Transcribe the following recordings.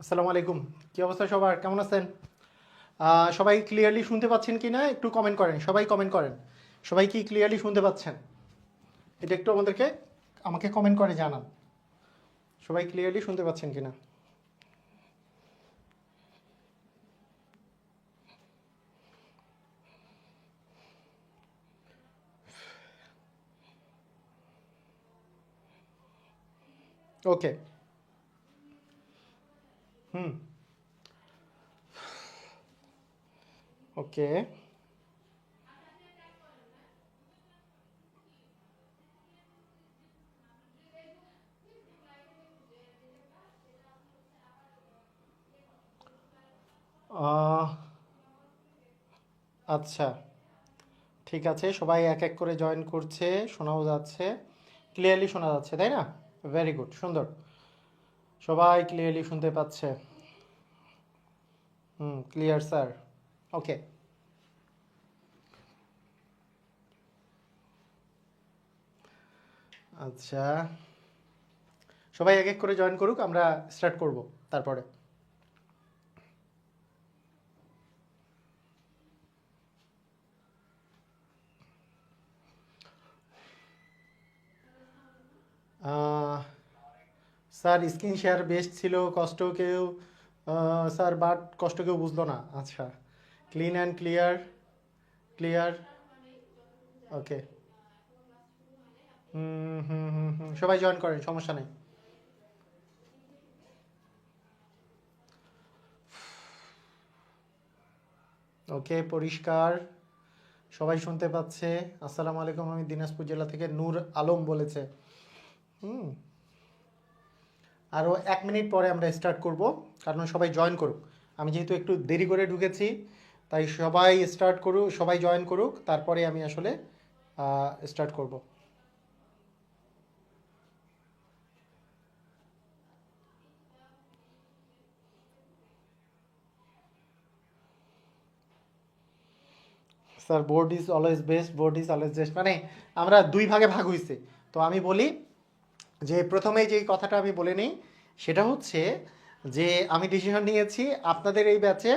আসসালামু আলাইকুম। কি অবস্থা সবার? কেমন আছেন? সবাই ক্লিয়ারলি শুনতে পাচ্ছেন কি না একটু কমেন্ট করেন। সবাই কমেন্ট করেন। সবাই কি ক্লিয়ারলি শুনতে পাচ্ছেন? এটা একটু আমাকে কমেন্ট করে জানান। সবাই ক্লিয়ারলি শুনতে পাচ্ছেন কি না? ওকে। হুম। ওকে। আহ, আচ্ছা, ঠিক আছে। সবাই এক এক করে জয়েন করছে, শোনাও যাচ্ছে, ক্লিয়ারলি শোনা যাচ্ছে, তাই না? ভেরি গুড, সুন্দর। সবাই ক্লিয়ারলি শুনতে পাচ্ছে। হুম, ক্লিয়ার স্যার। ওকে। আচ্ছা, সবাই এক এক করে জয়েন করুক, আমরা স্টার্ট করব তারপরে। আহ, স্যার স্ক্রিন শেয়ার বেস্ট ছিল, কষ্ট কেউ স্যার বাট কষ্ট কেউ বুঝলো না। আচ্ছা, ক্লিন অ্যান্ড ক্লিয়ার। ক্লিয়ার। ওকে। হুম হুম হুম হুম, সবাই জয়েন করেন, সমস্যা নেই। ওকে, পরিষ্কার, সবাই শুনতে পাচ্ছে। আসসালামু আলাইকুম, আমি দিনাজপুর জেলা থেকে নূর আলম বলেছে। হুম। আরও 1 মিনিট পরে আমরা স্টার্ট করব, কারণ সবাই জয়েন করুক। আমি যেহেতু একটু দেরি করে ঢুকেছি, তাই সবাই স্টার্ট করুক, সবাই জয়েন করুক, তারপরে আমি আসলে স্টার্ট করব। Sir board is always best, board is always best, মানে আমরা দুই ভাগে ভাগ হয়েছে। তো আমি বলি যে প্রথমে যেই কথাটা আমি বলে নিই, সেটা হচ্ছে যে আমি ডিসিশন নিয়েছি আপনাদের এই ব্যাচে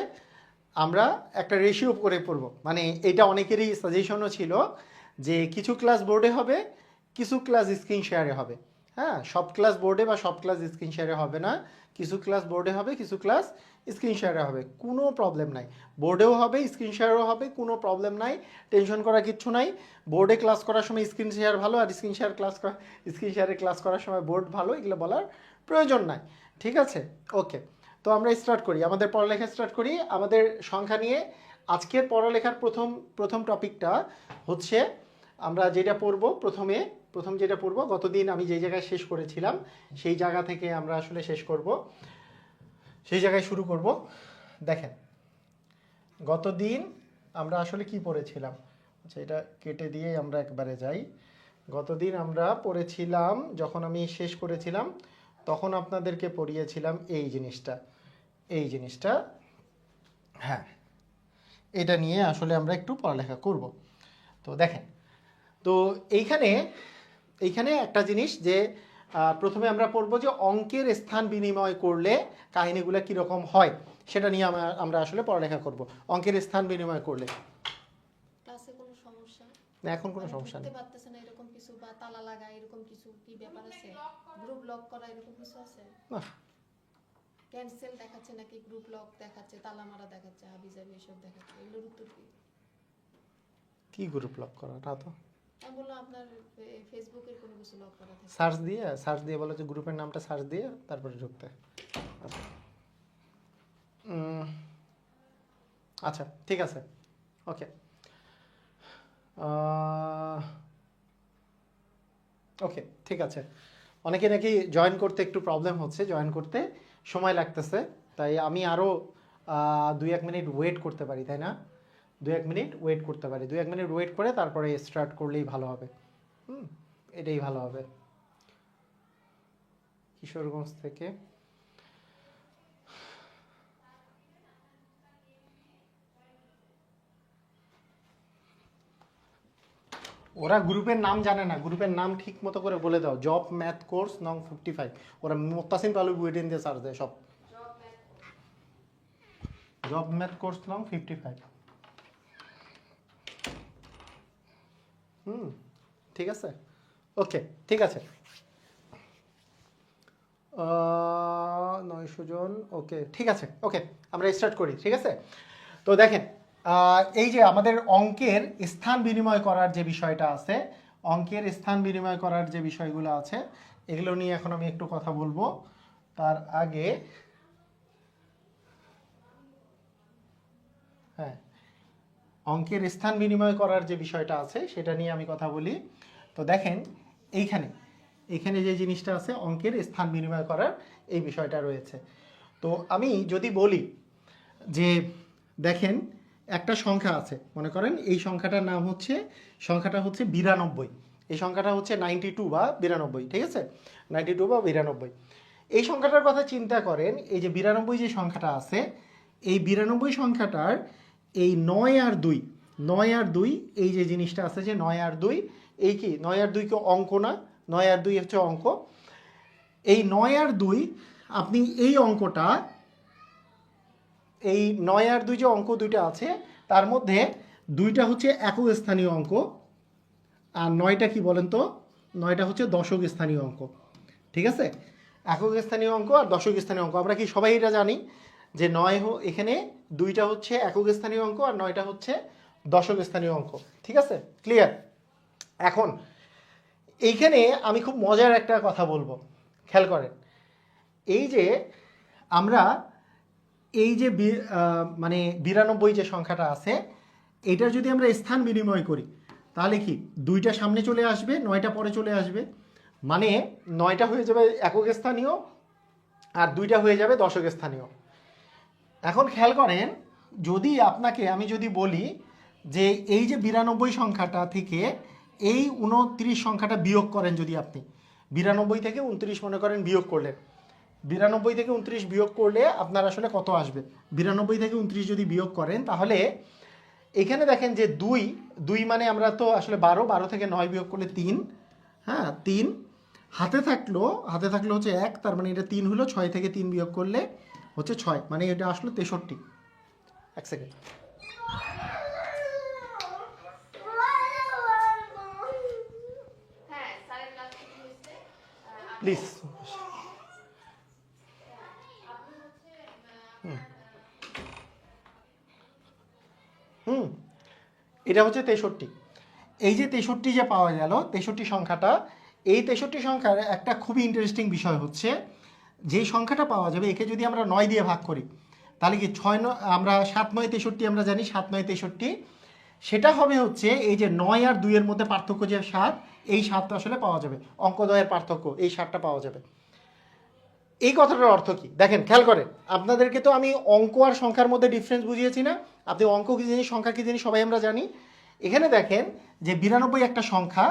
আমরা একটা রেশিও করে পড়ব। মানে এটা অনেকেরই সাজেশনও ছিল যে কিছু ক্লাস বোর্ডে হবে, কিছু ক্লাস স্ক্রিন শেয়ারে হবে। হ্যাঁ, সব ক্লাস বোর্ডে বা সব ক্লাস স্ক্রিন শেয়ারে হবে না। কিছু ক্লাস বোর্ডে হবে, কিছু ক্লাস স্ক্রিন শেয়ারে হবে, কোনো প্রবলেম নাই। বোর্ডেও হবে, স্ক্রিন শেয়ারও হবে, কোনো প্রবলেম নাই। টেনশন করার কিচ্ছু নাই। বোর্ডে ক্লাস করার সময় স্ক্রিন শেয়ার ভালো, আর স্ক্রিন শেয়ারে ক্লাস করার সময় বোর্ড ভালো, এগুলো বলার প্রয়োজন নাই। ঠিক আছে? ওকে। তো আমরা স্টার্ট করি, আমাদের পড়ালেখা স্টার্ট করি আমাদের সংখ্যা নিয়ে। আজকের পড়ালেখার প্রথম প্রথম টপিকটা হচ্ছে, আমরা যেটা পড়ব প্রথম যেটা পড়ব, গতদিন আমি যে জায়গায় শেষ করেছিলাম সেই জায়গা থেকে আমরা আসলে শেষ করব, সেই জায়গায় শুরু করব। দেখেন, গতদিন আমরা আসলে কি পড়েছিলাম। আচ্ছা, এটা কেটে দিয়ে আমরা একবারে যাই। গতদিন আমরা পড়েছিলাম, যখন আমি শেষ করেছিলাম তখন আপনাদেরকে পড়িয়েছিলাম এই জিনিসটা। হ্যাঁ, এটা নিয়ে আসলে আমরা একটু পড়ালেখা করব। তো দেখেন, তো এইখানে এইখানে একটা জিনিস যে প্রথমে আমরা পড়ব যে অঙ্কের স্থান বিনিময় করলে কাহিনীগুলো কীরকম হয়, সেটা নিয়ে আমরা আসলে পড়ালেখা করব। অঙ্কের স্থান বিনিময় করলে ক্লাসে কোনো সমস্যা? না, এখন কোনো মানে সমস্যা ঢুকতে নেই। পারতেছে না এরকম কিছু, বা তালা লাগা এরকম কিছু কি ব্যাপার আছে? গ্রুপ লক করা এরকম কিছু আছে? না, ক্যান্সেল দেখাচ্ছে নাকি গ্রুপ লক দেখাচ্ছে, তালা মারা দেখাচ্ছে, হাবিজাবি এসব দেখাচ্ছে, এগুলোর উত্তর কি? কি গ্রুপ লক করা না তো। আমি বললাম আপনার ফেসবুকের কোনো কিছু লক করা থাকে। সার্চ দিয়ে বলো যে গ্রুপের নামটা সার্চ দিয়ে তারপরে ঢুকতে। আচ্ছা। উম, আচ্ছা, ঠিক আছে। ওকে। ওকে, ঠিক আছে। অনেকে নাকি জয়েন করতে একটু প্রবলেম হচ্ছে, জয়েন করতে সময় লাগতেছে, তাই আমি আরও 2-1 মিনিট ওয়েট করতে পারি, তাই না? 2-1 মিনিট ওয়েট করতে পারি, 2-1 মিনিট ওয়েট করে তারপরে স্টার্ট করলেই ভালো হবে। হুম, এটাই ভালো হবে। কিশোরগঞ্জ থেকে ওরা গ্রুপের নাম জানে না, গ্রুপের নাম ঠিক মতো করে বলে দাও, জব ম্যাথ কোর্স নং 55। ওরা মোত্তাসিম পালু বুয়েটিন দিয়ে সার্চ দেয় সব। Job math course long 55। ঠিক আছে, ওকে, ঠিক আছে। 900 জন, ওকে, ঠিক আছে, ওকে, আমরা স্টার্ট করি, ঠিক আছে। তো দেখেন, এই যে আমাদের অঙ্কের স্থান বিনিময় করার যে বিষয়টা আছে, অঙ্কের স্থান বিনিময় করার যে বিষয়গুলো আছে, এগুলো নিয়ে এখন আমি একটু কথা বলবো। তার আগে হ্যাঁ, অঙ্কের স্থান বিনিময় করার যে বিষয়টা আছে সেটা নিয়ে আমি কথা বলি। তো দেখেন, এইখানে যে জিনিসটা আছে, অঙ্কের স্থান বিনিময় করার এই বিষয়টা রয়েছে। তো আমি যদি বলি যে দেখেন একটা সংখ্যা আছে, মনে করেন এই সংখ্যাটার নাম হচ্ছে, সংখ্যাটা হচ্ছে 92, এই সংখ্যাটা হচ্ছে 92 বা 92, ঠিক আছে, 92 বা 92। এই সংখ্যাটার কথা চিন্তা করেন, এই যে 92 যে সংখ্যাটা আছে, এই 92 সংখ্যাটার এই 9 আর 2, 9 আর 2, এই যে জিনিসটা আছে যে 9 আর 2, এই কি 9 আর 2 কি অঙ্ক না? 9 আর 2 হচ্ছে অঙ্ক। এই 9 আর 2 আপনি এই অঙ্কটা, এই 9 আর 2 যে অঙ্ক দুইটা আছে তার মধ্যে 2টা হচ্ছে একক স্থানীয় অঙ্ক, আর 9টা কি বলেন তো? 9টা হচ্ছে দশক স্থানীয় অঙ্ক, ঠিক আছে। একক স্থানীয় অঙ্ক আর দশক স্থানীয় অঙ্ক, আমরা কি সবাই এটা জানি যে এখানে 2টা হচ্ছে একক স্থানীয় অঙ্ক আর 9টা হচ্ছে দশক স্থানীয় অঙ্ক, ঠিক আছে, ক্লিয়ার। এখন এইখানে আমি খুব মজার একটা কথা বলবো, খেয়াল করেন। এই যে আমরা এই যে মানে 92 যে সংখ্যাটা আছে, এটার যদি আমরা স্থান বিনিময় করি তাহলে কি 2টা সামনে চলে আসবে, 9টা পরে চলে আসবে, মানে 9টা হয়ে যাবে একক স্থানীয় আর 2টা হয়ে যাবে দশক স্থানীয়। এখন খেয়াল করেন, যদি আপনাকে আমি যদি বলি যে এই যে 92 সংখ্যাটা থেকে এই 29 সংখ্যাটা বিয়োগ করেন, যদি আপনি 92 থেকে 29 মনে করেন বিয়োগ করলেন, 92 থেকে 29 বিয়োগ করলে আপনার আসলে কত আসবে? 92 থেকে 29 যদি বিয়োগ করেন তাহলে এখানে দেখেন যে 2 মানে আমরা তো আসলে 12 থেকে 9 বিয়োগ করলে 3, হ্যাঁ 3 হাতে থাকলো হচ্ছে 1, তার মানে এটা 3 হলো, 6 থেকে 3 বিয়োগ করলে হচ্ছে 6, মানে এটা আসলো 63। এক সেকেন্ড, প্লিজ। এটা হচ্ছে 63। এই যে 63 যে পাওয়া গেল, 63 সংখ্যাটা, এই 63 সংখ্যার একটা খুবই ইন্টারেস্টিং বিষয় হচ্ছে, যেই সংখ্যাটা পাওয়া যাবে একে যদি আমরা 9 দিয়ে ভাগ করি তাহলে কি আমরা 7 9 63 আমরা জানি, 7 9 63, সেটা হবে হচ্ছে এই যে 9 আর 2 এর মধ্যে পার্থক্য যে 7, এই 7টা আসলে পাওয়া যাবে, অঙ্কদ্বয়ের পার্থক্য, এই 7টা পাওয়া যাবে। এই কথাটার অর্থ কি দেখেন, খেয়াল করেন। আপনাদেরকে তো আমি অঙ্ক আর সংখ্যার মধ্যে ডিফারেন্স বুঝিয়েছি না? আপনি অঙ্ক কি জিনিস, সংখ্যা কি জিনিস সবাই আমরা জানি। এখানে দেখেন যে 92 একটা সংখ্যা,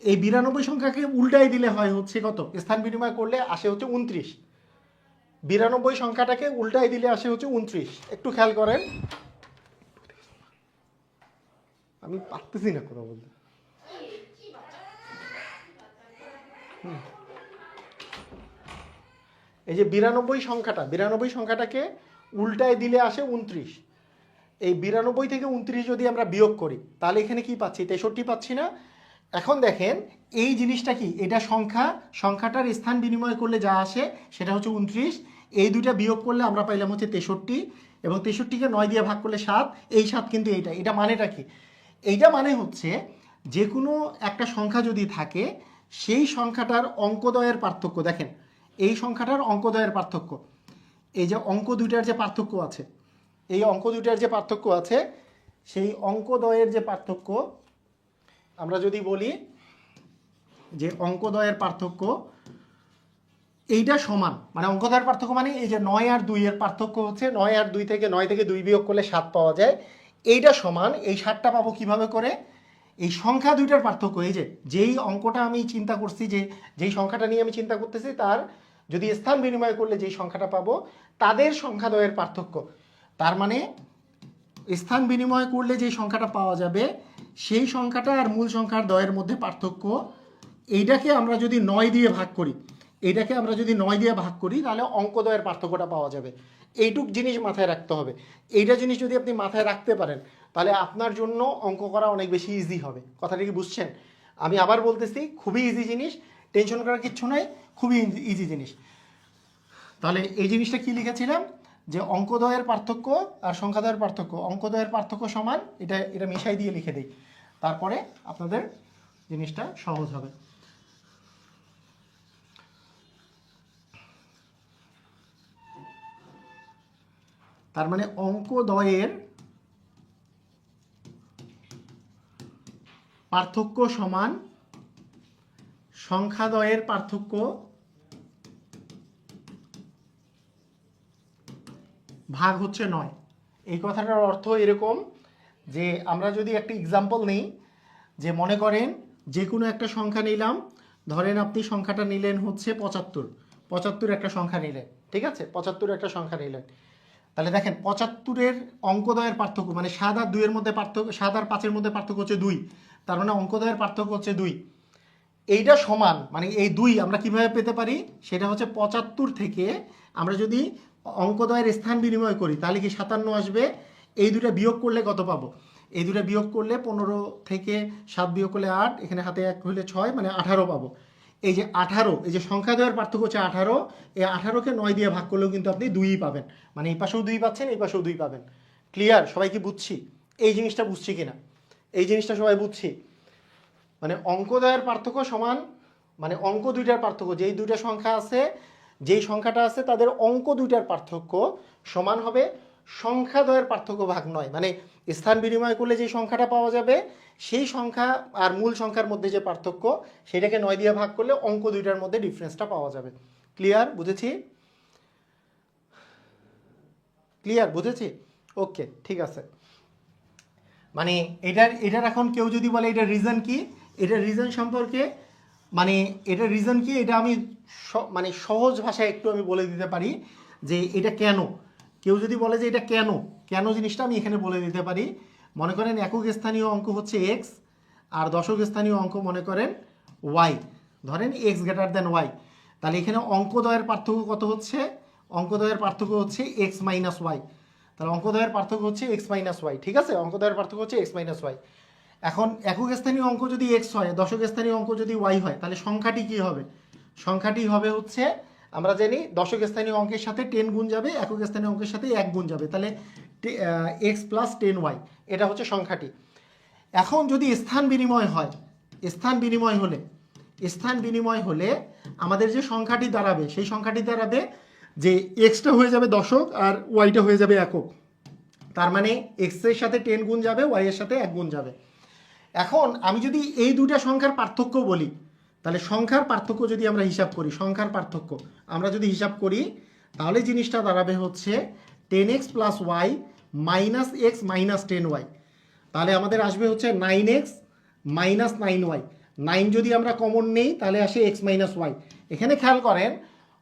এই 92 সংখ্যাকে উল্টাই দিলে হয় হচ্ছে কত? স্থান বিনিময় করলে আসে হচ্ছে 29। 92 সংখ্যাটাকে উল্টাই দিলে আসে হচ্ছে 29। একটু খেয়াল করেন, আমি পারতেছি না কথা বলতে। এই যে 92 সংখ্যাটাকে উল্টায় দিলে আসে 29। এই 92 থেকে 29 যদি আমরা বিয়োগ করি তাহলে এখানে কি পাচ্ছি? 63 পাচ্ছি না? এখন দেখেন এই জিনিসটা কি, এটা সংখ্যাটার স্থান বিনিময় করলে যা আসে সেটা হচ্ছে 29, এই দুইটা বিয়োগ করলে আমরা পাইলাম হচ্ছে 63, এবং 63কে 9 দিয়ে ভাগ করলে 7, এই 7 কিন্তু এটা মানেটা কি? এইটা মানে হচ্ছে যে কোনো একটা সংখ্যা যদি থাকে সেই সংখ্যাটার অঙ্কদ্বয়ের পার্থক্য, দেখেন এই সংখ্যাটার অঙ্কদ্বয়ের পার্থক্য, এই যে অঙ্ক দুইটার যে পার্থক্য আছে, এই অঙ্ক দুইটার যে পার্থক্য আছে, সেই অঙ্কদ্বয়ের যে পার্থক্য, আমরা যদি বলি যে অঙ্কদ্বয়ের পার্থক্য এইটা সমান, মানে অঙ্কদ্বয়ের পার্থক্য মানে এই যে 9 আর 2 এর পার্থক্য হচ্ছে 9 আর 2 থেকে 9 থেকে 2 বিয়োগ করলে 7 পাওয়া যায়, এইটা সমান এই 7টা পাবো কিভাবে করে? এই সংখ্যা দুইটার পার্থক্য, এই যে যেই অঙ্কটা আমি চিন্তা করছি, যেই সংখ্যাটা নিয়ে আমি চিন্তা করতেছি, তার যদি স্থান বিনিময় করলে যেই সংখ্যাটা পাবো তাদের সংখ্যাদ্বয়ের পার্থক্য, তার মানে স্থান বিনিময় করলে যে সংখ্যাটা পাওয়া যাবে সেই সংখ্যাটা আর মূল সংখ্যার দ্বয়ের মধ্যে পার্থক্য, এইটাকে আমরা যদি 9 দিয়ে ভাগ করি, এইটাকে আমরা যদি 9 দিয়ে ভাগ করি তাহলে অঙ্কদ্বয়ের পার্থক্যটা পাওয়া যাবে। এইটুক জিনিস মাথায় রাখতে হবে। এইটা জিনিস যদি আপনি মাথায় রাখতে পারেন তাহলে আপনার জন্য অঙ্ক করা অনেক বেশি ইজি হবে। কথাটা কি বুঝছেন? আমি আবার বলতেছি, খুবই ইজি জিনিস, টেনশন করার কিচ্ছু নাই, খুবই ইজি জিনিস। তাহলে এই জিনিসটা কি লিখেছিলাম, যে অঙ্কদ্বয়ের পার্থক্য আর সংখ্যাদ্বয়ের পার্থক্য, অঙ্কদ্বয়ের পার্থক্য সমান, এটা এটা মিশাই দিয়ে লিখে দিই, তারপরে আপনাদের জিনিসটা সহজ হবে। তার মানে অঙ্কদ্বয়ের পার্থক্য সমান সংখ্যাদ্বয়ের পার্থক্য ভাগ হচ্ছে 9। এই কথাটার অর্থ এরকম যে আমরা যদি একটা এক্সাম্পল নিই, যে মনে করেন যে কোনো একটা সংখ্যা নিলাম, ধরেন আপনি সংখ্যাটা নিলেন হচ্ছে 75, 75 একটা সংখ্যা নিলেন, ঠিক আছে, 75 একটা সংখ্যা নিলেন। তাহলে দেখেন 75-এর অঙ্কদ্বয়ের পার্থক্য মানে 7 আর 2-এর মধ্যে পার্থক্য, 7 আর 5-এর মধ্যে পার্থক্য হচ্ছে 2, তার মানে অঙ্কদ্বয়ের পার্থক্য হচ্ছে 2। এইটা সমান মানে এই 2 আমরা কিভাবে পেতে পারি, সেটা হচ্ছে 75 থেকে আমরা যদি অঙ্কদ্বয়ের স্থান বিনিময় করি তাহলে কি 57 আসবে। এই দুটা বিয়োগ করলে কত পাবো, এই দুটা বিয়োগ করলে 15 থেকে 7 বিয়োগ করলে 8, এখানে হাতে 1 হলে 6, মানে 18 পাবো। এই যে 18, এই যে সংখ্যাদ্বয়ের পার্থক্য হচ্ছে 18, এই 18কে 9 দিয়ে ভাগ করলেও কিন্তু আপনি 2ই পাবেন, মানে এই পাশেও 2 পাচ্ছেন, এই পাশেও 2 পাবেন। ক্লিয়ার? সবাই কি বুঝছি? এই জিনিসটা বুঝছি কিনা, এই জিনিসটা সবাই বুঝছি? মানে অঙ্কদ্বয়ের পার্থক্য সমান, মানে অঙ্ক দুইটার পার্থক্য, যেই দুইটা সংখ্যা আছে, যেই সংখ্যাটা আছে তাদের অঙ্ক দুইটার পার্থক্য সমান হবে সংখ্যাদ্বয়ের পার্থক্য ভাগ 9। মানে স্থান বিনিময় করলে যে সংখ্যাটা পাওয়া যাবে সেই সংখ্যা আর মূল সংখ্যার মধ্যে যে পার্থক্য সেটাকে 9 দিয়ে ভাগ করলে অঙ্ক দুইটার মধ্যে ডিফারেন্সটা পাওয়া যাবে। ক্লিয়ার? বুঝেছি? ক্লিয়ার? বুঝেছি? ওকে, ঠিক আছে। মানে এটার এখন কেউ যদি বলে এটার রিজন কি, এটার রিজন সম্পর্কে, মানে এটার রিজন কি, এটা আমি মানে সহজ ভাষায় একটু আমি বলে দিতে পারি যে এটা কেন। কেউ যদি বলে যে এটা কেন, কেন জিনিসটা আমি এখানে বলে দিতে পারি। মনে করেন একক স্থানীয় অঙ্ক হচ্ছে এক্স, আর দশক স্থানীয় অঙ্ক মনে করেন ওয়াই, ধরেন এক্স গ্রেটার দেন ওয়াই। তাহলে এখানে অঙ্কদ্বয়ের পার্থক্য কত হচ্ছে, অঙ্কদ্বয়ের পার্থক্য হচ্ছে এক্স মাইনাস ওয়াই। তাহলে অঙ্কদ্বয়ের পার্থক্য হচ্ছে এক্স মাইনাস ওয়াই, ঠিক আছে, অঙ্কদ্বয়ের পার্থক্য হচ্ছে এক্স মাইনাস ওয়াই। এখন একক স্থানীয় অঙ্ক যদি এক্স হয়, দশক স্থানীয় অঙ্ক যদি ওয়াই হয়, তাহলে সংখ্যাটি কি হবে, সংখ্যাটি হবে হচ্ছে, আমরা জানি দশক স্থানীয় অঙ্কের সাথে 10 গুণ যাবে, একক স্থানীয় অঙ্কের সাথে 1 গুণ যাবে, তাহলে এক্স প্লাস 10y, এটা হচ্ছে সংখ্যাটি। এখন যদি স্থান বিনিময় হয়, স্থান বিনিময় হলে, স্থান বিনিময় হলে আমাদের যে সংখ্যাটি দাঁড়াবে সেই সংখ্যাটি দাঁড়াবে যে এক্সটা হয়ে যাবে দশক আর ওয়াইটা হয়ে যাবে একক। তার মানে এক্স এর সাথে 10 গুণ যাবে, ওয়াই এর সাথে 1 গুণ যাবে। এখন আমি যদি এই দুইটা সংখ্যার পার্থক্য বলি, তাহলে সংখ্যার পার্থক্য যদি আমরা হিসাব করি, সংখ্যার পার্থক্য আমরা যদি হিসাব করি তাহলে জিনিসটা দাঁড়াবে হচ্ছে 10x plus y minus x minus 10y। তাহলে আমাদের আসবে হচ্ছে 9x মাইনাস 9y। 9 যদি আমরা কমন নেই তাহলে আসে এক্স মাইনাস ওয়াই। এখানে খেয়াল করেন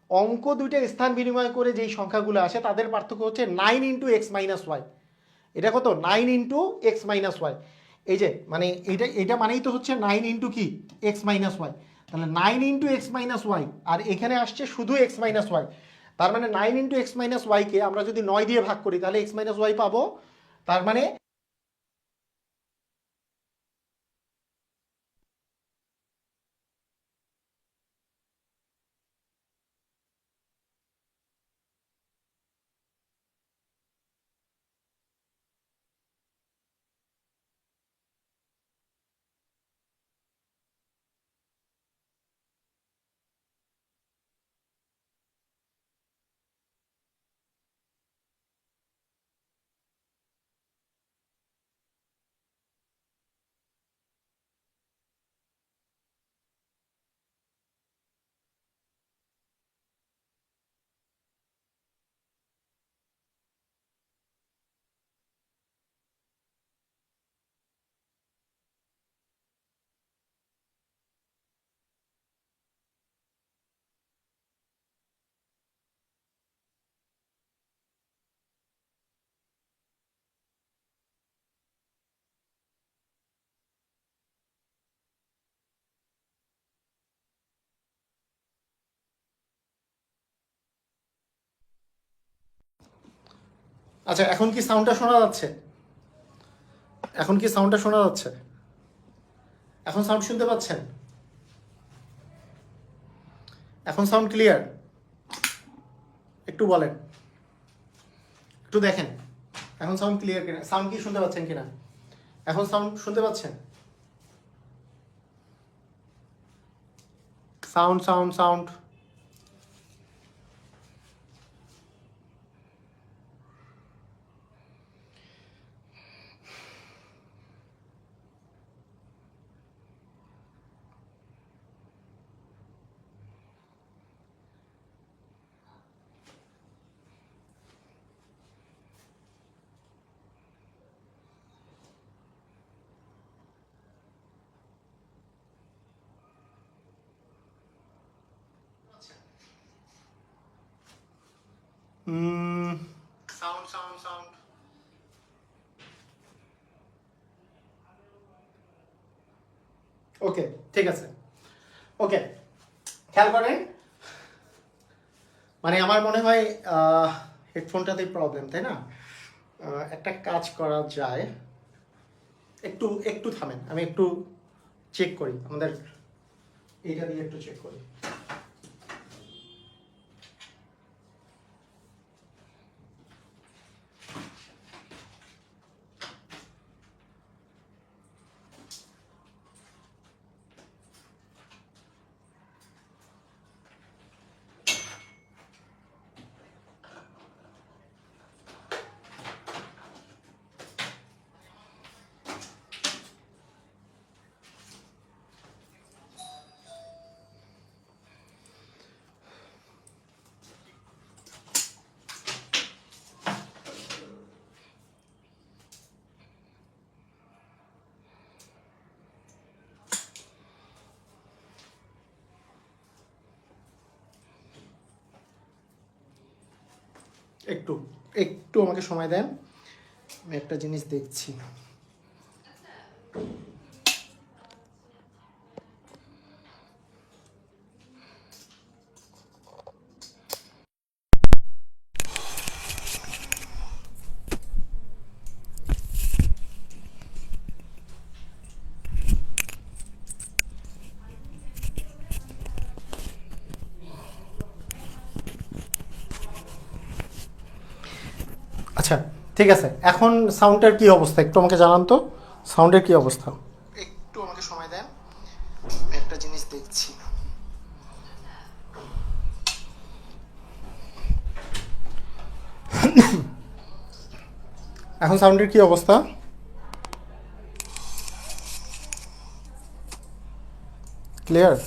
অঙ্ক দুইটা স্থান বিনিময় করে যেই সংখ্যাগুলো আসে তাদের পার্থক্য হচ্ছে 9 ইন্টু এক্স মাইনাস ওয়াই। এটা কত, 9 ইন্টু এক্স মাইনাস ওয়াই। এই যে মানে এটা এটা মানেই তো হচ্ছে 9 ইন্টু কি, এক্স মাইনাস ওয়াই। তাহলে 9 ইন্টু এক্স মাইনাস ওয়াই, আর এখানে আসছে শুধু এক্স মাইনাস ওয়াই। তার মানে 9 ইন্টু এক্স মাইনাস ওয়াইকে আমরা যদি 9 দিয়ে ভাগ করি তাহলে এক্স মাইনাস ওয়াই পাবো। তার মানে আচ্ছা, এখন কি সাউন্ডটা শোনা যাচ্ছে? এখন কি সাউন্ডটা শোনা যাচ্ছে? এখন সাউন্ড শুনতে পাচ্ছেন? এখন সাউন্ড ক্লিয়ার? একটু বলেন, একটু দেখেন এখন সাউন্ড ক্লিয়ার কিনা, সাউন্ড কি শুনতে পাচ্ছেন কিনা? এখন সাউন্ড শুনতে পাচ্ছেন? Sound sound sound sound sound sound ওকে, ঠিক আছে। ওকে, খেয়াল করেন, মানে আমার মনে হয় হেডফোনটাতেই প্রবলেম, তাই না? একটা কাজ করা যায়, একটু একটু থামেন, আমি একটু চেক করি, আমাদের এইটা দিয়ে একটু চেক করি। একটু একটু আমাকে সময় দেন, আমি একটা জিনিস দেখছি। আচ্ছা, ঠিক আছে, এখন সাউন্ডের কি অবস্থা একটু আমাকে জানান তো, সাউন্ডের কি অবস্থা? একটু আমাকে সময় দেন, আমি একটা জিনিস দেখছি। এখন সাউন্ডের কি অবস্থা? ক্লিয়ার?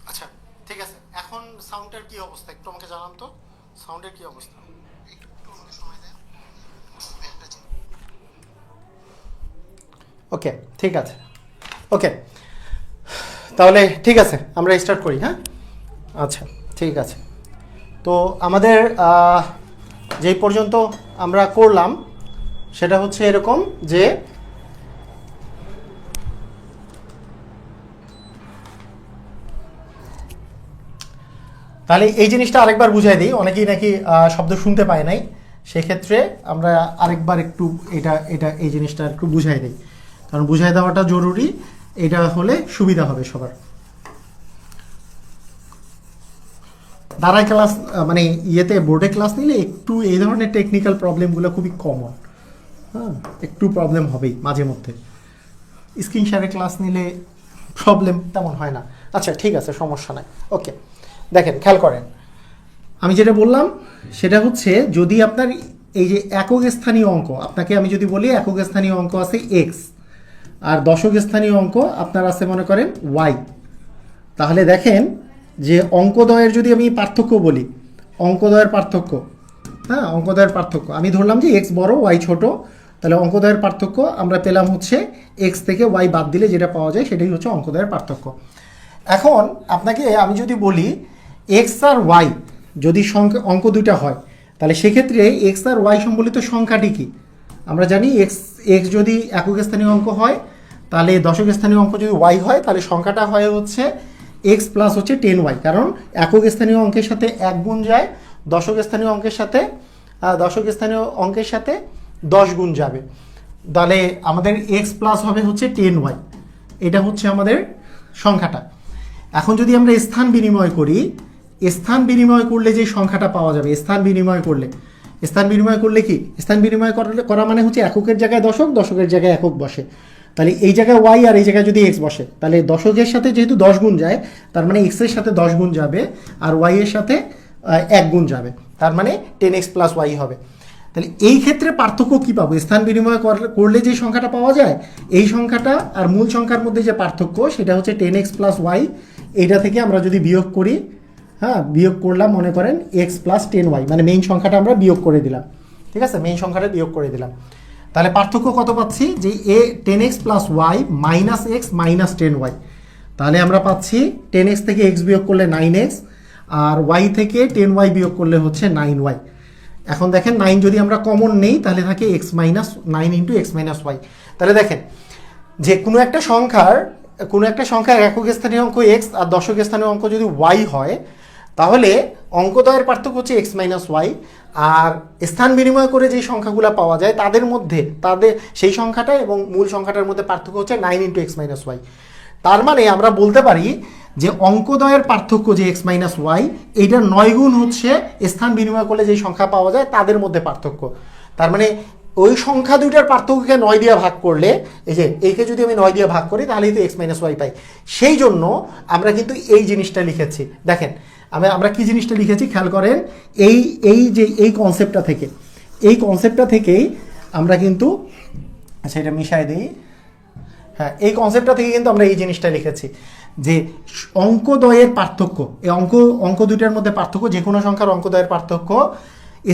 আচ্ছা, ঠিক আছে, এখন সাউন্ডের কি অবস্থা একটু আমাকে জানান তো, সাউন্ডের কি অবস্থা? একটু আমাকে সময় দেন, আমি একটা জিনিস। ওকে, ঠিক আছে। ওকে, তাহলে ঠিক আছে, আমরা স্টার্ট করি, হ্যাঁ? আচ্ছা, ঠিক আছে। তো আমাদের যেই পর্যন্ত আমরা করলাম সেটা হচ্ছে এরকম যে তাহলে এই জিনিসটা আরেকবার বুঝাই দিই, অনেকেই নাকি শব্দ শুনতে পায় নাই, সেক্ষেত্রে আমরা আরেকবার একটু এটা এটা এই জিনিসটা একটু বুঝাই দিই, কারণ বুঝাই দেওয়াটা জরুরি, এটা হলে সুবিধা হবে সবার। দাঁড়ায় ক্লাস মানে ইয়েতে বোর্ডে ক্লাস নিলে একটু এই ধরনের টেকনিক্যাল প্রবলেমগুলো খুবই কমন, হ্যাঁ, একটু প্রবলেম হবেই মাঝে মধ্যে। স্ক্রিন শেয়ারে ক্লাস নিলে প্রবলেম তেমন হয় না। আচ্ছা, ঠিক আছে, সমস্যা নাই। ওকে, দেখেন, খেয়াল করেন, আমি যেটা বললাম সেটা হচ্ছে যদি আপনার এই যে একক স্থানীয় অঙ্ক, আপনাকে আমি যদি বলি একক স্থানীয় অঙ্ক আছে এক্স, আর দশক স্থানীয় অঙ্ক আপনার আছে মনে করেন ওয়াই, তাহলে দেখেন যে অঙ্কদ্বয়ের যদি আমি পার্থক্য বলি, অঙ্কদ্বয়ের পার্থক্য, হ্যাঁ, অঙ্কদ্বয়ের পার্থক্য আমি ধরলাম যে এক্স বড় ওয়াই ছোট, তাহলে অঙ্কদ্বয়ের পার্থক্য আমরা পেলাম হচ্ছে এক্স থেকে ওয়াই বাদ দিলে যেটা পাওয়া যায় সেটাই হচ্ছে অঙ্কদ্বয়ের পার্থক্য। এখন আপনাকে আমি যদি বলি এক্স আর ওয়াই যদি সংখ্যা অঙ্ক দুইটা হয়, তাহলে সেক্ষেত্রে এক্স আর ওয়াই সম্বলিত সংখ্যাটি কি? আমরা জানি এক্স এক্স যদি একক স্থানীয় অঙ্ক হয় তাহলে দশক স্থানীয় অঙ্ক যদি ওয়াই হয় তাহলে সংখ্যাটা হয় হচ্ছে এক্স প্লাস হচ্ছে 10y, কারণ একক স্থানীয় অঙ্কের সাথে 1 গুণ যায়, দশক স্থানীয় অঙ্কের সাথে 10 গুণ যাবে, তাহলে আমাদের এক্স প্লাস হবে হচ্ছে 10y। এটা হচ্ছে আমাদের সংখ্যাটা। এখন যদি আমরা স্থান বিনিময় করি, স্থান বিনিময় করলে যে সংখ্যাটা পাওয়া যাবে, স্থান বিনিময় করলে কি, স্থান বিনিময় করা মানে হচ্ছে এককের জায়গায় দশক, দশকের জায়গায় একক বসে। তাহলে এই জায়গায় ওয়াই আর এই জায়গায় যদি এক্স বসে, তাহলে দশকের সাথে যেহেতু 10 গুণ যায়, তার মানে এক্সের সাথে 10 গুণ যাবে আর ওয়াই এর সাথে 1 গুণ যাবে, তার মানে 10x প্লাস ওয়াই হবে। তাহলে এই ক্ষেত্রে পার্থক্য কি পাবো? স্থান বিনিময় করলে যে সংখ্যাটা পাওয়া যায়, এই সংখ্যাটা আর মূল সংখ্যার মধ্যে যে পার্থক্য সেটা হচ্ছে 10x প্লাস ওয়াই। এইটা থেকে আমরা যদি বিয়োগ করি, হ্যাঁ বিয়োগ করলাম, মনে করেন x প্লাস 10y, মানে মেইন সংখ্যাটা আমরা বিয়োগ করে দিলাম, ঠিক আছে, মেইন সংখ্যাটা বিয়োগ করে দিলাম। তাহলে পার্থক্য কত পাচ্ছি? যে 10x plus y minus x minus 10y। তাহলে আমরা পাচ্ছি 10x থেকে x বিয়োগ করলে 9x, আর y থেকে 10y বিয়োগ করলে হচ্ছে 9y। এখন দেখেন 9 যদি আমরা কমন নেই তাহলে থাকে x minus 9 into x minus y. তাহলে দেখেন যে কোনো একটা সংখ্যার একক স্থানীয় অঙ্ক x আর দশক স্থানীয় অঙ্ক যদি y হয়, তাহলে অঙ্কদ্বয়ের পার্থক্য হচ্ছে x মাইনাস ওয়াই, আর স্থান বিনিময় করে যে সংখ্যাগুলো পাওয়া যায় তাদের সেই সংখ্যাটা এবং মূল সংখ্যাটার মধ্যে পার্থক্য হচ্ছে 9 ইন্টু এক্স মাইনাস ওয়াই। তার মানে আমরা বলতে পারি যে অঙ্কদ্বয়ের পার্থক্য যে x মাইনাস ওয়াই, এইটা 9 গুণ হচ্ছে স্থান বিনিময় করলে যে সংখ্যা পাওয়া যায় তাদের মধ্যে পার্থক্য। তার মানে ওই সংখ্যা দুইটার পার্থক্যকে 9 দিয়ে ভাগ করলে, এই যে এইকে যদি আমি 9 দিয়ে ভাগ করি তাহলেই তো x মাইনাস ওয়াই পাই। সেই জন্য আমরা কিন্তু এই জিনিসটা লিখেছি। দেখেন আমরা কি জিনিসটা লিখেছি খেয়াল করেন, এই কনসেপ্টটা থেকেই আমরা কিন্তু, আচ্ছা এটা মিশাই দিই, হ্যাঁ এই কনসেপ্টটা থেকে কিন্তু আমরা এই জিনিসটা লিখেছি যে অঙ্কদ্বয়ের পার্থক্য, এই অঙ্ক দুইটার মধ্যে পার্থক্য, যে কোনো সংখ্যার অঙ্কদ্বয়ের পার্থক্য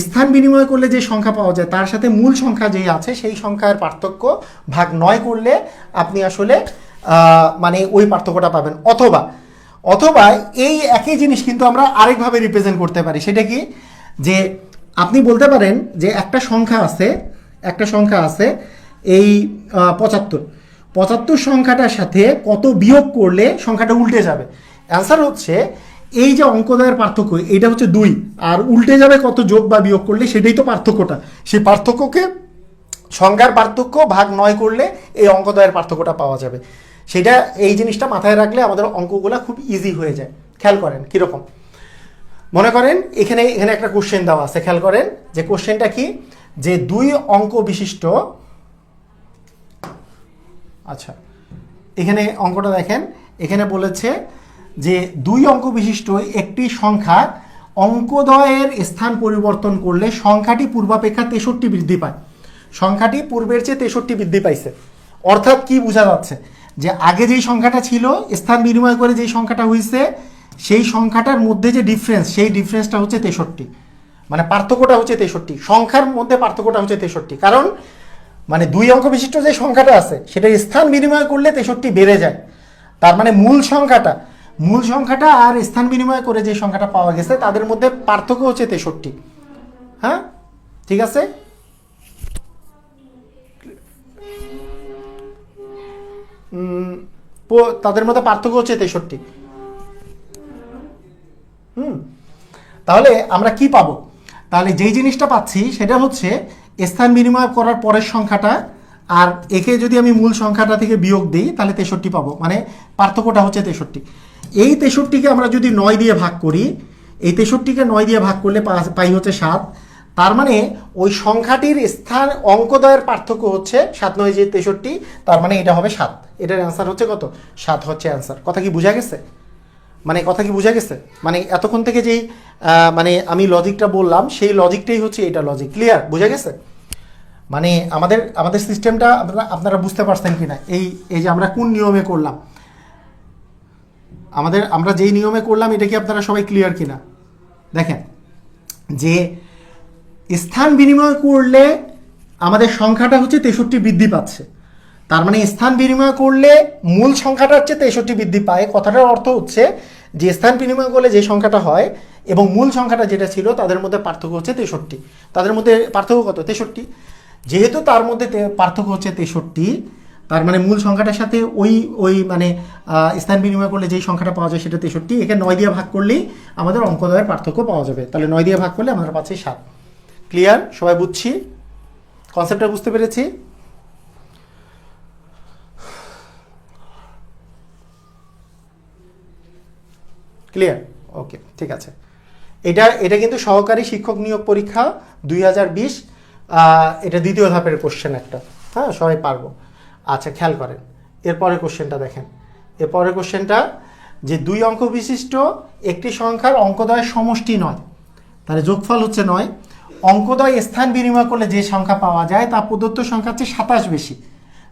স্থান বিনিময় করলে যে সংখ্যা পাওয়া যায় তার সাথে মূল সংখ্যা যেই আছে সেই সংখ্যার পার্থক্য ভাগ 9 করলে আপনি আসলে মানে ওই পার্থক্যটা পাবেন। অথবা এই একই জিনিস কিন্তু আমরা আরেকভাবে রিপ্রেজেন্ট করতে পারি। সেটা কি, যে আপনি বলতে পারেন যে একটা সংখ্যা আছে এই 75 সংখ্যাটার সাথে কত বিয়োগ করলে সংখ্যাটা উল্টে যাবে। অ্যান্সার হচ্ছে এই যে অঙ্কদ্বয়ের পার্থক্য, এইটা হচ্ছে 2, আর উল্টে যাবে কত যোগ বা বিয়োগ করলে, সেটাই তো পার্থক্যটা। সেই পার্থক্যকে সংখ্যার পার্থক্য ভাগ 9 করলে এই অঙ্কদ্বয়ের পার্থক্যটা পাওয়া যাবে। সেটা, এই জিনিসটা মাথায় রাখলে আমাদের অঙ্কগুলো খুব ইজি হয়ে যায়। খেয়াল করেন কীরকম, মনে করেন এখানে একটা কোশ্চেন দেওয়া আছে, খেয়াল করেন যে কোশ্চেনটা কি, যে 2 অঙ্ক বিশিষ্ট, আচ্ছা এখানে অঙ্কটা দেখেন, এখানে বলেছে যে 2 অঙ্ক বিশিষ্ট একটি সংখ্যা অঙ্কদ্বয়ের স্থান পরিবর্তন করলে সংখ্যাটি পূর্বাপেক্ষা 63 বৃদ্ধি পায়। সংখ্যাটি পূর্বের চেয়ে 63 বৃদ্ধি পাইছে। অর্থাৎ কি বোঝা যাচ্ছে, যে আগে যেই সংখ্যাটা ছিল স্থান বিনিময় করে যেই সংখ্যাটা হয়েছে সেই সংখ্যাটার মধ্যে যে ডিফারেন্স, সেই ডিফারেন্সটা হচ্ছে 63, মানে পার্থক্যটা হচ্ছে 63, সংখ্যার মধ্যে পার্থক্যটা হচ্ছে 63। কারণ মানে 2 অঙ্ক বিশিষ্ট যে সংখ্যাটা আছে সেটা স্থান বিনিময় করলে 63 বেড়ে যায়। তার মানে মূল সংখ্যাটা আর স্থান বিনিময় করে যে সংখ্যাটা পাওয়া গেছে তাদের মধ্যে পার্থক্য হচ্ছে 63। হ্যাঁ ঠিক আছে, তাদের মধ্যে পার্থক্য হচ্ছে 63। তাহলে আমরা কি পাবো? তাহলে যেই জিনিসটা পাচ্ছি সেটা হচ্ছে স্থান বিনিময় করার পরের সংখ্যাটা, আর একে যদি আমি মূল সংখ্যাটা থেকে বিয়োগ দিই তাহলে 63 পাবো, মানে পার্থক্যটা হচ্ছে 63। এই 63কে আমরা যদি 9 দিয়ে ভাগ করি, এই 63কে 9 দিয়ে ভাগ করলে পাই হচ্ছে 7। তার মানে ওই সংখ্যাটির স্থান অঙ্কদ্বয়ের পার্থক্য হচ্ছে 7 9 যে 63, তার মানে এটা হবে 7। এটার অ্যান্সার হচ্ছে কত? 7 হচ্ছে অ্যান্সার। কথা কি বোঝা গেছে? মানে এতক্ষণ থেকে যেই মানে আমি লজিকটা বললাম সেই লজিকটাই হচ্ছে এটা লজিক। ক্লিয়ার? বোঝা গেছে? মানে আমাদের সিস্টেমটা আপনারা বুঝতে পারছেন কিনা? এই যে আমরা কোন নিয়মে করলাম, আমরা যেই নিয়মে করলাম এটা কি আপনারা সবাই ক্লিয়ার কিনা? দেখেন যে স্থান বিনিময় করলে আমাদের সংখ্যাটা হচ্ছে 63 বৃদ্ধি পাচ্ছে। তার মানে স্থান বিনিময় করলে মূল সংখ্যাটা হচ্ছে 63 বৃদ্ধি পায়। কথাটার অর্থ হচ্ছে যে স্থান বিনিময় করলে যে সংখ্যাটা হয় এবং মূল সংখ্যাটা যেটা ছিল তাদের মধ্যে পার্থক্য হচ্ছে 63। তাদের মধ্যে পার্থক্য কত? 63। যেহেতু তার মধ্যে পার্থক্য হচ্ছে 63, তার মানে মূল সংখ্যাটার সাথে ওই ওই মানে স্থান বিনিময় করলে যেই সংখ্যাটা পাওয়া যায় সেটা 63, একে 9 দিয়ে ভাগ করলেই আমাদের অঙ্কদ্বয়ের পার্থক্য পাওয়া যাবে। তাহলে 9 দিয়ে ভাগ করলে আমরা পাচ্ছি 7। ক্লিয়ার? সবাই বুঝছি? কনসেপ্টটা বুঝতে পেরেছি? ক্লিয়ার? ওকে, ঠিক আছে। এটা কিন্তু সহকারী শিক্ষক নিয়োগ পরীক্ষা 2020, এটা দ্বিতীয় ধাপের কোশ্চেন একটা। হ্যাঁ, সবাই পারবো। আচ্ছা, খেয়াল করেন এরপরের কোশ্চেনটা দেখেন। এরপরের কোশ্চেনটা যে 2 অঙ্ক বিশিষ্ট একটি সংখ্যার অঙ্কদ্বয়ের সমষ্টি 9, তাহলে যোগফল হচ্ছে 9, অঙ্কদ্বয় স্থান বিনিময় করলে যে সংখ্যা পাওয়া যায় তা প্রদত্ত সংখ্যার চেয়ে 27 বেশি।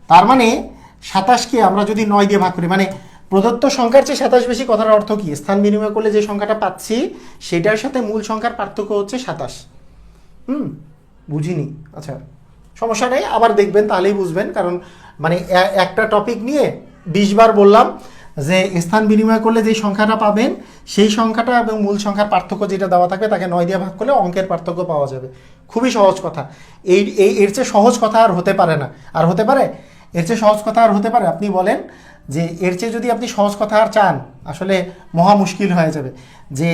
তার মানে 27কে আমরা যদি 9 দিয়ে ভাগ করি, মানে প্রদত্ত সংখ্যার চেয়ে 27 বেশি, কথার অর্থ কি? স্থান বিনিময় করলে যে সংখ্যাটা পাচ্ছি সেটার সাথে মূল সংখ্যার পার্থক্য হচ্ছে 27। বুঝিনি? আচ্ছা, সমস্যা নেই, আবার দেখবেন তাহলেই বুঝবেন। কারণ মানে একটা টপিক নিয়ে 20 বার বললাম যে স্থান বিনিময় করলে যে সংখ্যাটা পাবেন সেই সংখ্যাটা এবং মূল সংখ্যার পার্থক্য যেটা দেওয়া থাকবে তাকে 9 দিয়ে ভাগ করলে অঙ্কের পার্থক্য পাওয়া যাবে। খুবই সহজ কথা। এর চেয়ে সহজ কথা আর হতে পারে না। আর হতে পারে? এর চেয়ে সহজ কথা আর হতে পারে? আপনি বলেন যে এর চেয়ে যদি আপনি সহজ কথা আর চান, আসলে মহা মুশকিল হয়ে যাবে। যে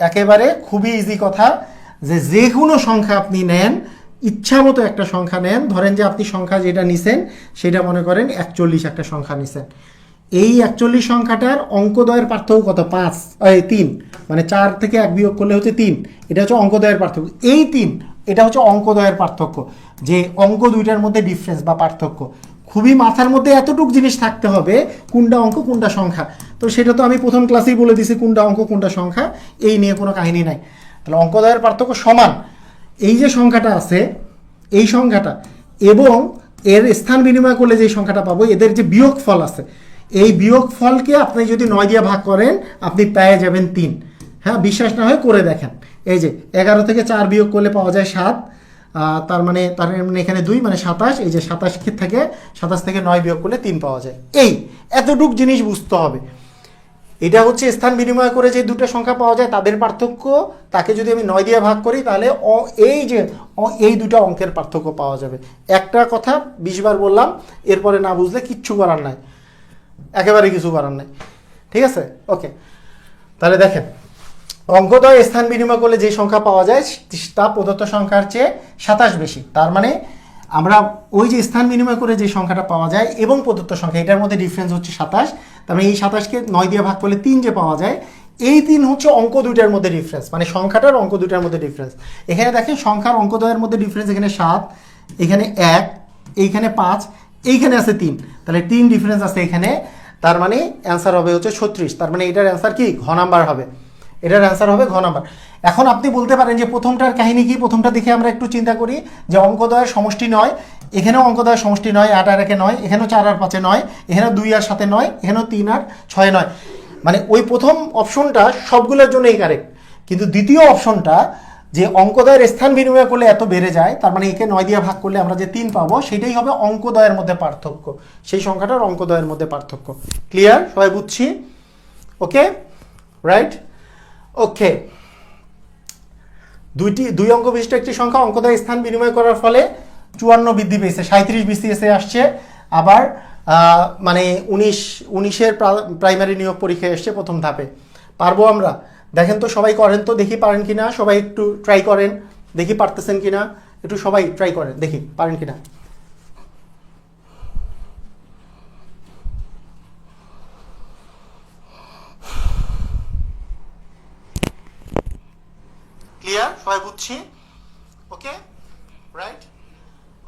একেবারে খুবই ইজি কথা, যে কোনো সংখ্যা আপনি নেন, ইচ্ছা মতো একটা সংখ্যা নেন, ধরেন যে আপনি সংখ্যা যেটা নিছেন সেটা মনে করেন 41 একটা সংখ্যা নিছেন। এই 41 সংখ্যাটার অঙ্কদ্বয়ের পার্থক্য কত? 3, মানে 4 থেকে 1 বিয়োগ করলে হচ্ছে 3, এটা হচ্ছে অঙ্কদ্বয়ের পার্থক্য। এই 3, এটা হচ্ছে অঙ্কদ্বয়ের পার্থক্য, যে অঙ্ক দুইটার মধ্যে ডিফারেন্স বা পার্থক্য। খুবই মাথার মধ্যে এতটুকু জিনিস থাকতে হবে, কোনটা অঙ্ক কোনটা সংখ্যা। তো সেটা তো আমি প্রথম ক্লাসেই বলে দিছি, কোনটা অঙ্ক কোনটা সংখ্যা, এই নিয়ে কোনো কাহিনী নাই। তাহলে অঙ্কদ্বয়ের পার্থক্য সমান এই যে সংখ্যাটা আছে, এই সংখ্যাটা এবং এর স্থান বিনিময় করলে যে সংখ্যাটা পাবো, এদের যে বিয়োগফল আছে, এই বিয়োগফলকে আপনি যদি 9 দিয়ে ভাগ করেন আপনি পেয়ে যাবেন 3। হ্যাঁ, বিশ্বাস না হয় করে দেখেন। এই যে 11 থেকে 4 বিয়োগ করলে পাওয়া যায় 7, তার মানে এখানে 2, মানে 27। এই যে 27 থেকে 9 বিয়োগ করলে 3 পাওয়া যায়। এই এতটুক জিনিস বুঝতে হবে। এটা হচ্ছে স্থান বিনিময় করে যে দুটো সংখ্যা পাওয়া যায় তাদের পার্থক্য, তাকে যদি আমি 9 দিয়ে ভাগ করি তাহলে এই দুটো অঙ্কের পার্থক্য পাওয়া যাবে। একটা কথা 20 বার বললাম, এরপরে না বুঝলে কিচ্ছু করার নাই, একেবারে কিছু করার নাই। ঠিক আছে? ওকে, তাহলে দেখেন অঙ্কদ্বয় স্থান বিনিময় করলে যে সংখ্যা পাওয়া যায় তা প্রদত্ত সংখ্যার চেয়ে 27 বেশি। তার মানে আমরা ওই যে স্থান বিনিময় করে যে সংখ্যাটা পাওয়া যায় এবং প্রদত্ত সংখ্যা, এটার মধ্যে ডিফারেন্স হচ্ছে 27। তার মানে এই 27কে 9 দিয়ে ভাগ করলে 3 যে পাওয়া যায়, এই 3 হচ্ছে অঙ্ক দুইটার মধ্যে ডিফারেন্স, মানে সংখ্যাটার অঙ্ক দুইটার মধ্যে ডিফারেন্স। এখানে দেখেন সংখ্যার অঙ্কদ্বয়ের মধ্যে ডিফারেন্স, এখানে 7, এখানে 1, এইখানে 5, এইখানে আছে 3, তাহলে 3 ডিফারেন্স আছে এখানে। তার মানে অ্যান্সার হবে হচ্ছে 36। তার মানে এটার অ্যান্সার কি? ঘ নাম্বার হবে। এটার অ্যান্সার হবে ঘ নাম্বার। এখন আপনি বলতে পারেন যে প্রথমটার কাহিনী কি? প্রথমটা দেখে আমরা একটু চিন্তা করি যে অঙ্কদ্বয়ের সমষ্টি 9, এখানেও অঙ্কদ্বয়ের সমষ্টি 9, 8 আর 1 9, এখানেও 4 আর 5 9, এখানেও 2 আর 7 9, এখানেও 3 আর 6 9। মানে ওই প্রথম অপশনটা সবগুলোর জন্যই কারেক্ট, কিন্তু দ্বিতীয় অপশনটা যে অঙ্কদ্বয়ের স্থান বিনিময় করলে এত বেড়ে যায়, তার মানে একে 9 দিয়ে ভাগ করলে আমরা যে 3 পাবো, সেটাই হবে অঙ্কদ্বয়ের মধ্যে পার্থক্য, সেই সংখ্যাটার অঙ্কদ্বয়ের মধ্যে পার্থক্য। ক্লিয়ার? সবাই বুঝছি? ওকে, রাইট? ওকে, 2 অঙ্ক বিশিষ্ট একটি সংখ্যা অঙ্কদ্বয় স্থান বিনিময় করার ফলে 54 বৃদ্ধি পেয়েছে, 37 বিসিএসে আসছে। আবার মানে 19-এর প্রাইমারি নিয়োগ পরীক্ষায় এসছে প্রথম ধাপে। পারবো আমরা? দেখেন তো, সবাই করেন তো, দেখি পারেন কিনা। সবাই একটু ট্রাই করেন, দেখি পারতেছেন কিনা। একটু সবাই ট্রাই করেন, দেখি পারেন কিনা। ক্লিয়ার? সবাই বুঝছি? ওকে, রাইট?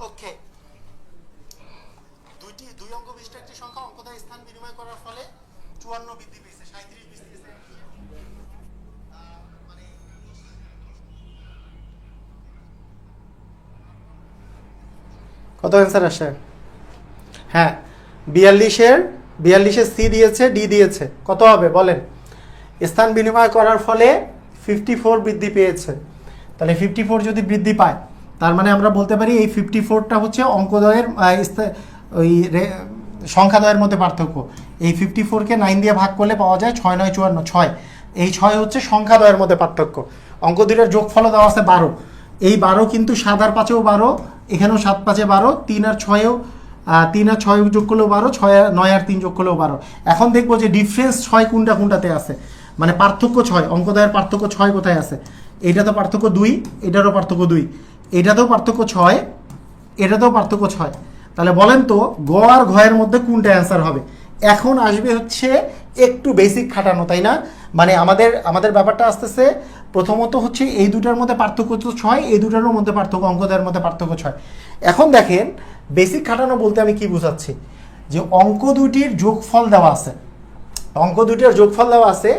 ওকে, 2 অঙ্ক বিশিষ্ট একটি সংখ্যা অঙ্কদ্বয় স্থান বিনিময় করার ফলে 54 বৃদ্ধি পেয়েছে, 37 বিসিএসে মানে কত অ্যান্সার আসে? হ্যাঁ, 42-এর সি দিয়েছে, ডি দিয়েছে। কত হবে বলেন? স্থান বিনিময় করার ফলে 54 বৃদ্ধি পেয়েছে। তাহলে 54 যদি বৃদ্ধি পায়, তার মানে আমরা বলতে পারি এই 54টা হচ্ছে অঙ্কদ্বয়ের ওই সংখ্যাদ্বয়ের মধ্যে পার্থক্য। এই 54কে 9 দিয়ে ভাগ করলে পাওয়া যায় 6 9 54, 6। এই 6 হচ্ছে সংখ্যাদ্বয়ের মধ্যে পার্থক্য। অঙ্ক দুইটার যোগফলও দেওয়া আছে 12, এই 12 কিন্তু 7 আর 5-এও 12, এখানেও 7 5-এ 12, 3 আর 6-এও 3 আর 6 যোগ করলেও 12, 9 আর 3 যোগ করলেও 12। এখন দেখবো যে ডিফারেন্স 6 কোনটাতে আছে, মানে পার্থক্য 6, অঙ্কদ্বয়ের পার্থক্য 6 কোথায় আছে। এটা তো পার্থক্য 2, এটারও পার্থক্য 2, এটাতেও পার্থক্য 6, এটাতেও পার্থক্য 6। তাহলে বলেন তো গ আর ঘয়ের মধ্যে কোনটা অ্যান্সার হবে। এখন আসবে হচ্ছে একটু বেসিক খাটানো, তাই না? মানে আমাদের ব্যাপারটা আসতেছে, প্রথমত হচ্ছে এই দুটার মধ্যে পার্থক্য তো 6, এই দুটার মধ্যে পার্থক্য, অঙ্কদের মধ্যে পার্থক্য 6। এখন দেখেন বেসিক খাটানো বলতে আমি কি বোঝাচ্ছি, যে অঙ্ক দুটির যোগফল দেওয়া আছে, অঙ্ক দুটির যোগফল দেওয়া আছে,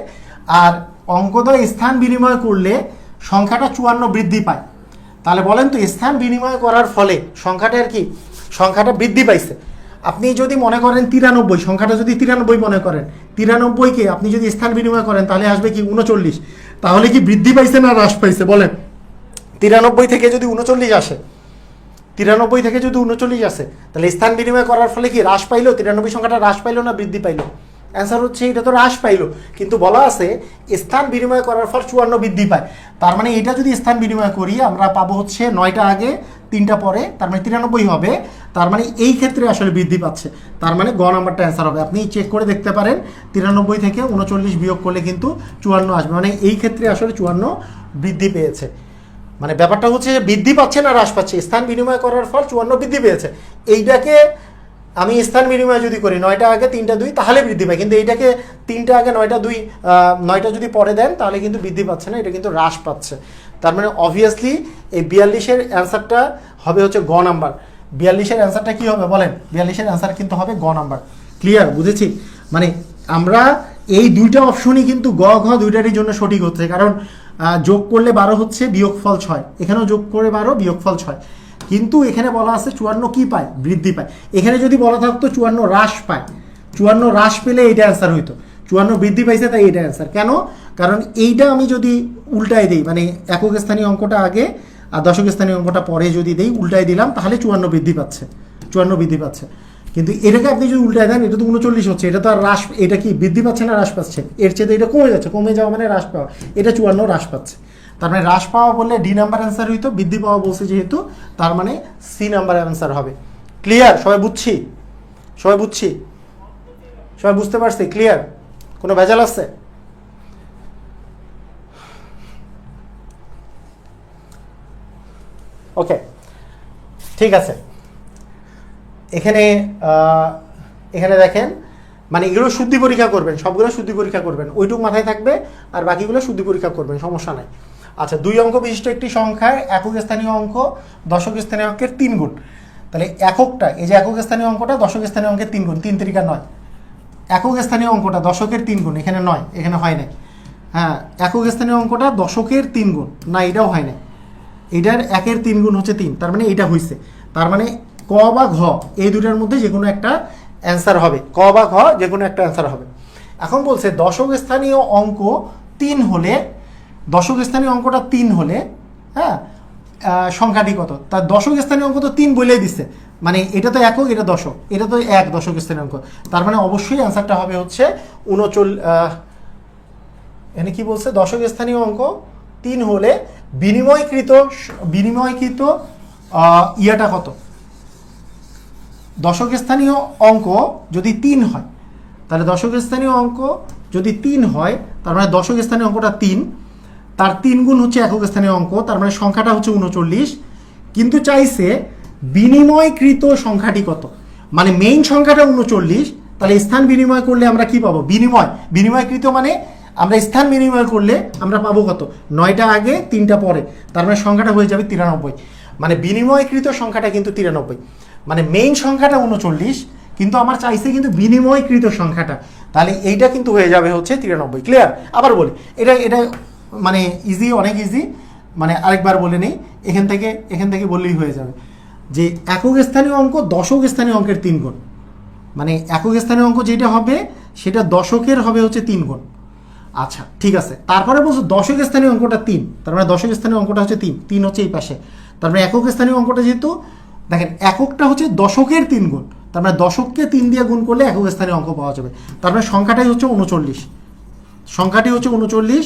আর অঙ্কদ্বয় স্থান বিনিময় করলে সংখ্যাটা 54 বৃদ্ধি পায়। তাহলে বলেন তো স্থান বিনিময় করার ফলে সংখ্যাটা বৃদ্ধি পাইছে। আপনি যদি মনে করেন 93, সংখ্যাটা যদি 93 মনে করেন, 93কে আপনি যদি স্থান বিনিময় করেন তাহলে আসবে কি 39। তাহলে কি বৃদ্ধি পাইছে না হ্রাস পাইছে বলেন? 93 থেকে যদি 39 আসে, 93 থেকে যদি 39 আসে, তাহলে স্থান বিনিময় করার ফলে কি হ্রাস পাইলো? 93 সংখ্যাটা হ্রাস পাইলো না বৃদ্ধি পাইলো? অ্যান্সার হচ্ছে এটা তো হ্রাস পাইলো, কিন্তু বলা আছে স্থান বিনিময় করার ফল 54 বৃদ্ধি পায়। তার মানে এটা যদি স্থান বিনিময় করি আমরা পাবো হচ্ছে 9টা আগে 3টা পরে, তার মানে 93 হবে। তার মানে এই ক্ষেত্রে আসলে বৃদ্ধি পাচ্ছে, তার মানে গ নাম্বারটা অ্যান্সার হবে। আপনি চেক করে দেখতে পারেন 93 থেকে 39 বিয়োগ করলে কিন্তু 54 আসবে, মানে এই ক্ষেত্রে আসলে 54 বৃদ্ধি পেয়েছে। মানে ব্যাপারটা হচ্ছে যে বৃদ্ধি পাচ্ছে না হ্রাস পাচ্ছে, স্থান বিনিময় করার ফল 54 বৃদ্ধি পেয়েছে। এইটাকে আমি স্থান বিনিময় যদি করি 9টা আগে 3টা 2 তাহলে বৃদ্ধি পায়, কিন্তু এইটাকে 3টা আগে 9টা 2 9টা যদি পরে দেন তাহলে কিন্তু বৃদ্ধি পাচ্ছে না, এটা কিন্তু হ্রাস পাচ্ছে। তার মানে অবভিয়াসলি এই 42-এর অ্যান্সারটা হবে হচ্ছে গ নাম্বার। 42-এর অ্যান্সারটা কি হবে বলেন? 42-এর অ্যান্সার কিন্তু হবে গ নাম্বার। ক্লিয়ার? বুঝেছি? মানে আমরা এই দুইটা অপশনই কিন্তু গ ঘ দুইটারই জন্য সঠিক হচ্ছে, কারণ যোগ করলে 12 হচ্ছে, বিয়োগফল 6, এখানেও যোগ করে 12, বিয়োগফল 6। কিন্তু এখানে বলা আছে 54 কি পায়? বৃদ্ধি পায়। এখানে যদি বলা থাকতো 54 হ্রাস পায়, 54 হ্রাস পেলে এইটা অ্যান্সার হইতো, 54 বৃদ্ধি পাইছে তাই এইটা অ্যান্সার। কেন? কারণ এইটা আমি যদি উল্টায় দিই, মানে একক স্থানীয় অঙ্কটা আগে আর দশক স্থানীয় অঙ্কটা পরে যদি দিই, উল্টায় দিলাম, তাহলে 54 বৃদ্ধি পাচ্ছে, 54 বৃদ্ধি পাচ্ছে। কিন্তু এটাকে আপনি যদি উল্টায় দেন, এটা তো 39 হচ্ছে, এটা তো আর হ্রাস, এটা কি বৃদ্ধি পাচ্ছে না হ্রাস পাচ্ছে? এর চেয়ে এটা কমে যাচ্ছে, কমে যাওয়া মানে হ্রাস পাওয়া, এটা 54 হ্রাস পাচ্ছে। তার মানে হ্রাস পাওয়া বললে ডি নাম্বার অ্যান্সার হইতো, বৃদ্ধি পাওয়া বলছে যেহেতু, তার মানে সি নাম্বার অ্যান্সার হবে। ক্লিয়ার? সবাই বুঝছি? সবাই বুঝছি? সবাই বুঝতে পারছি? ক্লিয়ার? কোনো ভেজাল আছে? ওকে, ঠিক আছে। এখানে এখানে দেখেন, মানে এগুলো শুদ্ধি পরীক্ষা করবেন, সবগুলো শুদ্ধি পরীক্ষা করবেন, ওইটুকু মাথায় থাকবে, আর বাকিগুলো শুদ্ধি পরীক্ষা করবেন, সমস্যা নাই। আচ্ছা, 2 অঙ্ক বিশিষ্ট একটি সংখ্যার একক স্থানীয় অঙ্ক দশক স্থানীয় অঙ্কের 3 গুণ। তাহলে এককটা, এই যে একক স্থানীয় অঙ্কটা দশক স্থানীয় অঙ্কের 3 গুণ, 3 3 9। একক স্থানীয় অঙ্কটা দশকের 3 গুণ, এখানে 9, এখানে হয় নাই। হ্যাঁ, একক স্থানীয় অঙ্কটা দশকের 3 গুণ, না এটাও হয় নাই, এটার 1-এর 3 গুণ হচ্ছে 3, তার মানে এটা হয়েছে। তার মানে ক বা ঘ এই দুটার মধ্যে যে কোনো একটা অ্যান্সার হবে, ক বা ঘ যে কোনো একটা অ্যান্সার হবে। এখন বলছে দশক স্থানীয় অঙ্ক 3 হলে, দশক স্থানীয় অঙ্কটা 3 হলে, হ্যাঁ, সংখ্যাটি কত? তার দশক স্থানীয় অঙ্ক তো 3 বলেই দিচ্ছে, মানে এটা তো একক, এটা দশক, এটা তো 1 দশক স্থানীয় অঙ্ক, তার মানে অবশ্যই অ্যান্সারটা হবে হচ্ছে 39। এখানে কি বলছে? দশক স্থানীয় অঙ্ক 3 হলে বিনিময়কৃত ইয়াটা কত? দশক স্থানীয় অঙ্ক যদি 3 হয়, তাহলে দশক স্থানীয় অঙ্ক যদি 3 হয়, তার মানে দশক স্থানীয় অঙ্কটা 3, তার 3 গুণ হচ্ছে একক স্থানীয় অঙ্ক, তার মানে সংখ্যাটা হচ্ছে 39। কিন্তু চাইছে বিনিময়কৃত সংখ্যাটি কত, মানে মেইন সংখ্যাটা 39, তাহলে স্থান বিনিময় করলে আমরা কি পাবো? বিনিময়কৃত মানে আমরা স্থান বিনিময় করলে আমরা পাবো কত? 9টা আগে 3টা পরে, তার মানে সংখ্যাটা হয়ে যাবে 93। মানে বিনিময়কৃত সংখ্যাটা কিন্তু 93, মানে মেইন সংখ্যাটা 39, কিন্তু আমার চাইছে কিন্তু বিনিময়কৃত সংখ্যাটা, তাহলে এইটা কিন্তু হয়ে যাবে হচ্ছে 93। ক্লিয়ার? আবার বলি, এটা মানে ইজি, অনেক ইজি, মানে আরেকবার বলে নেই, এখান থেকে বললেই হয়ে যাবে যে একক স্থানীয় অঙ্ক দশক স্থানীয় অঙ্কের 3 গুণ, মানে একক স্থানীয় অঙ্ক যেটা হবে সেটা দশকের হবে হচ্ছে 3 গুণ। আচ্ছা, ঠিক আছে। তারপরে বলছো দশক স্থানীয় অঙ্কটা 3, তার মানে দশক স্থানীয় অঙ্কটা হচ্ছে 3 হচ্ছে এই পাশে, তার মানে একক স্থানীয় অঙ্কটা যেহেতু, দেখেন এককটা হচ্ছে দশকের 3 গুণ, তার মানে দশককে 3 দিয়ে গুণ করলে একক স্থানীয় অঙ্ক পাওয়া যাবে, তার মানে সংখ্যাটাই হচ্ছে 39, সংখ্যাটি হচ্ছে 39,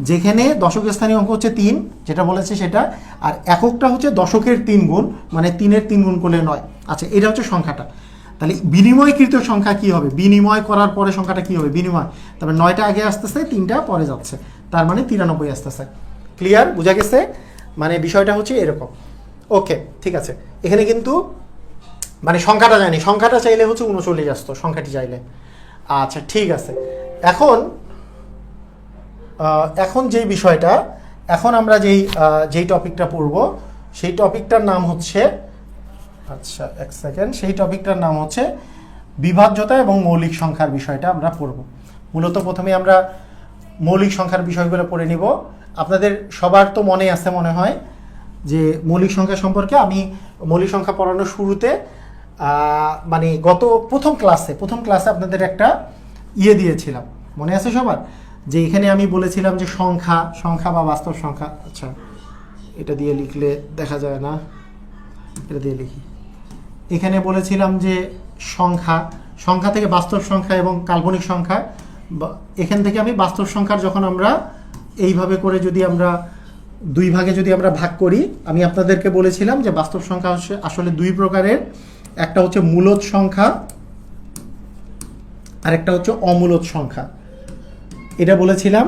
যেখানে দশক স্থানীয় অঙ্ক হচ্ছে 3, যেটা বলেছে সেটা, আর এককটা হচ্ছে দশকের 3 গুণ, মানে 3-এর 3 গুণ করলে 9। আচ্ছা, এটা হচ্ছে সংখ্যাটা। তাহলে বিনিময়কৃত সংখ্যা কি হবে? বিনিময় করার পরে সংখ্যাটা কি হবে? বিনিময়, তারপরে 9টা আগে আসতেছে, 3টা পরে যাচ্ছে, তার মানে 93 আসতেছে। ক্লিয়ার? বোঝা গেছে? মানে বিষয়টা হচ্ছে এরকম। ওকে, ঠিক আছে। এখানে কিন্তু মানে সংখ্যাটা জানি, সংখ্যাটা চাইলে হচ্ছে 39 আসতো, সংখ্যাটি চাইলে। আচ্ছা, ঠিক আছে। এখন যেই বিষয়টা, এখন আমরা যেই টপিকটা পড়ব, সেই টপিকটার নাম হচ্ছে, আচ্ছা এক সেকেন্ড, সেই টপিকটার নাম হচ্ছে বিভাজ্যতা এবং মৌলিক সংখ্যার বিষয়টা আমরা পড়ব। মূলত প্রথমে আমরা মৌলিক সংখ্যার বিষয়গুলো পড়ে নিব। আপনাদের সবার তো মনে আছে মনে হয় যে মৌলিক সংখ্যা সম্পর্কে আমি মৌলিক সংখ্যা পড়ানোর শুরুতে মানে গত প্রথম ক্লাসে আপনাদের একটা দিয়েছিলাম, মনে আছে সবার? যে এখানে আমি বলেছিলাম যে সংখ্যা বা বাস্তব সংখ্যা, আচ্ছা এটা দিয়ে লিখলে দেখা যায় না, এটা দিয়ে লিখি। এখানে বলেছিলাম যে সংখ্যা থেকে বাস্তব সংখ্যা এবং কাল্পনিক সংখ্যা, এখান থেকে আমি বাস্তব সংখ্যার যখন আমরা এইভাবে করে যদি আমরা 2 ভাগে যদি আমরা ভাগ করি, আমি আপনাদেরকে বলেছিলাম যে বাস্তব সংখ্যা আসলে 2 প্রকারের, একটা হচ্ছে মূলদ সংখ্যা আর একটা হচ্ছে অমূলদ সংখ্যা, এটা বলেছিলাম।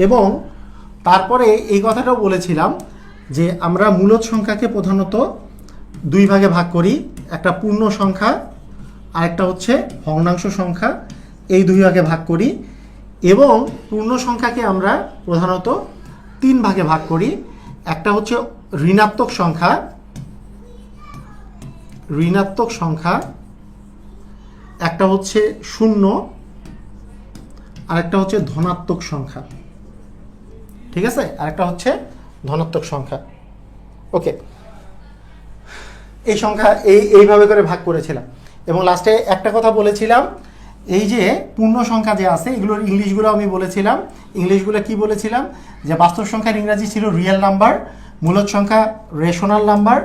এবং তারপরে এই কথাটাও বলেছিলাম যে আমরা মূলদ সংখ্যাকে প্রধানত 2 ভাগে ভাগ করি, একটা পূর্ণ সংখ্যা আর একটা হচ্ছে ভগ্নাংশ সংখ্যা, এই 2 ভাগে ভাগ করি। এবং পূর্ণ সংখ্যাকে আমরা প্রধানত 3 ভাগে ভাগ করি, একটা হচ্ছে ঋণাত্মক সংখ্যা, একটা হচ্ছে 0, আর একটা হচ্ছে ধনাত্মক সংখ্যা, ঠিক আছে? আরেকটা হচ্ছে ধনাত্মক সংখ্যা। ওকে, এই সংখ্যা এইভাবে করে ভাগ করেছিলাম। এবং লাস্টে একটা কথা বলেছিলাম, এই যে পূর্ণ সংখ্যা যে আছে এগুলোর ইংলিশগুলো আমি বলেছিলাম। ইংলিশগুলো কি বলেছিলাম? যে বাস্তব সংখ্যার ইংরাজি ছিল রিয়েল নাম্বার, মূলদ সংখ্যা রেশনাল নাম্বার,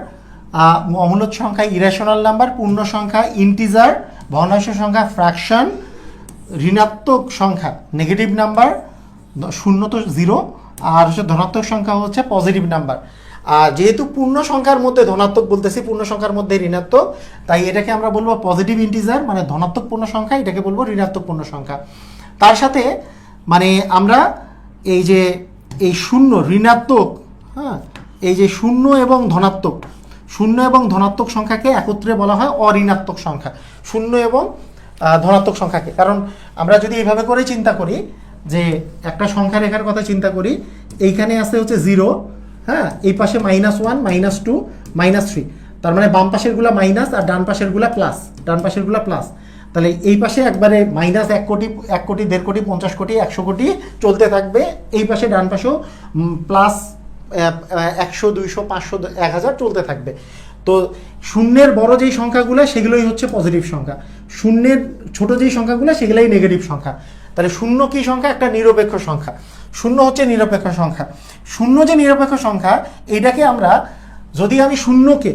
অমূলদ সংখ্যা ইরেশনাল নাম্বার, পূর্ণ সংখ্যা ইন্টিজার, ভগ্নাংশ সংখ্যা ফ্র্যাকশন, ঋণাত্মক সংখ্যা নেগেটিভ নাম্বার, 0 তো 0, আর হচ্ছে ধনাত্মক সংখ্যা হচ্ছে পজিটিভ নাম্বার। আর যেহেতু পূর্ণ সংখ্যার মধ্যে ধনাত্মক বলতেছি, পূর্ণ সংখ্যার মধ্যে ঋণাত্মক, তাই এটাকে আমরা বলবো পজিটিভ ইন্টিজার, মানে ধনাত্মক পূর্ণ সংখ্যা, এটাকে বলবো ঋণাত্মক পূর্ণ সংখ্যা। তার সাথে মানে আমরা এই যে এই 0 ঋণাত্মক, হ্যাঁ, এই যে 0 এবং ধনাত্মক সংখ্যাকে একত্রে বলা হয় অঋণাত্মক সংখ্যা, 0 এবং ধনাত্মক সংখ্যাকে। কারণ আমরা যদি এইভাবে করে চিন্তা করি যে একটা সংখ্যা রেখার কথা চিন্তা করি, এইখানে আছে হচ্ছে 0, হ্যাঁ, এই পাশে -1 -2 -3, তার মানে বাম পাশেরগুলা মাইনাস আর ডান পাশেরগুলা প্লাস। তাহলে এই পাশে একবারে -1 কোটি 1 কোটি 1.5 কোটি 50 কোটি 100 কোটি চলতে থাকবে, এই পাশে ডান পাশেও প্লাস 100 200 500 1000 চলতে থাকবে। তো শূন্যের বড় যেই সংখ্যাগুলো সেগুলোই হচ্ছে পজিটিভ সংখ্যা, শূন্যের ছোট যেই সংখ্যাগুলো সেগুলোই নেগেটিভ সংখ্যা। তাহলে 0 কি সংখ্যা? একটা নিরপেক্ষ সংখ্যা। 0 হচ্ছে নিরপেক্ষ সংখ্যা। 0 যে নিরপেক্ষ সংখ্যা, এইটাকে আমরা যদি আমি শূন্যকে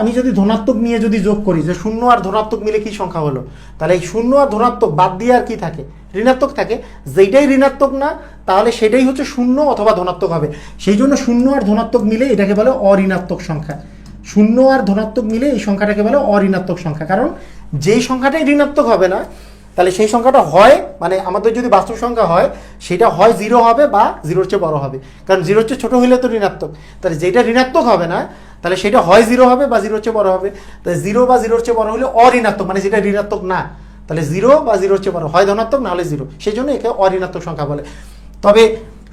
আমি যদি ধনাত্মক নিয়ে যদি যোগ করি, যে 0 আর ধনাত্মক মিলে কি সংখ্যা হলো, তাহলে এই 0 আর ধনাত্মক বাদ দিয়ে আর কি থাকে? ঋণাত্মক থাকে। যেটাই ঋণাত্মক না তাহলে সেটাই হচ্ছে 0 অথবা ধনাত্মক হবে। সেই জন্য 0 আর ধনাত্মক মিলে এটাকে বলে অঋণাত্মক সংখ্যা। 0 আর ধনাত্মক মিলে এই সংখ্যাটাকে বলে অঋণাত্মক সংখ্যা। কারণ যেই সংখ্যাটাই ঋণাত্মক হবে না, তাহলে সেই সংখ্যাটা হয়, মানে আমাদের যদি বাস্তব সংখ্যা হয় সেটা হয় 0 হবে বা 0-র চেয়ে বড় হবে। কারণ 0-র চেয়ে ছোট হইলে তো ঋণাত্মক, তাহলে যেটা ঋণাত্মক হবে না তাহলে সেটা হয় 0 হবে বা 0-র চেয়ে বড় হবে। তাহলে 0 বা 0-র চেয়ে বড় হলে অঋণাত্মক, মানে যেটা ঋণাত্মক না, তাহলে 0 বা 0-র চেয়ে বড়, হয় ধনাত্মক না হলে 0, সেই জন্য একে অঋণাত্মক সংখ্যা বলে। তবে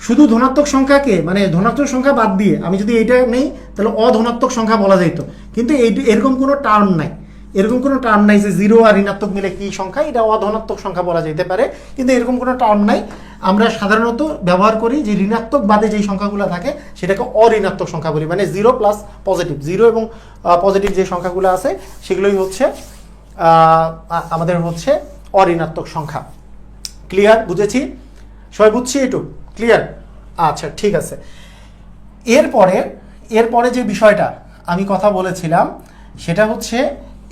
শুধু ধনাত্মক সংখ্যাকে, মানে ধনাত্মক সংখ্যা বাদ দিয়ে আমি যদি এইটা নেই তাহলে অধনাত্মক সংখ্যা বলা যেত, কিন্তু এরকম কোনো টার্ম নাই, যে 0 আর ঋণাত্মক মিলে কি সংখ্যা, এটা অধনাত্মক সংখ্যা বলা যেতে পারে, কিন্তু এরকম কোনো টার্ম নাই। আমরা সাধারণত ব্যবহার করি যে ঋণাত্মক বাদে যেই সংখ্যাগুলো থাকে সেটাকে অঋণাত্মক সংখ্যা বলি, মানে 0 প্লাস পজিটিভ, 0 এবং পজিটিভ যে সংখ্যাগুলো আছে সেগুলোই হচ্ছে আমাদের হচ্ছে অঋণাত্মক সংখ্যা। ক্লিয়ার? বুঝেছি? সবাই বুঝছি? একটু ক্লিয়ার? আচ্ছা, ঠিক আছে। এরপরে যে বিষয়টা আমি কথা বলেছিলাম সেটা হচ্ছে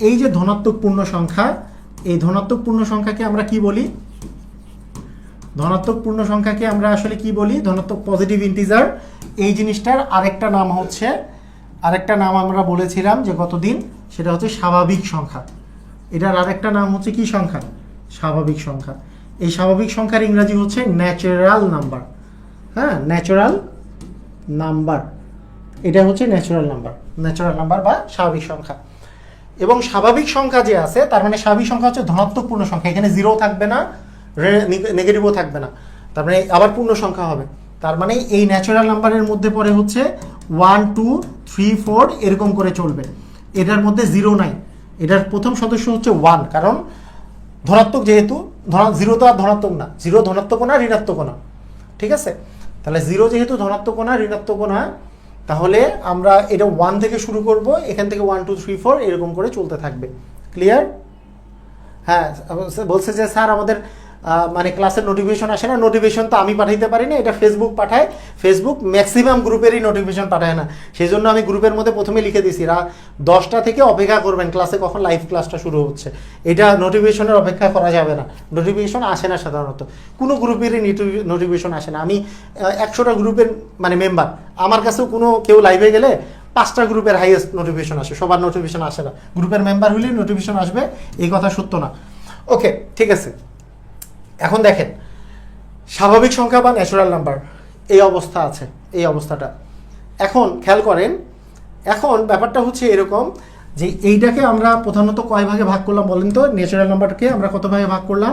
এই যে ধনাত্মক পূর্ণ সংখ্যা, এই ধনাত্মক পূর্ণ সংখ্যাকে আমরা কি বলি? ধনাত্মক পূর্ণ সংখ্যাকে আমরা আসলে কি বলি? ধনাত্মক পজিটিভ ইন্টিজার। এই জিনিসটার আরেকটা নাম হচ্ছে, আরেকটা নাম আমরা বলেছিলাম যে গতদিন, সেটা হচ্ছে স্বাভাবিক সংখ্যা। এটার আরেকটা নাম হচ্ছে কি সংখ্যা? স্বাভাবিক সংখ্যা। এই স্বাভাবিক সংখ্যার ইংরাজি হচ্ছে ন্যাচারাল নাম্বার। হ্যাঁ, ন্যাচারাল নাম্বার, এটা হচ্ছে ন্যাচারাল নাম্বার, ন্যাচারাল নাম্বার বা স্বাভাবিক সংখ্যা। এবং স্বাভাবিক সংখ্যা যে আছে, তার মানে স্বাভাবিক সংখ্যা হচ্ছে ধনাত্মক পূর্ণ সংখ্যা। এখানে জিরো থাকবে না, নেগেটিভও থাকবে না, তার মানে আবার পূর্ণ সংখ্যা হবে। তার মানে এই ন্যাচারাল নাম্বারের মধ্যে পড়ে হচ্ছে 1 2 3 4 এরকম করে চলবে। এটার মধ্যে জিরো নাই। এটার প্রথম সদস্য হচ্ছে 1, কারণ ধনাত্মক যেহেতু, জিরো তো আর ধনাত্মক না, জিরো ধনাত্মক না ঋণাত্মক না, ঠিক আছে? তাহলে জিরো যেহেতু ধনাত্মক না ঋণাত্মক না, তাহলে আমরা এটা 1 থেকে শুরু করব, এখান থেকে 1 2 3 4 এরকম করে চলতে থাকবে। ক্লিয়ার? হ্যাঁ, বলছে যে স্যার আমাদের মানে ক্লাসের নোটিফিকেশন আসে না। নোটিফিকেশন তো আমি পাঠাইতে পারি না, এটা ফেসবুক পাঠায়। ফেসবুক ম্যাক্সিমাম গ্রুপেরই নোটিফিকেশন পাঠায় না, সেই জন্য আমি গ্রুপের মধ্যে প্রথমে লিখে দিছি 10টা থেকে অপেক্ষা করবেন ক্লাসে কখন লাইভ ক্লাসটা শুরু হচ্ছে। এটা নোটিফিকেশনের অপেক্ষা করা যাবে না, নোটিফিকেশন আসে না সাধারণত, কোনো গ্রুপেরই নোটিফিকেশন আসে না। আমি 100টা গ্রুপের মানে মেম্বার, আমার কাছেও কোনো কেউ লাইভে গেলে 5টা গ্রুপের হাইয়েস্ট নোটিফিকেশন আসে, সবার নোটিফিকেশন আসে না। গ্রুপের মেম্বার হলেই নোটিফিকেশন আসবে, এই কথা সত্য না। ওকে, ঠিক আছে। এখন দেখেন, স্বাভাবিক সংখ্যা বা ন্যাচারাল নাম্বার এই অবস্থা আছে, এই অবস্থাটা। এখন খেয়াল করেন, এখন ব্যাপারটা হচ্ছে এরকম যে এইটাকে আমরা প্রধানত কয় ভাগে ভাগ করলাম বলেন তো? ন্যাচারাল নাম্বারকে আমরা কত ভাগে ভাগ করলাম?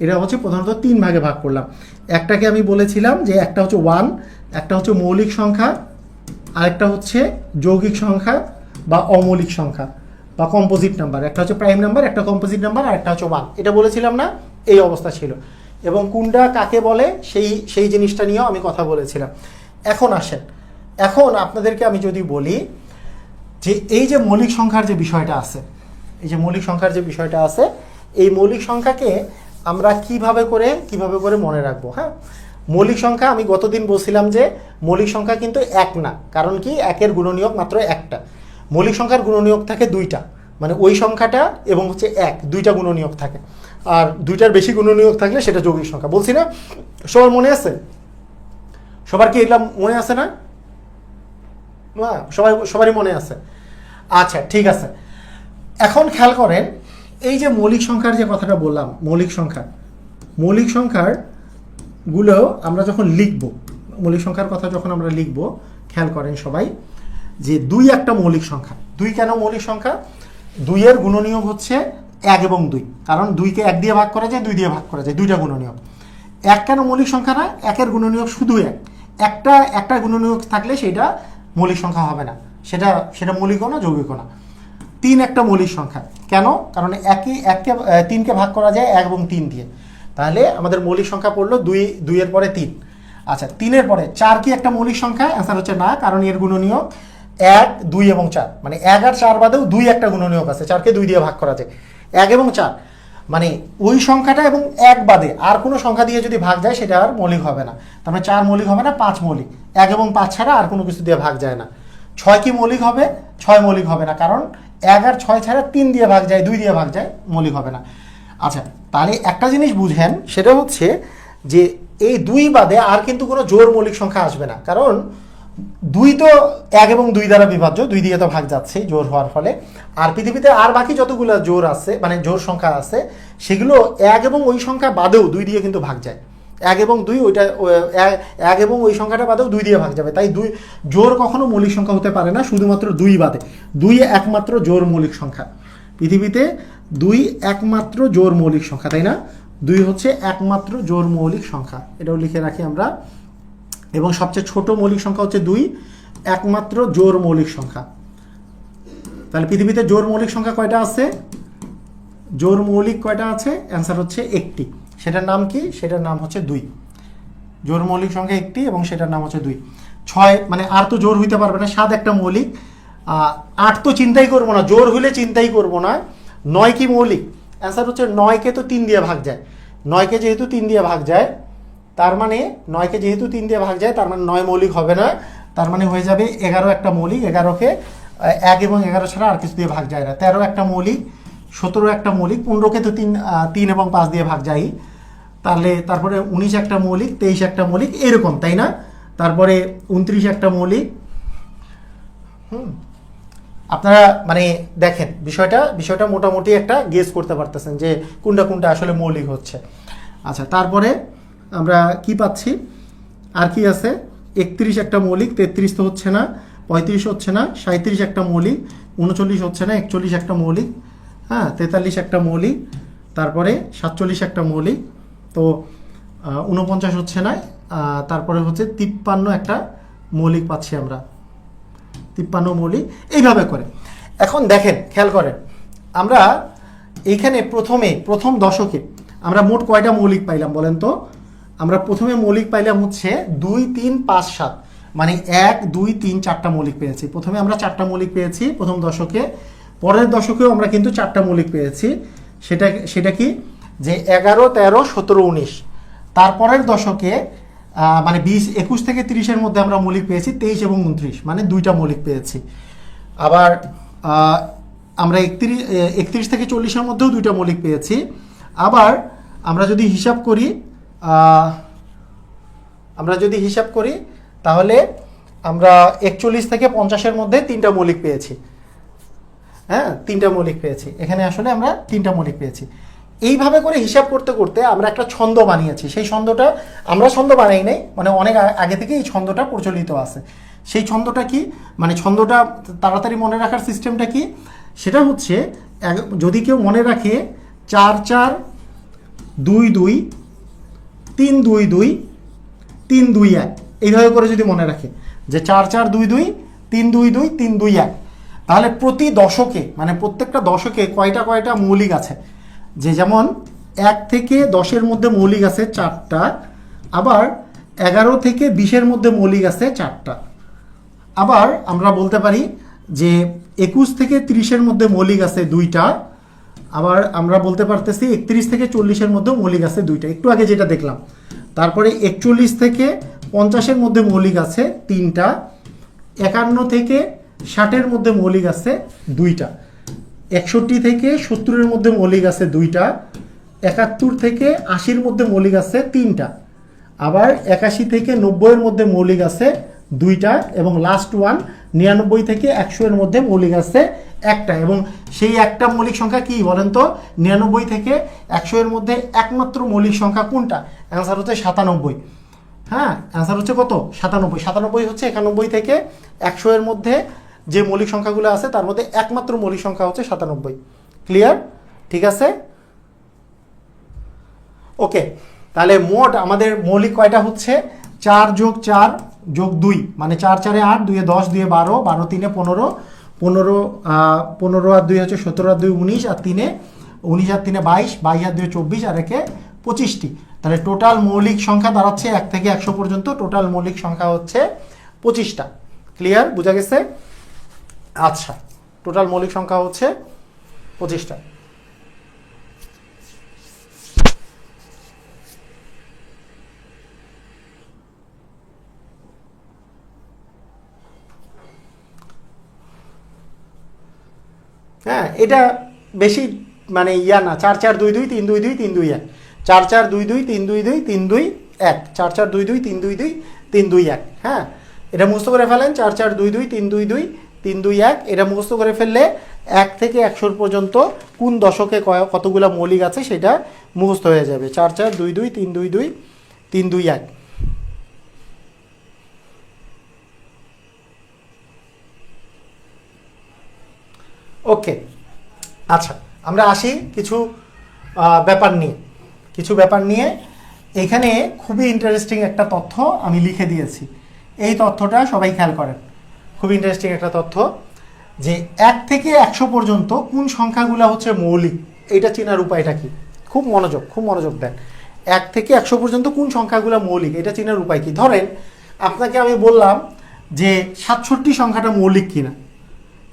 এটা হচ্ছে প্রধানত 3 ভাগে ভাগ করলাম। একটাকে আমি বলেছিলাম যে একটা হচ্ছে 1, একটা হচ্ছে মৌলিক সংখ্যা, আরেকটা হচ্ছে যৌগিক সংখ্যা বা অমৌলিক সংখ্যা বা কম্পোজিট নাম্বার। একটা হচ্ছে প্রাইম নাম্বার, একটা কম্পোজিট নাম্বার, আর একটা হচ্ছে 1। এটা বলেছিলাম না? এই অবস্থা ছিল। এবং কোনটা কাকে বলে সেই জিনিসটা নিয়েও আমি কথা বলেছিলাম। এখন আসেন, এখন আপনাদেরকে আমি যদি বলি যে এই যে মৌলিক সংখ্যার যে বিষয়টা আছে, এই যে মৌলিক সংখ্যার যে বিষয়টা আছে, এই মৌলিক সংখ্যাকে আমরা কিভাবে করে মনে রাখবো? হ্যাঁ, মৌলিক সংখ্যা আমি গতদিন বলছিলাম যে মৌলিক সংখ্যা কিন্তু এক না, কারণ কি? একের গুণনীয়ক মাত্র একটা। মৌলিক সংখ্যার গুণনীয়ক থাকে 2টা, মানে ওই সংখ্যাটা এবং হচ্ছে 1, 2টা গুণনীয়ক থাকে। আর 2টার বেশি গুণনীয়ক থাকলে সেটা যৌগিক সংখ্যা। বলছি না? সবার মনে আছে? সবার কি এগুলা মনে আছে না? সবারই মনে আছে। আচ্ছা, ঠিক আছে। এখন খেয়াল করেন, এই যে মৌলিক সংখ্যার যে কথাটা বললাম, মৌলিক সংখ্যার গুলো আমরা যখন লিখব, মৌলিক সংখ্যার কথা যখন আমরা লিখব, খেয়াল করেন সবাই যে 2 একটা মৌলিক সংখ্যা। 2 কেন মৌলিক সংখ্যা? 2 এর গুণনীয়ক হচ্ছে 1 এবং 2, কারণ 2কে 1 দিয়ে ভাগ করা যায়, 2 দিয়ে ভাগ করা যায়, 2টা গুণনীয়ক। 1 কেন মৌলিক সংখ্যা না? 1 নিয়ক শুধু 1, একটা গুণনীয়ক থাকলে সেটা মৌলিক সংখ্যা হবে না, সেটা মৌলিকও না, যৌগিকও না। 3 একটা মৌলিক সংখ্যা। কেন? কারণ 3কে ভাগ করা যায় 1 এবং 3 দিয়ে। তাহলে আমাদের মৌলিক সংখ্যা পড়লো 2 এর পরে 3। আচ্ছা, 3 এর পরে 4 কি একটা মৌলিক সংখ্যা? অ্যান্সার হচ্ছে না, কারণ এর গুণনীয়ক 1 2 এবং 4, মানে 1 আর 4 বাদেও 2 একটা গুণনীয়ক আছে, 4কে 2 দিয়ে ভাগ করা যায়। 1 এবং 4 মানে ওই সংখ্যাটা এবং 1 বাদে আর কোনো সংখ্যা দিয়ে যদি ভাগ যায় সেটা আর মৌলিক হবে না। তার মানে 4 মৌলিক হবে না, 5 মৌলিক। 1 এবং 5 ছাড়া আর কোনো কিছু দিয়ে ভাগ যায় না। 6 কি মৌলিক হবে? 6 মৌলিক হবে না, কারণ 1 আর 6 ছাড়া 3 দিয়ে ভাগ যায়, 2 দিয়ে ভাগ যায়, মৌলিক হবে না। আচ্ছা, তাহলে একটা জিনিস বুঝেন, সেটা হচ্ছে যে এই 2 বাদে আর কিন্তু কোনো জোড় মৌলিক সংখ্যা আসবে না, কারণ 2 তো 1 এবং 2 দ্বারা বিভাজ্য, 2 দিয়ে তো ভাগ যাচ্ছে জোড় হওয়ার ফলে। আর পৃথিবীতে আর বাকি যতগুলো জোড় আছে, মানে জোড় সংখ্যা আছে, সেগুলো 1 এবং ওই সংখ্যা বাদেও 2 দিয়ে কিন্তু ভাগ যায়। 1 এবং 2 ওইটা 1 এবং ওই সংখ্যাটা বাদেও 2 দিয়ে ভাগ যাবে। তাই 2 জোড় কখনো মৌলিক সংখ্যা হতে পারে না, শুধুমাত্র 2 বাদে। 2 একমাত্র জোড় মৌলিক সংখ্যা পৃথিবীতে, 2 একমাত্র জোড় মৌলিক সংখ্যা, তাই না? 2 হচ্ছে একমাত্র জোড় মৌলিক সংখ্যা, এটাও লিখে রাখি আমরা। এবং সবচেয়ে ছোট মৌলিক সংখ্যা হচ্ছে 2, একমাত্র জোড় মৌলিক সংখ্যা। তাহলে পৃথিবীতে জোড় মৌলিক সংখ্যা কয়টা আছে? জোড় মৌলিক কয়টা আছে? অ্যান্সার হচ্ছে 1টি। সেটার নাম কি? সেটার নাম হচ্ছে 2। জোড় মৌলিক সংখ্যা 1টি এবং সেটার নাম হচ্ছে 2। 6 মানে আর তো জোড় হইতে পারবে না, 7 একটা মৌলিক। 8 তো চিন্তাই করবো না, জোড় হইলে চিন্তাই করবো না। 9 কি মৌলিক? অ্যান্সার হচ্ছে 9কে তো 3 দিয়ে ভাগ যায়। 9কে যেহেতু 3 দিয়ে ভাগ যায়, তার মানে 9কে যেহেতু 3 দিয়ে ভাগ যায়, তার মানে 9 মৌলিক হবে না, তার মানে হয়ে যাবে 11 একটা মৌলিক। 11কে 1 এবং 11 ছাড়া আর কিছু দিয়ে ভাগ যায় না। 13 একটা মৌলিক, 17 একটা মৌলিক, 15কে তো 3 এবং 5 দিয়ে ভাগ যায়। তাহলে তারপরে 19 একটা মৌলিক, 23 একটা মৌলিক, এরকম, তাই না? তারপরে 29 একটা মৌলিক। আপনারা মানে দেখেন বিষয়টা মোটামুটি একটা গেস করতে পারতেছেন যে কোনটা কোনটা আসলে মৌলিক হচ্ছে। আচ্ছা, তারপরে আমরা কি পাচ্ছি, আর কি আছে? 31 একটা মৌলিক, 33 তো হচ্ছে না, 35 হচ্ছে না, 37 একটা মৌলিক, 39 হচ্ছে না, 41 একটা মৌলিক, হ্যাঁ, 43 একটা মৌলিক, তারপরে 47 একটা মৌলিক, তো 49 হচ্ছে না, তারপরে হচ্ছে 53 একটা মৌলিক পাচ্ছি আমরা, 53 মৌলিক, এইভাবে করে। এখন দেখেন, খেয়াল করেন, আমরা এইখানে প্রথম দশকে আমরা মোট কয়টা মৌলিক পাইলাম বলেন তো? আমরা প্রথমে মৌলিক পাইলাম হচ্ছে 2, 3, 5, 7, মানে 1, 2, 3, 4টা মৌলিক পেয়েছি। প্রথমে আমরা 4টা মৌলিক পেয়েছি প্রথম দশকে, পরের দশকেও আমরা কিন্তু 4টা মৌলিক পেয়েছি। সেটা কি, যে 11, 13, 17, 19। তারপরের দশকে মানে 20, 21 থেকে 30-এর মধ্যে আমরা মৌলিক পেয়েছি 23 এবং 29, মানে 2টা মৌলিক পেয়েছি। আবার আমরা 31 থেকে 40-এর মধ্যেও 2টা মৌলিক পেয়েছি। আবার আমরা যদি হিসাব করি তাহলে আমরা 41 থেকে 50-এর মধ্যে 3টা মৌলিক পেয়েছি। হ্যাঁ, 3টা মৌলিক পেয়েছি, এখানে আসলে আমরা 3টা মৌলিক পেয়েছি। এইভাবে করে হিসাব করতে করতে আমরা একটা ছন্দ বানিয়েছি। সেই ছন্দটা আমরা ছন্দ বানাই নাই, মানে অনেক আগে থেকে এই ছন্দটা প্রচলিত আছে। সেই ছন্দটা কি, মানে ছন্দটা তাড়াতাড়ি মনে রাখার সিস্টেমটা কি, সেটা হচ্ছে যদি কেউ মনে রাখে 4, 4, 2, 2, 3, 2, 2, 3, 2, 1, এইভাবে করে যদি মনে রাখে যে 4, 4, 2, 2, 3, 2, 2, 3, 2, 1, তাহলে প্রতি দশকে মানে প্রত্যেকটা দশকে কয়টা মৌলিক আছে, যে যেমন 1 থেকে 10-এর মধ্যে মৌলিক আছে 4টা, আবার 11 থেকে 20-এর মধ্যে মৌলিক আছে 4টা, আবার আমরা বলতে পারি যে 21 থেকে 30-এর মধ্যে মৌলিক আছে 2টা, আবার আমরা বলতে পারতেছি 31 থেকে 40-এর মধ্যে মৌলিক আছে 2টা, একটু আগে যেটা দেখলাম। তারপরে 41 থেকে 50-এর মধ্যে মৌলিক আছে 3টা, 51 থেকে 60-এর মধ্যে মৌলিক আছে 2টা, 61 থেকে 70-এর মধ্যে মৌলিক আছে 2টা, 71 থেকে 80-এর মধ্যে মৌলিক আছে 3টা, আবার 81 থেকে 90-এর মধ্যে মৌলিক আছে 2টা, এবং লাস্ট ওয়ান 99 থেকে 100-এর মধ্যে মৌলিক আছে 1টা। এবং সেই একটা মৌলিক সংখ্যা কি বলেন তো? 99 থেকে 100-এর মধ্যে একমাত্র মৌলিক সংখ্যা কোনটা? অ্যান্সার হচ্ছে 97। হ্যাঁ, অ্যান্সার হচ্ছে কত? 97। 97 হচ্ছে 91 থেকে 100-এর মধ্যে যে মৌলিক সংখ্যাগুলো আছে তার মধ্যে একমাত্র মৌলিক সংখ্যা হচ্ছে 97। ক্লিয়ার? ঠিক আছে, ওকে। তাহলে মোট আমাদের মৌলিক কয়টা হচ্ছে? 4 + 4 + 2, মানে 4, 4, 8, 2, 10, 2, 12, 12, 3, 15, 15 আর 2 হচ্ছে 17, আর 2 19, আর 3 19, আর 3 22, 22 আর 2 24, আর 1 25টি। তাহলে টোটাল মৌলিক সংখ্যা দাঁড়াচ্ছে 1 থেকে 100 পর্যন্ত, টোটাল মৌলিক সংখ্যা হচ্ছে 25টা। ক্লিয়ার? বোঝা গেছে? আচ্ছা, টোটাল মৌলিক সংখ্যা হচ্ছে 25টা। হ্যাঁ, এটা বেশি মানে না, 4, 4, 2, 2, 3, 2, 2, 3, 2, 1, 4, 4, 2, 2, 3, 2, 2, 3, 2, 1, 4, 4, 2, 2, 3, 2, 2, 3, 2, 1। হ্যাঁ, এটা মুখস্থ করে ফেলেন, 4, 4, 2, 2, 3, 2, 2, 3, 2, 1। এটা মুখস্থ করে ফেললে 1 থেকে 100 পর্যন্ত কোন দশকে কতগুলো মৌলিক আছে সেটা মুখস্থ হয়ে যাবে। 4, 4, 2, 2, 3, 2, 2, 3, 2, 1। ওকে, আচ্ছা, আমরা আসি কিছু ব্যাপার নিয়ে। এখানে খুবই ইন্টারেস্টিং একটা তথ্য আমি লিখে দিয়েছি। এই তথ্যটা সবাই খেয়াল করেন, খুবই ইন্টারেস্টিং একটা তথ্য, যে 1 থেকে 100 পর্যন্ত কোন সংখ্যাগুলো হচ্ছে মৌলিক, এইটা চেনার উপায়টা কি? খুব মনোযোগ দেন। 1 থেকে 100 পর্যন্ত কোন সংখ্যাগুলো মৌলিক, এটা চেনার উপায় কি? ধরেন আপনাকে আমি বললাম যে 67 সংখ্যাটা মৌলিক কিনা,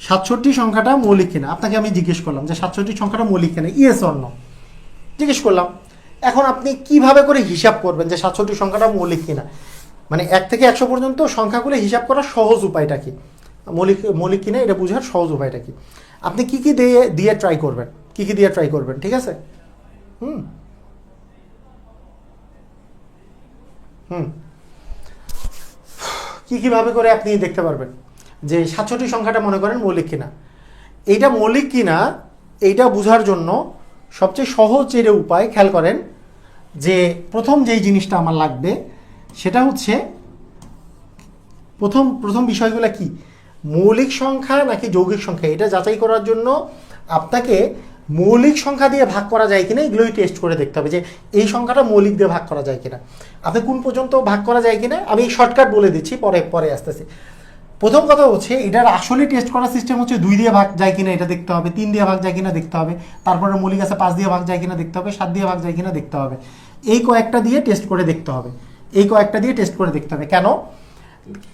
67 সংখ্যাটা মৌলিক কিনা আপনাকে আমি জিজ্ঞেস করলাম যে 67 সংখ্যাটা মৌলিক কিনা, ইয়েস অর নো জিজ্ঞেস করলাম। এখন আপনি কিভাবে করে হিসাব করবেন যে 67 সংখ্যাটা মৌলিক কিনা? মানে 1 থেকে 100 পর্যন্ত সংখ্যাগুলো হিসাব করার সহজ উপায়টা কি? মৌলিক কিনা এটা বোঝার সহজ উপায়টা কি? আপনি কি দিয়ে ট্রাই করবেন, ঠিক আছে? কীভাবে করে আপনি দেখতে পারবেন যে 67 সংখ্যাটা মনে করেন মৌলিক কিনা? এইটা মৌলিক কিনা এইটা বোঝার জন্য সবচেয়ে সহজ যে উপায়, খেয়াল করেন যে প্রথম যেই জিনিসটা আমার লাগবে সেটা হচ্ছে প্রথম বিষয়গুলো কি, মৌলিক সংখ্যা নাকি যৌগিক সংখ্যা, এটা যাচাই করার জন্য আপনাকে মৌলিক সংখ্যা দিয়ে ভাগ করা যায় কিনা এগুলোই টেস্ট করে দেখতে হবে যে এই সংখ্যাটা মৌলিক দিয়ে ভাগ করা যায় কিনা। আপনি কোন পর্যন্ত ভাগ করা যায় কিনা আমি শর্টকাট বলে দিচ্ছি, পরে আসতেছি। প্রথম কথা হচ্ছে এটার আসলে টেস্ট করার সিস্টেম হচ্ছে 2 দিয়ে ভাগ যায় কিনা এটা দেখতে হবে, 3 দিয়ে ভাগ যায় কিনা দেখতে হবে, তারপরে মৌলিক আছে 5 দিয়ে ভাগ যায় কিনা দেখতে হবে, 7 দিয়ে ভাগ যায় কিনা দেখতে হবে। এই কয়েকটা দিয়ে টেস্ট করে দেখতে হবে, কেন?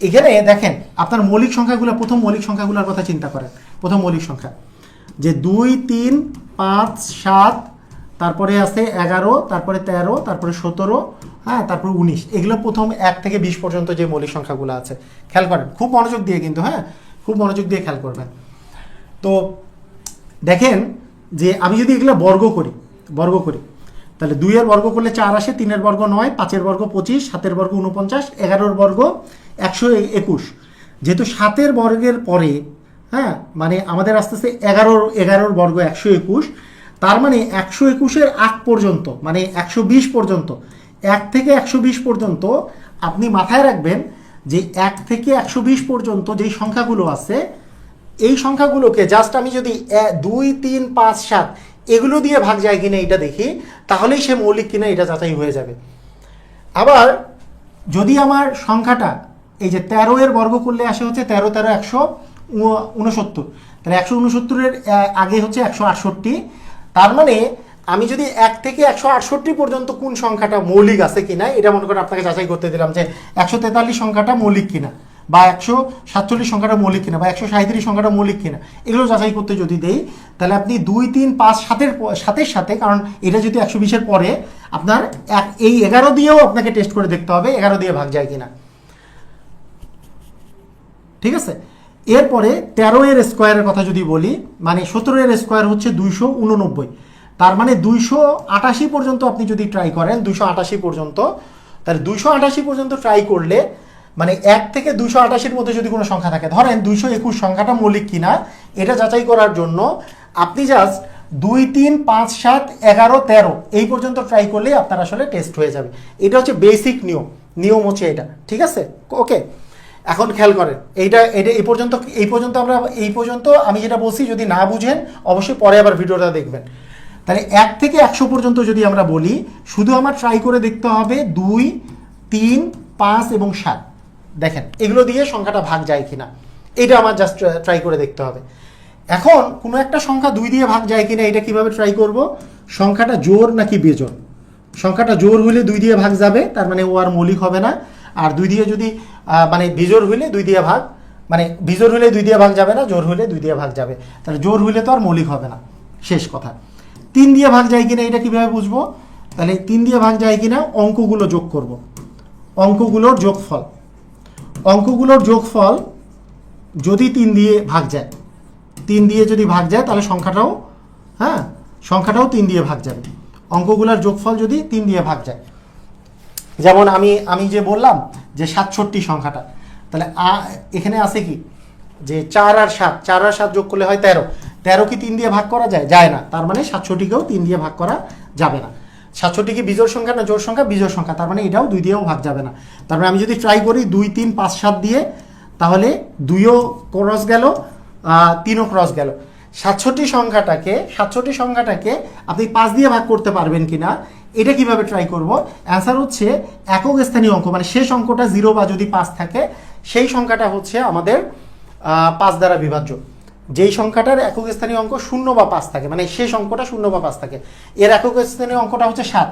এখানে দেখেন আপনার মৌলিক সংখ্যাগুলো, প্রথম মৌলিক সংখ্যাগুলোর কথা চিন্তা করেন। প্রথম মৌলিক সংখ্যা যে 2, 3, 5, 7, তারপরে আছে 11, তারপরে 13, তারপরে 17, হ্যাঁ, তারপরে 19, এগুলো প্রথম 1 থেকে 20 পর্যন্ত যে মৌলিক সংখ্যাগুলো আছে খেয়াল করেন, খুব মনোযোগ দিয়ে কিন্তু, হ্যাঁ, খুব মনোযোগ দিয়ে খেয়াল করবেন। তো দেখেন যে আমি যদি এগুলো বর্গ করি তাহলে 2 এর বর্গ করলে 4 আসে, 3 এর বর্গ 9, 5 এর বর্গ 25, 7 এর বর্গ 49, 11 এর বর্গ 121। যেহেতু 7 এর বর্গের পরে, হ্যাঁ, মানে আমাদের আস্তে আস্তে 11 বর্গ 121, তার মানে 121-এর আগ পর্যন্ত মানে 120 পর্যন্ত, 1 থেকে 120 পর্যন্ত আপনি মাথায় রাখবেন যে 1 থেকে 120 পর্যন্ত যেই সংখ্যাগুলো আছে এই সংখ্যাগুলোকে জাস্ট আমি যদি 2, 3, 5, 7 এগুলো দিয়ে ভাগ যায় কিনা এটা দেখি, তাহলেই সে মৌলিক কিনা এটা যাচাই হয়ে যাবে। আবার যদি আমার সংখ্যাটা এই যে 13 এর বর্গ করলে আসে হচ্ছে 13, 13, 169, তাহলে 169-এর আগে হচ্ছে 168, তার মানে আমি যদি 1 থেকে 168 পর্যন্ত কোন সংখ্যাটা মৌলিক আছে কিনা এটা মনে করেন আপনাকে যাচাই করতে দিলাম যে 143 সংখ্যাটা মৌলিক কিনা, বা 147 সংখ্যাটা মৌলিক কিনা, বা 137 সংখ্যাটা মৌলিক কিনা, এগুলো যাচাই করতে যদি দেই তাহলে আপনি 2, 3, 5, 7-এর সাথে, কারণ এটা যদি 120-এর পরে আপনার এই 11 দিয়েও আপনাকে টেস্ট করে দেখতে হবে 11 দিয়ে ভাগ যায় কিনা, ঠিক আছে। এরপরে 13 এর স্কোয়ারের কথা যদি বলি, মানে 17 এর স্কোয়ার হচ্ছে 289, তার মানে 288 পর্যন্ত আপনি যদি ট্রাই করেন, 288 পর্যন্ত, তাহলে 288 পর্যন্ত ট্রাই করলে মানে 1 থেকে 288-এর মধ্যে যদি কোনো সংখ্যা থাকে, ধরেন 221 সংখ্যাটা মৌলিক কিনা এটা যাচাই করার জন্য আপনি জাস্ট 2, 3, 5, 7, 11, 13 এই পর্যন্ত ট্রাই করলেই আপনার আসলে টেস্ট হয়ে যাবে। এটা হচ্ছে বেসিক নিয়ম হচ্ছে এটা, ঠিক আছে, ওকে। এখন খেয়াল করেন এইটা এই পর্যন্ত আমি যেটা বলছি যদি না বুঝেন অবশ্যই পরে আবার ভিডিওটা দেখবেন। তাহলে 1 থেকে 100 পর্যন্ত যদি আমরা বলি, শুধু আমার ট্রাই করে দেখতে হবে 2, 3, 5 এবং 7, দেখেন এগুলো দিয়ে সংখ্যাটা ভাগ যায় কিনা এটা আমার জাস্ট ট্রাই করে দেখতে হবে। এখন কোনো একটা সংখ্যা 2 দিয়ে ভাগ যায় কিনা এটা কিভাবে ট্রাই করব, সংখ্যাটা জোড় নাকি বেজোড়, সংখ্যাটা জোড় হলে 2 দিয়ে ভাগ যাবে, তার মানে ও আর মৌলিক হবে না। আর 2 দিয়ে যদি মানে বিজোড় হইলে 2 দিয়ে ভাগ, মানে বিজোড় হলে 2 দিয়ে ভাগ যাবে না, জোড় হলে 2 দিয়ে ভাগ যাবে, তাহলে জোড় হইলে তো আর মৌলিক হবে না, শেষ কথা। 3 দিয়ে ভাগ যায় কিনা এটা কিভাবে বুঝবো, তাহলে 3 দিয়ে ভাগ যায় কিনা অঙ্কগুলো যোগ করব, অঙ্কগুলোর যোগফল যদি 3 দিয়ে ভাগ যায়, 3 দিয়ে যদি ভাগ যায় তাহলে সংখ্যাটাও 3 দিয়ে ভাগ যাবে, অঙ্কগুলোর যোগফল যদি 3 দিয়ে ভাগ যায়। যেমন আমি যে বললাম যে 67 সংখ্যাটা, তাহলে এখানে আছে কি যে 4 আর 7 যোগ করলে হয় 13 কি 3 দিয়ে ভাগ করা যায় না, তার মানে 67-কেও 3 দিয়ে ভাগ করা যাবে না। 67 কি বিজোড় সংখ্যা না জোড় সংখ্যা, বিজোড় সংখ্যা, তার মানে এটাও 2 দিয়েও ভাগ যাবে না। তার মানে আমি যদি ট্রাই করি 2, 3, 5, 7 দিয়ে, তাহলে 2ও ক্রস গেল, 3ও ক্রস গেল। 67 সংখ্যাটাকে আপনি 5 দিয়ে ভাগ করতে পারবেন কিনা এটা কিভাবে ট্রাই করব, অ্যান্সার হচ্ছে একক স্থানীয় অঙ্ক, মানে শেষ অঙ্কটা 0 বা যদি 5 থাকে সেই সংখ্যাটা হচ্ছে আমাদের 5 দ্বারা বিভাজ্য। যেই সংখ্যাটার একক স্থানীয় অঙ্ক 0 বা 5 থাকে, মানে শেষ অঙ্কটা 0 বা 5 থাকে, এর একক স্থানীয় অঙ্কটা হচ্ছে 7,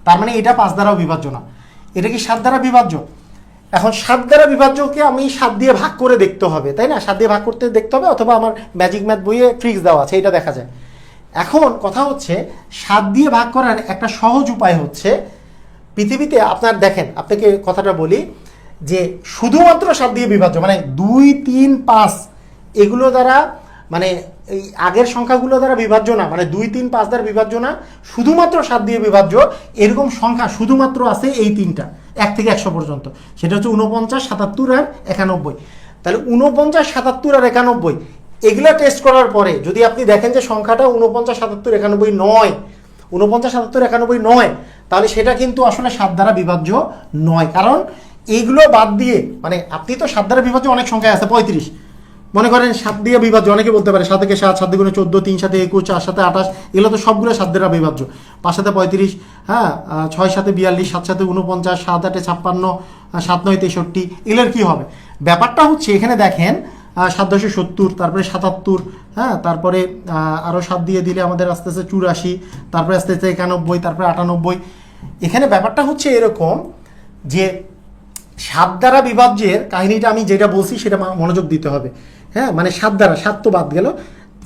তার মানে এটা 5 দ্বারাও বিভাজ্য না। এটা কি 7 দ্বারা বিভাজ্য? এখন 7 দ্বারা বিভাজ্যকে আমি 7 দিয়ে ভাগ করে দেখতে হবে, তাই না, 7 দিয়ে ভাগ করতে দেখতে হবে, অথবা আমার ম্যাজিক ম্যাথ বইয়ে ট্রিক্স দেওয়া আছে, এটা দেখা যায়। এখন কথা হচ্ছে 7 দিয়ে ভাগ করার একটা সহজ উপায় হচ্ছে, পৃথিবীতে আপনার দেখেন, আপনাকে কথাটা বলি যে শুধুমাত্র 7 দিয়ে বিভাজ্য, মানে 2, 3, 5 এগুলো দ্বারা মানে এই আগের সংখ্যাগুলো দ্বারা বিভাজ্য না, মানে 2, 3, 5 দ্বারা বিভাজ্য না, শুধুমাত্র 7 দিয়ে বিভাজ্য, এরকম সংখ্যা শুধুমাত্র আছে এই তিনটা 1 থেকে 100 পর্যন্ত। সেটা হচ্ছে 49, 77 আর 91। তাহলে 49, 77 আর 91 এগুলা টেস্ট করার পরে যদি আপনি দেখেন যে সংখ্যাটা 49, 77, 91 নয়, 49, 77, 91 নয়, তাহলে সেটা কিন্তু আসলে 7 দ্বারা বিভাজ্য নয়। কারণ এইগুলো বাদ দিয়ে, মানে আপনি তো 7 দ্বারা বিভাজ্য অনেক সংখ্যা আছে, 35 মনে করেন 7 দিয়ে বিভাজ্য, অনেকে বলতে পারে 7 থেকে 7, 7 দুগুণে 14, 3 সাথে 21, 4 সাথে 28, এগুলো তো সবগুলো 7 দ্বারা বিভাজ্য। 5 সাথে 35, হ্যাঁ, 6 সাথে 42, 7 সাথে 49, 7 8 56, 7 9 63, এগুলোর কি হবে? ব্যাপারটা হচ্ছে এখানে দেখেন 7 10 70, তারপরে 77, হ্যাঁ, তারপরে আরও 7 দিয়ে দিলে আমাদের আস্তে আস্তে 84, তারপরে আস্তে আস্তে 91, তারপরে 98। এখানে ব্যাপারটা হচ্ছে এরকম যে 7 দ্বারা বিভাজ্যের কাহিনীটা আমি যেটা বলছি সেটা মনোযোগ দিতে হবে। হ্যাঁ, মানে 7 দ্বারা, 7 তো বাদ গেল,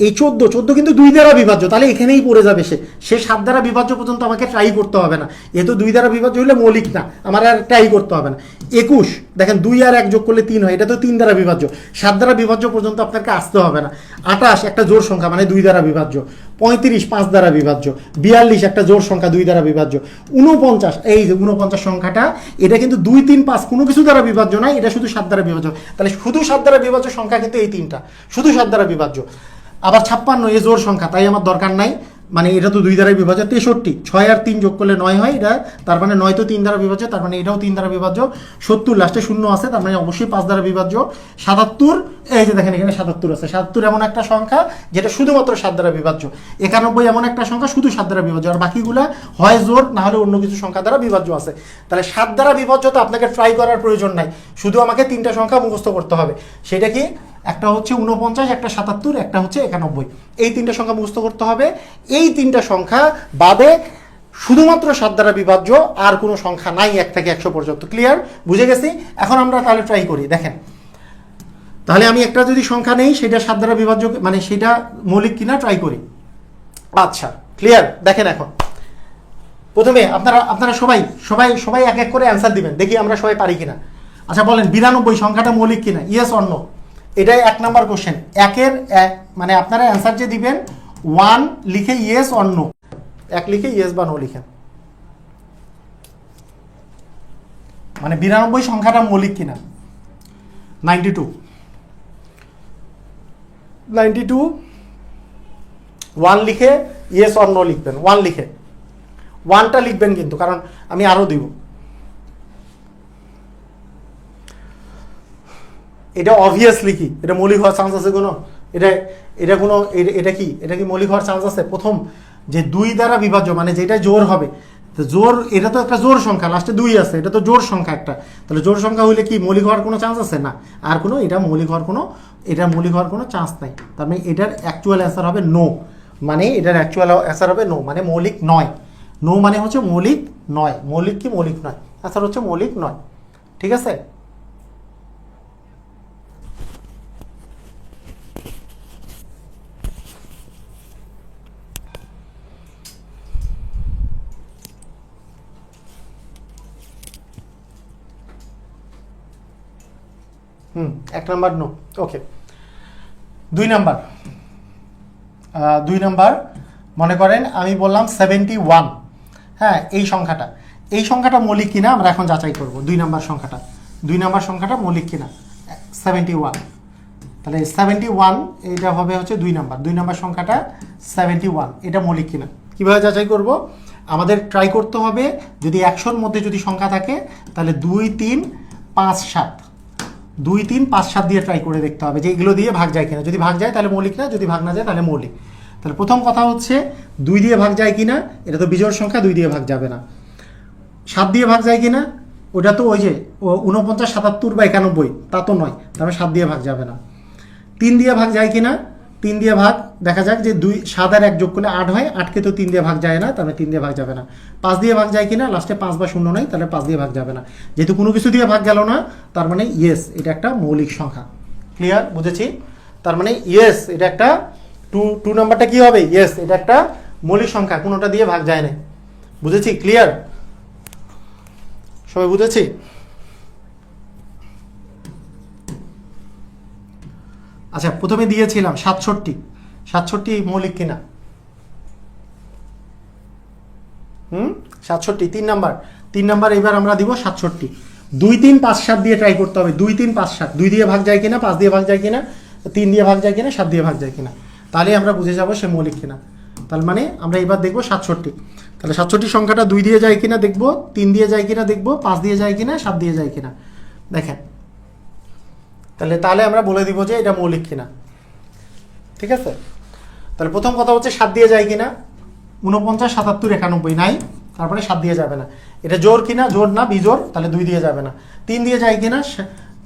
এই 14 কিন্তু 2 দ্বারা বিভাজ্য, তাহলে এখানেই পড়ে যাবে সে 7 দ্বারা বিভাজ্য পর্যন্ত আমাকে ট্রাই করতে হবে না, এ তো 2 দ্বারা বিভাজ্য হলে মৌলিক না, আমার আর ট্রাই করতে হবে না। 21 দেখেন 2 আর 1 যোগ করলে 3 হয়, এটা তো 3 দ্বারা বিভাজ্য, 7 দ্বারা বিভাজ্য পর্যন্ত আপনাকে আসতে হবে না। 28 একটা জোড় সংখ্যা, মানে 2 দ্বারা বিভাজ্য। 35 5 দ্বারা বিভাজ্য। 42 একটা জোড় সংখ্যা, 2 দ্বারা বিভাজ্য। 49, এই যে 49 সংখ্যাটা, এটা কিন্তু 2 3 5 কোনো কিছু দ্বারা বিভাজ্য নয়, এটা শুধু 7 দ্বারা বিভাজ্য। তাহলে শুধু 7 দ্বারা বিভাজ্য সংখ্যা কিন্তু এই তিনটা, শুধু 7 দ্বারা বিভাজ্য। আবার 56 এ জোড় সংখ্যা, তাই আমার দরকার নাই, মানে এটা তো 2 দ্বারা বিভাজ্য। 63 6 আর 3 যোগ করলে 9 হয়, এটা তার মানে 9 তো 3 দ্বারা বিভাজ্য, তার মানে এটাও 3 দ্বারা বিভাজ্য। 70 লাস্টে 0 আছে, তার মানে অবশ্যই 5 দ্বারা বিভাজ্য। 77, এই যে দেখেন এখানে 77 আছে, 77 এমন একটা সংখ্যা যেটা শুধুমাত্র 7 দ্বারা বিভাজ্য। 91 এমন একটা সংখ্যা শুধু 7 দ্বারা বিভাজ্য, আর বাকিগুলা হয় জোড় না হলে অন্য কিছু সংখ্যা দ্বারা বিভাজ্য আছে। তাহলে 7 দ্বারা বিভাজ্য তো আপনাকে ট্রাই করার প্রয়োজন নাই, শুধু আমাকে 3টা সংখ্যা মুখস্থ করতে হবে। সেটা কি? একটা হচ্ছে 49, একটা 77, একটা হচ্ছে 91। এই 3টা সংখ্যা মুখস্থ করতে হবে। এই 3টা সংখ্যা বাদে শুধুমাত্র 7 দ্বারা বিভাজ্য, আর কোনো সংখ্যা নাই 1 থেকে 100 পর্যন্ত। ক্লিয়ার? বুঝে গেছি? এখন আমরা তাহলে ট্রাই করি। দেখেন, তাহলে আমি একটা যদি সংখ্যা নেই সেটা 7 দ্বারা বিভাজ্য, মানে সেটা মৌলিক কিনা ট্রাই করি। আচ্ছা, ক্লিয়ার? দেখেন এখন প্রথমে আপনারা সবাই এক এক করে অ্যান্সার দিবেন, দেখি আমরা সবাই পারি কিনা। আচ্ছা বলেন, 92 সংখ্যাটা মৌলিক কিনা? Yes or no? এটাই 1 নাম্বার কোশ্চেন। মানে আপনারা অ্যান্সার যে দিবেন 1 লিখে ইয়েস অর নো, 1 লিখে ইয়েস বা নো লিখেন। মানে 92 সংখ্যাটা মৌলিক কিনা। 92 1 লিখে ইয়েস অর নো লিখবেন। 1 লিখে, 1টা লিখবেন কিন্তু, কারণ আমি আরো দিব। এটা অবভিয়াসলি কি এটা মৌলিক হওয়ার চান্স আছে কোনো? এটা কি মৌলিক হওয়ার চান্স আছে? প্রথম যে 2 দ্বারা বিভাজ্য, মানে যেটা জোর হবে, তো জোর, এটা তো একটা জোর সংখ্যা, লাস্টে 2 আছে, এটা তো জোর সংখ্যা একটা। তাহলে জোর সংখ্যা হইলে কি মৌলিক হওয়ার কোনো চান্স আছে? না। আর কোনো এটা মৌলিক হওয়ার কোনো চান্স নাই। তার মানে এটার অ্যাকচুয়াল অ্যান্সার হবে নো, মানে এটার অ্যাকচুয়াল অ্যান্সার হবে নো, মানে মৌলিক নয়। নো মানে হচ্ছে মৌলিক নয়। মৌলিক কি মৌলিক নয়? অ্যান্সার হচ্ছে মৌলিক নয়। ঠিক আছে? এক নাম্বার নো। ওকে, 2 নাম্বার মনে করেন আমি বললাম 71, হ্যাঁ, এই সংখ্যাটা মৌলিক কিনা আমরা এখন যাচাই করব। 2 নাম্বার সংখ্যাটা মৌলিক কিনা। 71, তাহলে 71 এইটা হবে হচ্ছে 2 নাম্বার সংখ্যাটা 71, এটা মৌলিক কিনা। কিভাবে যাচাই করব? আমাদের ট্রাই করতে হবে, যদি 100-র মধ্যে যদি সংখ্যা থাকে তাহলে 2 3 5 7 2 3 5 7 দিয়ে ট্রাই করে দেখতে হবে যে এগুলো দিয়ে ভাগ যায় কিনা। যদি ভাগ যায় তাহলে মৌলিক না, যদি ভাগ না যায় তাহলে মৌলিক। তাহলে প্রথম কথা হচ্ছে 2 দিয়ে ভাগ যায় কিনা, এটা তো বিজোড় সংখ্যা, 2 দিয়ে ভাগ যাবে না। 7 দিয়ে ভাগ যায় কিনা, ওটা তো ওই যে 49 77 বা 91, তা তো নয়, তাহলে 7 দিয়ে ভাগ যাবে না। 3 দিয়ে ভাগ যায় কিনা, 3 দিয়ে ভাগ দেখা যাক যে 2 7 আর 1 যোগ করলে 8 হয়, 8কে তো 3 দিয়ে ভাগ যায় না, তাহলে 3 দিয়ে ভাগ যাবে না। 5 দিয়ে ভাগ যায় কিনা, লাস্টে 5 বা 0 নাই, তাহলে 5 দিয়ে ভাগ যাবে না। যেহেতু কোনো কিছু দিয়ে ভাগ গেল না, তার মানে ইয়েস, এটা একটা মৌলিক সংখ্যা। ক্লিয়ার? বুঝেছি? তার মানে ইয়েস, এটা একটা 2 নাম্বারটা কি হবে? ইয়েস, এটা একটা মৌলিক সংখ্যা, কোনোটা দিয়ে ভাগ যায় না। বুঝেছি? ক্লিয়ার? সবাই বুঝেছি? আচ্ছা, প্রথমে দিয়েছিলাম 67, 67 মৌলিক কিনা? 67, 3 নাম্বার এবার আমরা দিব 67। 2 3 5 7 দিয়ে ট্রাই করতে হবে। 2 3 5 7, 2 দিয়ে ভাগ যায় কিনা, 5 দিয়ে ভাগ যায় কিনা, 3 দিয়ে ভাগ যায় কিনা, 7 দিয়ে ভাগ যায় কিনা, তাহলে আমরা বুঝে যাব সে মৌলিক কিনা। তার মানে আমরা এবার দেখব 67। তাহলে 67 সংখ্যাটা 2 দিয়ে যায় কিনা দেখব, 3 দিয়ে যায় কিনা দেখব, 5 দিয়ে যায় কিনা, 7 দিয়ে যায় কিনা। দেখেন, তাহলে আমরা বলে দিব যে এটা মৌলিক কিনা। ঠিক আছে? তাহলে প্রথম কথা হচ্ছে 7 দিয়ে যায় কিনা, 49 77 91 নাই, তারপরে 7 দিয়ে যাবে না। এটা জোর কিনা? জোর না, বিজোর, তাহলে 2 দিয়ে যাবে না। 3 দিয়ে যায় কিনা?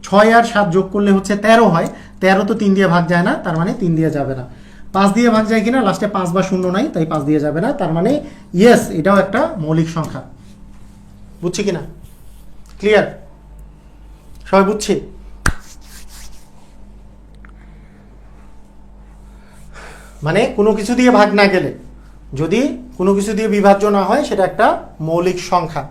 6 আর 7 যোগ করলে হচ্ছে 13 হয়, 13 তো 3 দিয়ে ভাগ যায় না, তার মানে 3 দিয়ে যাবে না। 5 দিয়ে ভাগ যায় কিনা? লাস্টে 5 বা 0 নাই, তাই 5 দিয়ে যাবে না, তার মানে ইয়েস, এটাও একটা মৌলিক সংখ্যা। বুঝছি কিনা? ক্লিয়ার? সবাই বুঝছি? মানে কোনো কিছু দিয়ে ভাগ না গেলে, যদি কোনো কিছু দিয়ে বিভাজ্য না হয়, সেটা একটা মৌলিক সংখ্যা।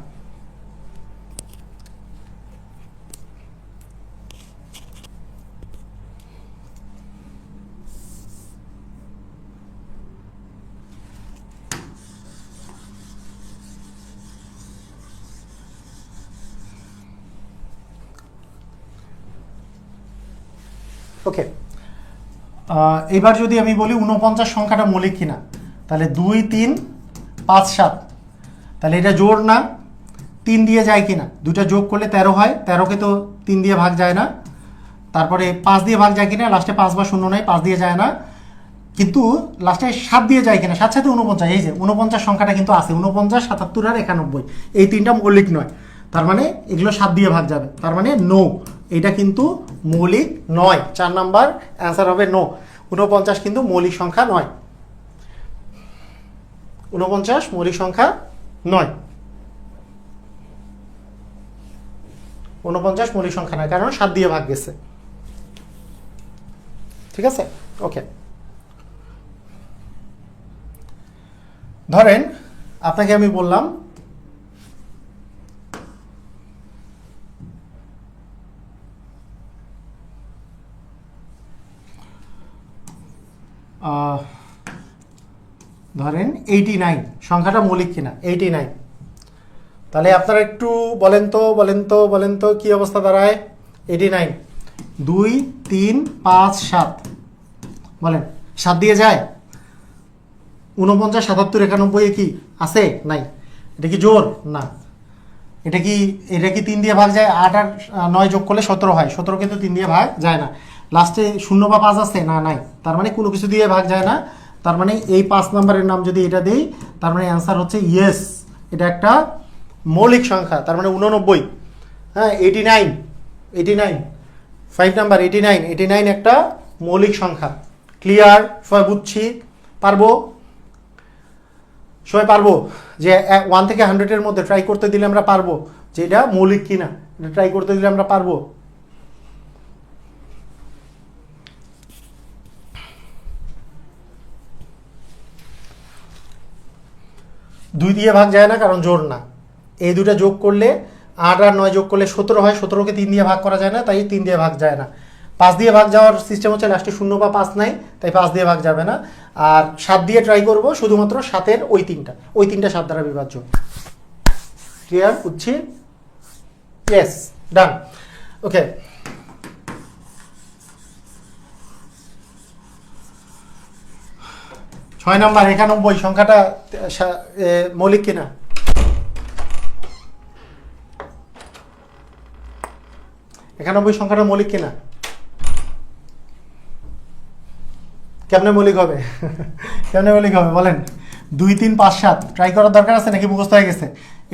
ওকে, এবার যদি আমি বলি 49 সংখ্যাটা মৌলিক কিনা, তাহলে 2 3 5 7, তাহলে এটা জোর না, 3 দিয়ে যায় কিনা? দুটা যোগ করলে 13 হয়, 13কে তো 3 দিয়ে ভাগ যায় না। তারপরে 5 দিয়ে ভাগ যায় কিনা? লাস্টে 5 বা 0 নাই, 5 দিয়ে যায় না। কিন্তু লাস্টে 7 দিয়ে যায় কিনা? 7 সাথে 49, এই যে 49 সংখ্যাটা কিন্তু আছে, 49 77 আর 91, এই তিনটা মৌলিক নয়, তার মানে এগুলো 7 দিয়ে ভাগ যাবে, তার মানে নো, এটা কিন্তু মৌলিক নয়। 4 নাম্বার অ্যান্সার হবে নো, 49 কিন্তু মৌলিক সংখ্যা নয়। 49 মৌলিক সংখ্যা নয়, 49 মৌলিক সংখ্যা নয়, কারণ 7 দিয়ে ভাগ গেছে। ঠিক আছে? ওকে, ধরেন আপনাকে আমি বললাম ধরেন 89 সংখ্যাটা মৌলিক কিনা, 89। তাহলে আপনারা একটু বলেন তো কি অবস্থা দাঁড়ায়? 89, 2 3 5 7, বলেন 7 দিয়ে যায়? 49 77 91 কি আছে? নাই। এটা কি জোর? না। এটা কি 3 দিয়ে ভাগ যায়? 8 আর 9 যোগ করলে 17 হয়, 17 কিন্তু 3 দিয়ে ভাগ যায় না। লাস্টে 0 বা 5 আছে? না, নাই। তার মানে কোনো কিছু দিয়ে ভাগ যায় না, তার মানে এই 5 নাম্বারের নাম যদি এটা দেই, তার মানে অ্যান্সার হচ্ছে ইয়েস, এটা একটা মৌলিক সংখ্যা। তার মানে 89, হ্যাঁ 89, 5 নাম্বার 89 একটা মৌলিক সংখ্যা। ক্লিয়ার? সবাই বুঝছি? পারবো? সবাই পারবো যে 1 থেকে 100-এর মধ্যে ট্রাই করতে দিলে আমরা পারবো যে এটা মৌলিক কিনা? এটা ট্রাই করতে দিলে আমরা পারবো? দুই দিয়ে ভাগ যায় না, কারণ জোর না। এই দুটা যোগ করলে 8 আর 9 যোগ করলে 17 হয়, 17কে 3 দিয়ে ভাগ করা যায় না, তাই 3 দিয়ে ভাগ যায় না। 5 দিয়ে ভাগ যাওয়ার সিস্টেম হচ্ছে লাস্টে 0 বা 5 নাই, তাই 5 দিয়ে ভাগ যাবে না। আর 7 দিয়ে ট্রাই করব, শুধুমাত্র 7-এর ওই তিনটা 7 দ্বারা বিভাজ্য। ক্লিয়ার? বুঝছি? ইয়েস, ডান। ওকে, ছয় নাম্বার 91 সংখ্যাটা মৌলিক কিনা? একানব্বই সংখ্যাটা মৌলিক কিনা? কেমনে মৌলিক হবে? কেমনে মৌলিক হবে বলেন? 2 3 5 7 ট্রাই করার দরকার আছে নাকি মুখস্থ হয়ে গেছে?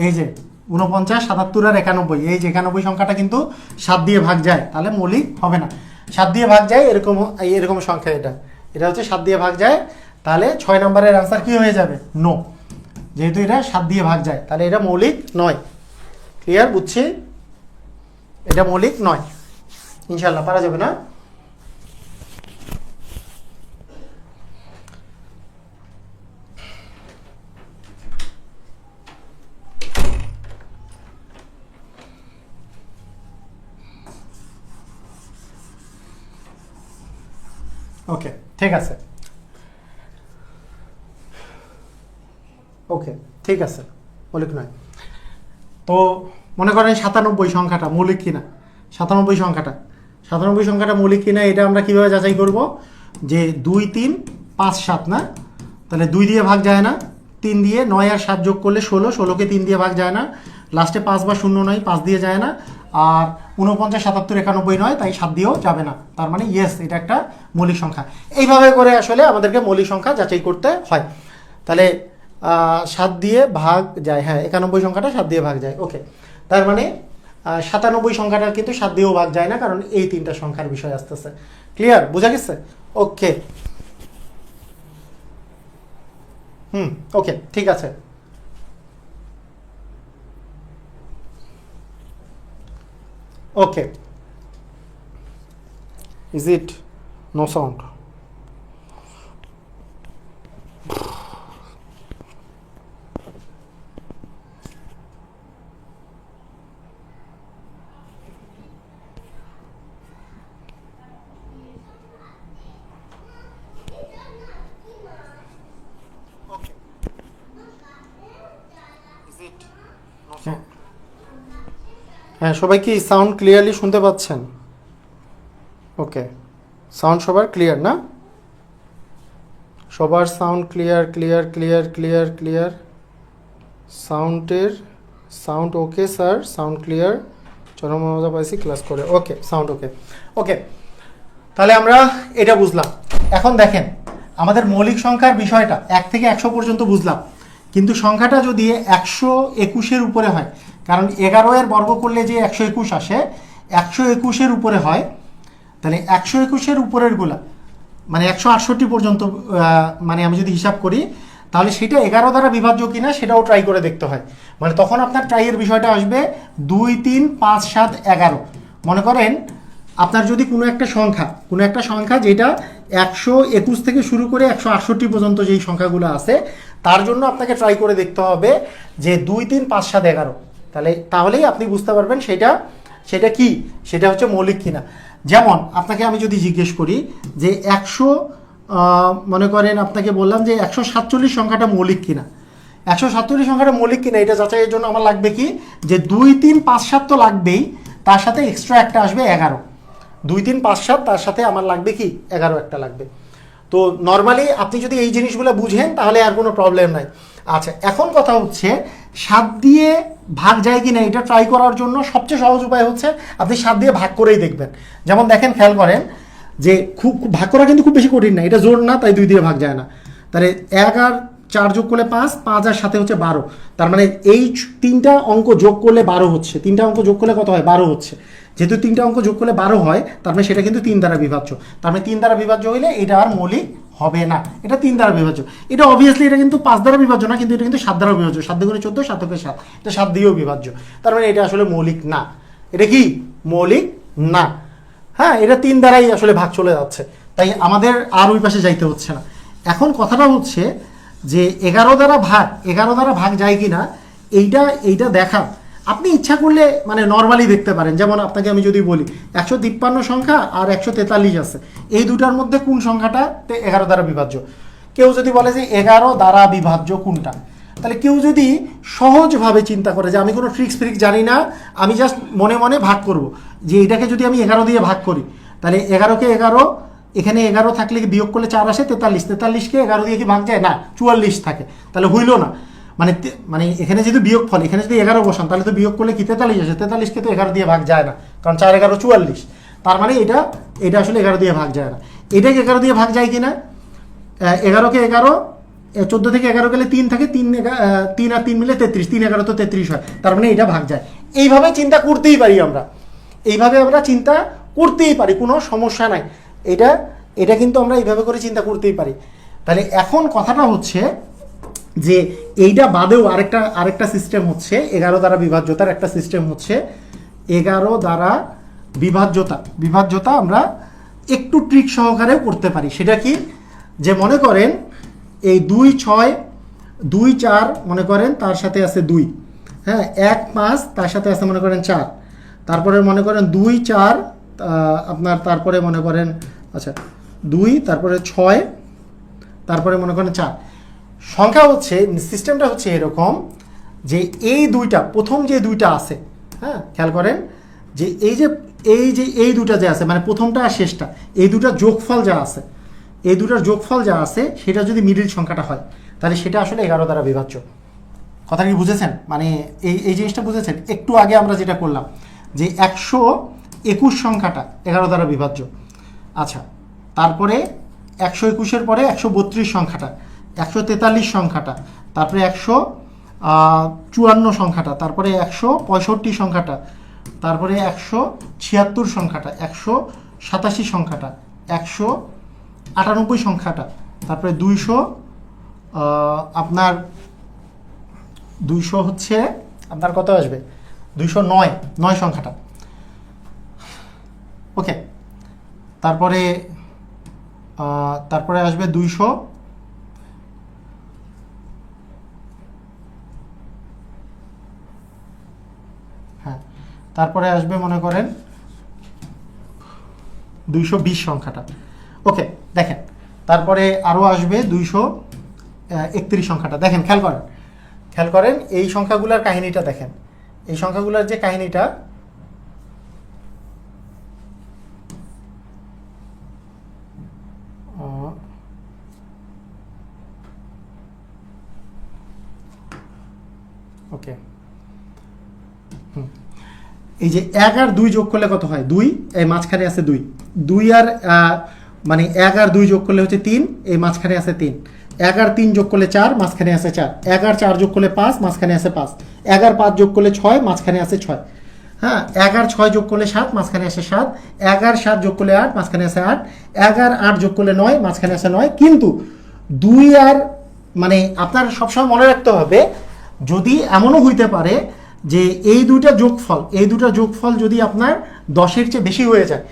এই যে 49 77 আর 91, এই যে 91 সংখ্যাটা কিন্তু 7 দিয়ে ভাগ যায়, তাহলে মৌলিক হবে না। 7 দিয়ে ভাগ যায় এরকম সংখ্যা, এটা হচ্ছে 7 দিয়ে ভাগ যায়, তাহলে 6 নম্বরের আনসার কি হয়ে যাবে? নো। যেহেতু এটা 7 দিয়ে ভাগ যায়, তাহলে এটা মৌলিক নয়। ক্লিয়ার? বুঝছি? এটা মৌলিক নয়। ইনশাল্লাহ পারা যাবে না? ওকে, ঠিক আছে, ওকে, ঠিক আছে, মৌলিক নয়। তো মনে করেন 97 সংখ্যাটা মৌলিক কিনা, 97 সংখ্যাটা মৌলিক কিনা এটা আমরা কিভাবে যাচাই করব? যে 2 3 5 7 না, তাহলে 2 দিয়ে ভাগ যায় না, 3 দিয়ে, 9 আর 7 যোগ করলে 16, 16কে 3 দিয়ে ভাগ যায় না, লাস্টে 5 বা 0 নয়, 5 দিয়ে যায় না, আর 49 77 91 নয়, তাই 7 দিয়েও যাবে না। তার মানে ইয়েস, এটা একটা মৌলিক সংখ্যা। এইভাবে করে আসলে আমাদেরকে মৌলিক সংখ্যা যাচাই করতে হয়। তাহলে 7 দিয়ে ভাগ যায়, হ্যাঁ 91 সংখ্যাটা 7 দিয়ে ভাগ যায়, ওকে। তার মানে 97 সংখ্যাটা কিন্তু 7 দিয়েও ভাগ যায় না, কারণ এই 3টা সংখ্যার বিষয় আসতেছে। ক্লিয়ার, বোঝা গেছে? ওকে, ওকে, ঠিক আছে। ওকে, ইজ ইট নো সাউন্ড? হ্যাঁ, সবাই কি সাউন্ড ক্লিয়ারলি শুনতে পাচ্ছেন? ওকে, সাউন্ড সবার ক্লিয়ার না? সবার sound clear, clear, clear, clear, clear. Sound okay sir, sound clear, চরম মজা পাইছি ক্লাস করে। ওকে, সাউন্ড ওকে, ওকে। তাহলে আমরা এটা বুঝলাম। এখন দেখেন, আমাদের মৌলিক সংখ্যার বিষয়টা 1 থেকে 100 পর্যন্ত বুঝলাম, কিন্তু সংখ্যাটা যদি 121-এর উপরে হয়, কারণ 11 এর বর্গ করলে যে 121 আসে, 121-এর উপরে হয়, তাহলে 121-এর উপরের গুলা মানে 168 পর্যন্ত, মানে আমি যদি হিসাব করি, তাহলে সেটা 11 দ্বারা বিভাজ্য কিনা সেটাও ট্রাই করে দেখতে হয়। মানে তখন আপনার ট্রাইয়ের বিষয়টা আসবে 2 3 5 7 11। মনে করেন আপনার যদি কোনো একটা সংখ্যা যেটা 121 থেকে শুরু করে 168 পর্যন্ত যেই সংখ্যাগুলো আছে, তার জন্য আপনাকে ট্রাই করে দেখতে হবে যে 2 3 5 7 11। তাহলেই আপনি বুঝতে পারবেন সেটা কি, সেটা হচ্ছে মৌলিক কিনা। যেমন আপনাকে আমি যদি জিজ্ঞেস করি যে মনে করেন আপনাকে বললাম যে 147 সংখ্যাটা মৌলিক কিনা, 147 সংখ্যাটা মৌলিক কিনা এটা যাচাইয়ের জন্য আমার লাগবে কি, যে 2 3 5 7 তো লাগবেই, তার সাথে এক্সট্রা একটা আসবে 11। 2 3 5 7 তার সাথে আমার লাগবে কি 11 একটা লাগবে। তো নর্মালি আপনি যদি এই জিনিসগুলো বুঝেন তাহলে আর কোনো প্রবলেম নাই। আচ্ছা, এখন কথা হচ্ছে 7 দিয়ে ভাগ যায় কি না এটা ট্রাই করার জন্য সবচেয়ে সহজ উপায় হচ্ছে আপনি 7 দিয়ে ভাগ করেই দেখবেন। যেমন দেখেন, খেয়াল করেন যে খুব ভাগ করা কিন্তু খুব বেশি কঠিন না, এটা জোর না, তাই 2 দিয়ে ভাগ যায় না। তাহলে 1 আর 4 যোগ করলে 5, 5 আর 7 হচ্ছে 12। তার মানে এই 3টা অঙ্ক যোগ করলে 12 হচ্ছে, 3টা অঙ্ক যোগ করলে কত হয় 12 হচ্ছে। যেহেতু 3টা অঙ্ক যোগ করলে 12 হয়, তার মানে সেটা কিন্তু 3 দ্বারা বিভাজ্য। তার মানে 3 দ্বারা বিভাজ্য হইলে এটা আর মৌলিক হবে না, এটা 3 দ্বারা বিভাজ্য। এটা অবভিয়াসলি এটা কিন্তু 5 দ্বারা বিভাজ্য না, কিন্তু এটা কিন্তু 7 দ্বারা বিভাজ্য। 7 দুগুণে 14, 7 কে 7, এটা 7 দিয়েও বিভাজ্য। তার মানে এটা আসলে মৌলিক না। এটা কি মৌলিক না? হ্যাঁ, এটা 3 দ্বারাই আসলে ভাগ চলে যাচ্ছে, তাই আমাদের আর ওই পাশে যাইতে হচ্ছে না। এখন কথাটা হচ্ছে যে 11 দ্বারা ভাগ যায় কিনা এইটা দেখা আপনি ইচ্ছা করলে মানে নর্মালি দেখতে পারেন। যেমন আপনাকে আমি যদি বলি 153 সংখ্যা আর 143 আছে, এই দুটার মধ্যে কোন সংখ্যাটা 11 দ্বারা বিভাজ্য? কেউ যদি বলে যে 11 দ্বারা বিভাজ্য কোনটা, তাহলে কেউ যদি সহজভাবে চিন্তা করে যে আমি কোনো ট্রিক্স জানি না, আমি জাস্ট মনে মনে ভাগ করব, যে এটাকে যদি আমি 11 দিয়ে ভাগ করি, তাহলে 11কে 11, এখানে 11 থাকলে বিয়োগ করলে 4 আসে 43, 43কে 11 দিয়ে কি ভাগ যায় না, 44 থাকে, তাহলে হইল না। মানে এখানে যদি বিয়োগ ফল, এখানে যদি 11 বসান, তাহলে তো বিয়োগ করলে কি 43 আসে, 43কে তো 11 দিয়ে ভাগ যায় না, কারণ 4 11 44। তার মানে এটা আসলে 11 দিয়ে ভাগ যায় না। এটাকে 11 দিয়ে ভাগ যায় কিনা, 11কে 11, 14 থেকে 11 গেলে 3 থাকে, 3 আর 3 মিলে 33, 3 11 তো 33 হয়, তার মানে এটা ভাগ যায়। এইভাবে চিন্তা করতেই পারি আমরা, চিন্তা করতেই পারি, কোনো সমস্যা নাই। এটা কিন্তু আমরা এইভাবে করে চিন্তা করতেই পারি। তাহলে এখন কথাটা হচ্ছে যে এইটা বাদেও আরেকটা সিস্টেম হচ্ছে 11 দ্বারা বিভাজ্যতার একটা সিস্টেম হচ্ছে 11 দ্বারা বিভাজ্যতা আমরা একটু ট্রিক সহকারে করতে পারি। সেটা কি, যে মনে করেন এই 2 6 2 4 মনে করেন তার সাথে আছে 2, হ্যাঁ 1 5 তার সাথে আছে মনে করেন 4, তারপরে মনে করেন 2 4 আপনার, তারপরে মনে করেন আচ্ছা 2, তারপরে 6, তারপরে মনে করেন 4। সংখ্যা হচ্ছে, সিস্টেমটা হচ্ছে এরকম যে এই দুইটা, প্রথম যে দুইটা আছে, হ্যাঁ খেয়াল করেন যে এই দুইটা যে আছে, মানে প্রথমটা আর শেষটা, এই দুটার যোগফল যা আছে, এই দুটার যোগফল যা আছে সেটা যদি মিডিল সংখ্যাটা হয়, তাহলে সেটা আসলে 11 দ্বারা বিভাজ্য। কথা কি বুঝেছেন? মানে এই জিনিসটা বুঝেছেন? একটু আগে আমরা যেটা করলাম যে 121 সংখ্যাটা 11 দ্বারা বিভাজ্য। আচ্ছা, তারপরে 121-এর পরে 132 সংখ্যাটা, 143 সংখ্যাটা, তারপরে 154 সংখ্যাটা, তারপরে 165 সংখ্যাটা, তারপরে 176 সংখ্যাটা, 187 সংখ্যাটা, 198 সংখ্যাটা, তারপরে 200, আপনার 200 হচ্ছে আপনার কত আসবে, 209 সংখ্যাটা। ওকে, তারপরে আসবে 200, হ্যাঁ, তারপরে আসবে মনে করেন 220 সংখ্যাটা। ওকে, দেখেন তারপরে আরও আসবে 231 সংখ্যাটা। দেখেন, খেয়াল করেন এই সংখ্যাগুলোর কাহিনীটা দেখেন, এই সংখ্যাগুলোর যে কাহিনীটা, ওকে, এই যে 1 আর 2 যোগ করলে কত হয়? 2, এই মাঝখানে আছে 2 আর মানে 1 আর 2 যোগ করলে হচ্ছে 3, এই মাঝখানে আছে 3। 1 আর 3 যোগ করলে 4, মাঝখানে আছে 4। 1 আর 4 যোগ করলে 5, মাঝখানে আছে 5। 1 আর 5 যোগ করলে 6, মাঝখানে আছে 6। হ্যাঁ, 1 আর 6 যোগ করলে 7, মাঝখানে আসে 7। 1 আর 7 যোগ করলে 8, মাঝখানে আছে 8। 1 আর 8 যোগ করলে 9, মাঝখানে আছে 9। কিন্তু 2 আর, মানে আপনার সবসময় মনে রাখতে হবে, যদি এমনও হইতে পারে যে এই দুইটা যোগফল যদি আপনার 10-এর চেয়ে বেশি হয়ে যায়,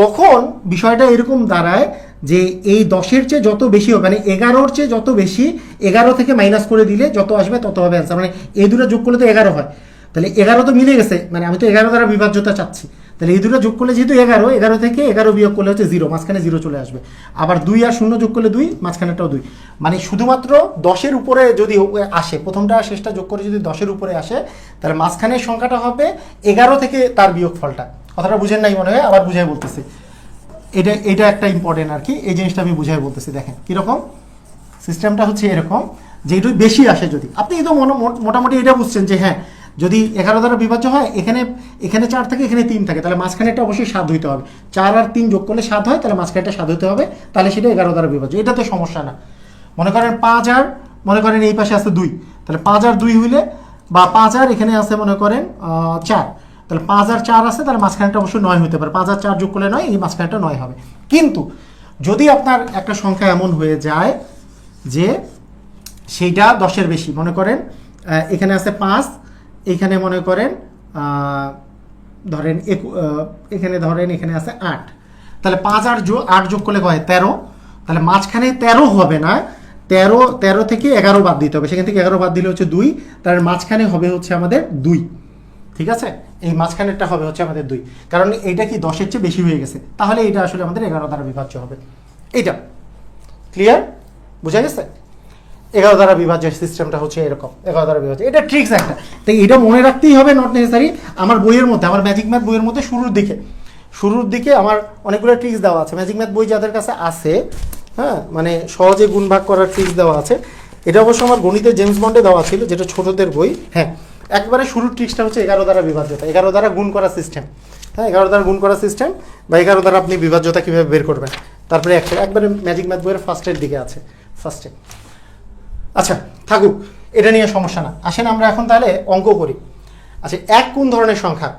তখন বিষয়টা এরকম দাঁড়ায় যে এই 10-এর চেয়ে যত বেশি হবে, মানে 11-র চেয়ে যত বেশি, 11 থেকে মাইনাস করে দিলে যত আসবে তত হবে অ্যান্সার। মানে এই দুটো যোগ করলে তো 11 হয়, তাহলে 11 তো মিলে গেছে, মানে আমি তো 11 দ্বারা বিভাজ্যতা চাচ্ছি, তাহলে এই দুটো যোগ করলে যেহেতু 11 থেকে 11 বিয়োগ করলে হচ্ছে 0, মাঝখানে 0 চলে আসবে। আবার 2 আর 0 যোগ করলে 2, মাঝখানেটাও 2। মানে শুধুমাত্র 10-এর উপরে যদি আসে, প্রথমটা আর শেষটা যোগ করে যদি 10-এর উপরে আসে, তাহলে মাঝখানের সংখ্যাটা হবে 11 থেকে তার বিয়োগফলটা। কথাটা বুঝেন নাই মনে হয়? আবার বুঝাই বলতেছি, এটা একটা ইম্পর্টেন্ট আর কি, এই জিনিসটা আমি বুঝাই বলতেছি। দেখেন কীরকম সিস্টেমটা হচ্ছে এরকম, যে একটু বেশি আসে, যদি আপনি তো মোটামুটি এটা বুঝছেন যে হ্যাঁ, যদি 11 দ্বারা বিভাজ্য হয়, এখানে 4 থাকে, এখানে 3 থাকে, তাহলে মাঝখানেটা অবশ্যই 7 হইতে হবে। 4 আর 3 যোগ করলে 7 হয়, তাহলে মাঝখানেটা 7 হতে হবে, তাহলে সেটা 11 দ্বারা বিভাজ্য। এটা তো সমস্যা না। মনে করেন 5 আর, মনে করেন এই পাশে আছে 2, তাহলে 5 আর 2 হইলে, বা 5 আর এখানে আছে মনে করেন 4, তাহলে 5 আর 4 আছে, তাহলে মাঝখানেটা অবশ্যই 9 হতে পারে। 5 আর 4 যোগ করলে 9, এই মাঝখানেটা 9 হবে। কিন্তু যদি আপনার একটা সংখ্যা এমন হয়ে যায় যে সেইটা 10-এর বেশি, মনে করেন এখানে আছে 5, এইখানে মনে করেন ধরেন এখানে আছে 8, তাহলে 5 আর 8 যোগ করলে হয় 13, তাহলে মাঝখানে 13 হবে না, 13 থেকে 11 বাদ দিতে হবে, সেখান থেকে 11 বাদ দিলে হচ্ছে 2, তার মাঝখানে হবে হচ্ছে আমাদের 2। ঠিক আছে, এই মাঝখানেরটা হবে হচ্ছে আমাদের 2, কারণ এইটা কি 10-এর চেয়ে বেশি হয়ে গেছে, তাহলে এইটা আসলে আমাদের 11 দ্বারা বিভাজ্য হবে। এইটা ক্লিয়ার, বোঝা গেছে? 11 দ্বারা বিভাজ্যের সিস্টেমটা হচ্ছে এরকম, 11 দ্বারা বিভাজ্য, এটা ট্রিক্স একটা। তাই এটা মনে রাখতেই হবে, নট নেসেসারি। আমার বইয়ের মধ্যে, আমার ম্যাজিক ম্যাথ বইয়ের মধ্যে শুরুর দিকে আমার অনেকগুলো ট্রিক্স দেওয়া আছে। ম্যাজিক ম্যাথ বই যাদের কাছে আছে, হ্যাঁ, মানে সহজে গুণ ভাগ করার ট্রিক্স দেওয়া আছে। এটা অবশ্য আমার গণিতের জেমস বন্ডে দেওয়া ছিল, যেটা ছোটদের বই। হ্যাঁ, একবারে শুরুর ট্রিক্সটা হচ্ছে 11 দ্বারা বিভাজ্যতা, 11 দ্বারা গুণ করা সিস্টেম। হ্যাঁ, 11 দ্বারা গুণ করা সিস্টেম, বা 11 দ্বারা আপনি বিভাজ্যতা কীভাবে বের করবেন, তারপরে একবারে ম্যাজিক ম্যাথ বইয়ের ফার্স্টের দিকে আছে, ফার্স্টে। আচ্ছা থাকুক, এটা নিয়ে সমস্যা না। আসেন আমরা এখন তাহলে অঙ্ক করি। আচ্ছা, 1 কোন ধরনের সংখ্যা?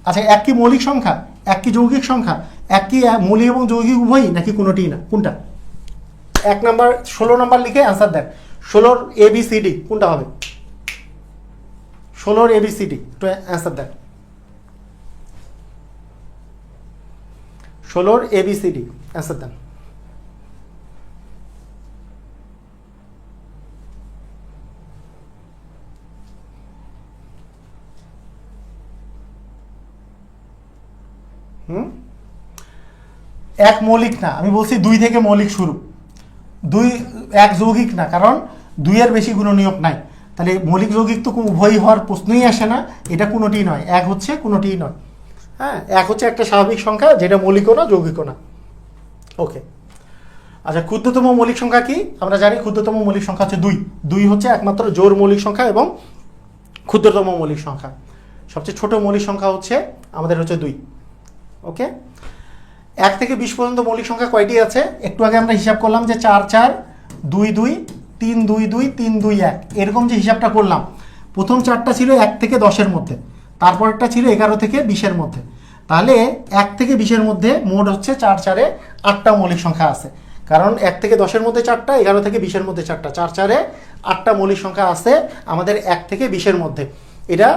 আচ্ছা, 1 কি মৌলিক সংখ্যা, 1 কি যৌগিক সংখ্যা, 1 কি মৌলিক এবং যৌগিক উভয়ই, নাকি কোনোটিই না? কোনটা? 1 নাম্বার 16 নাম্বার লিখে অ্যান্সার দেন। 16 ABCD কোনটা হবে? 16 ABCD একটু অ্যান্সার দেন। 16 ABCD অ্যান্সার দেন। এক মৌলিক না, আমি বলছি 2 থেকে মৌলিক শুরু। 2 এক যৌগিক না, কারণ 2 এর বেশি গুণনীয়ক নাই। তাহলে মৌলিক যৌগিক তো উভয়ই হওয়ার প্রশ্নই আসে না, এটা কোনোটিই নয়। এক হচ্ছে কোনোটিই নয়। হ্যাঁ, এক হচ্ছে একটা স্বাভাবিক সংখ্যা যেটা মৌলিকও না যৌগিকও না। ওকে, আচ্ছা ক্ষুদ্রতম মৌলিক সংখ্যা কি? আমরা জানি ক্ষুদ্রতম মৌলিক সংখ্যা হচ্ছে 2। 2 হচ্ছে একমাত্র জোড় মৌলিক সংখ্যা এবং ক্ষুদ্রতম মৌলিক সংখ্যা। সবচেয়ে ছোট মৌলিক সংখ্যা হচ্ছে আমাদের হচ্ছে 2। ওকে, 1 থেকে 20 পর্যন্ত মৌলিক সংখ্যা কয়টি আছে? একটু আগে আমরা হিসাব করলাম যে 4 4 2 2 3 2 2 3 2 1, এরকম যে হিসাবটা করলাম, প্রথম 4টা ছিল 1 থেকে 10-এর মধ্যে, তারপরটা ছিল 11 থেকে 20-এর মধ্যে। তাহলে 1 থেকে 20-এর মধ্যে মোট হচ্ছে 4 4-এ 8টা মৌলিক সংখ্যা আছে। কারণ 1 থেকে 10-এর মধ্যে 4টা, 11 থেকে 20-এর মধ্যে 4টা, 4 4-এ 8টা মৌলিক সংখ্যা আছে আমাদের 1 থেকে 20-এর মধ্যে। এটা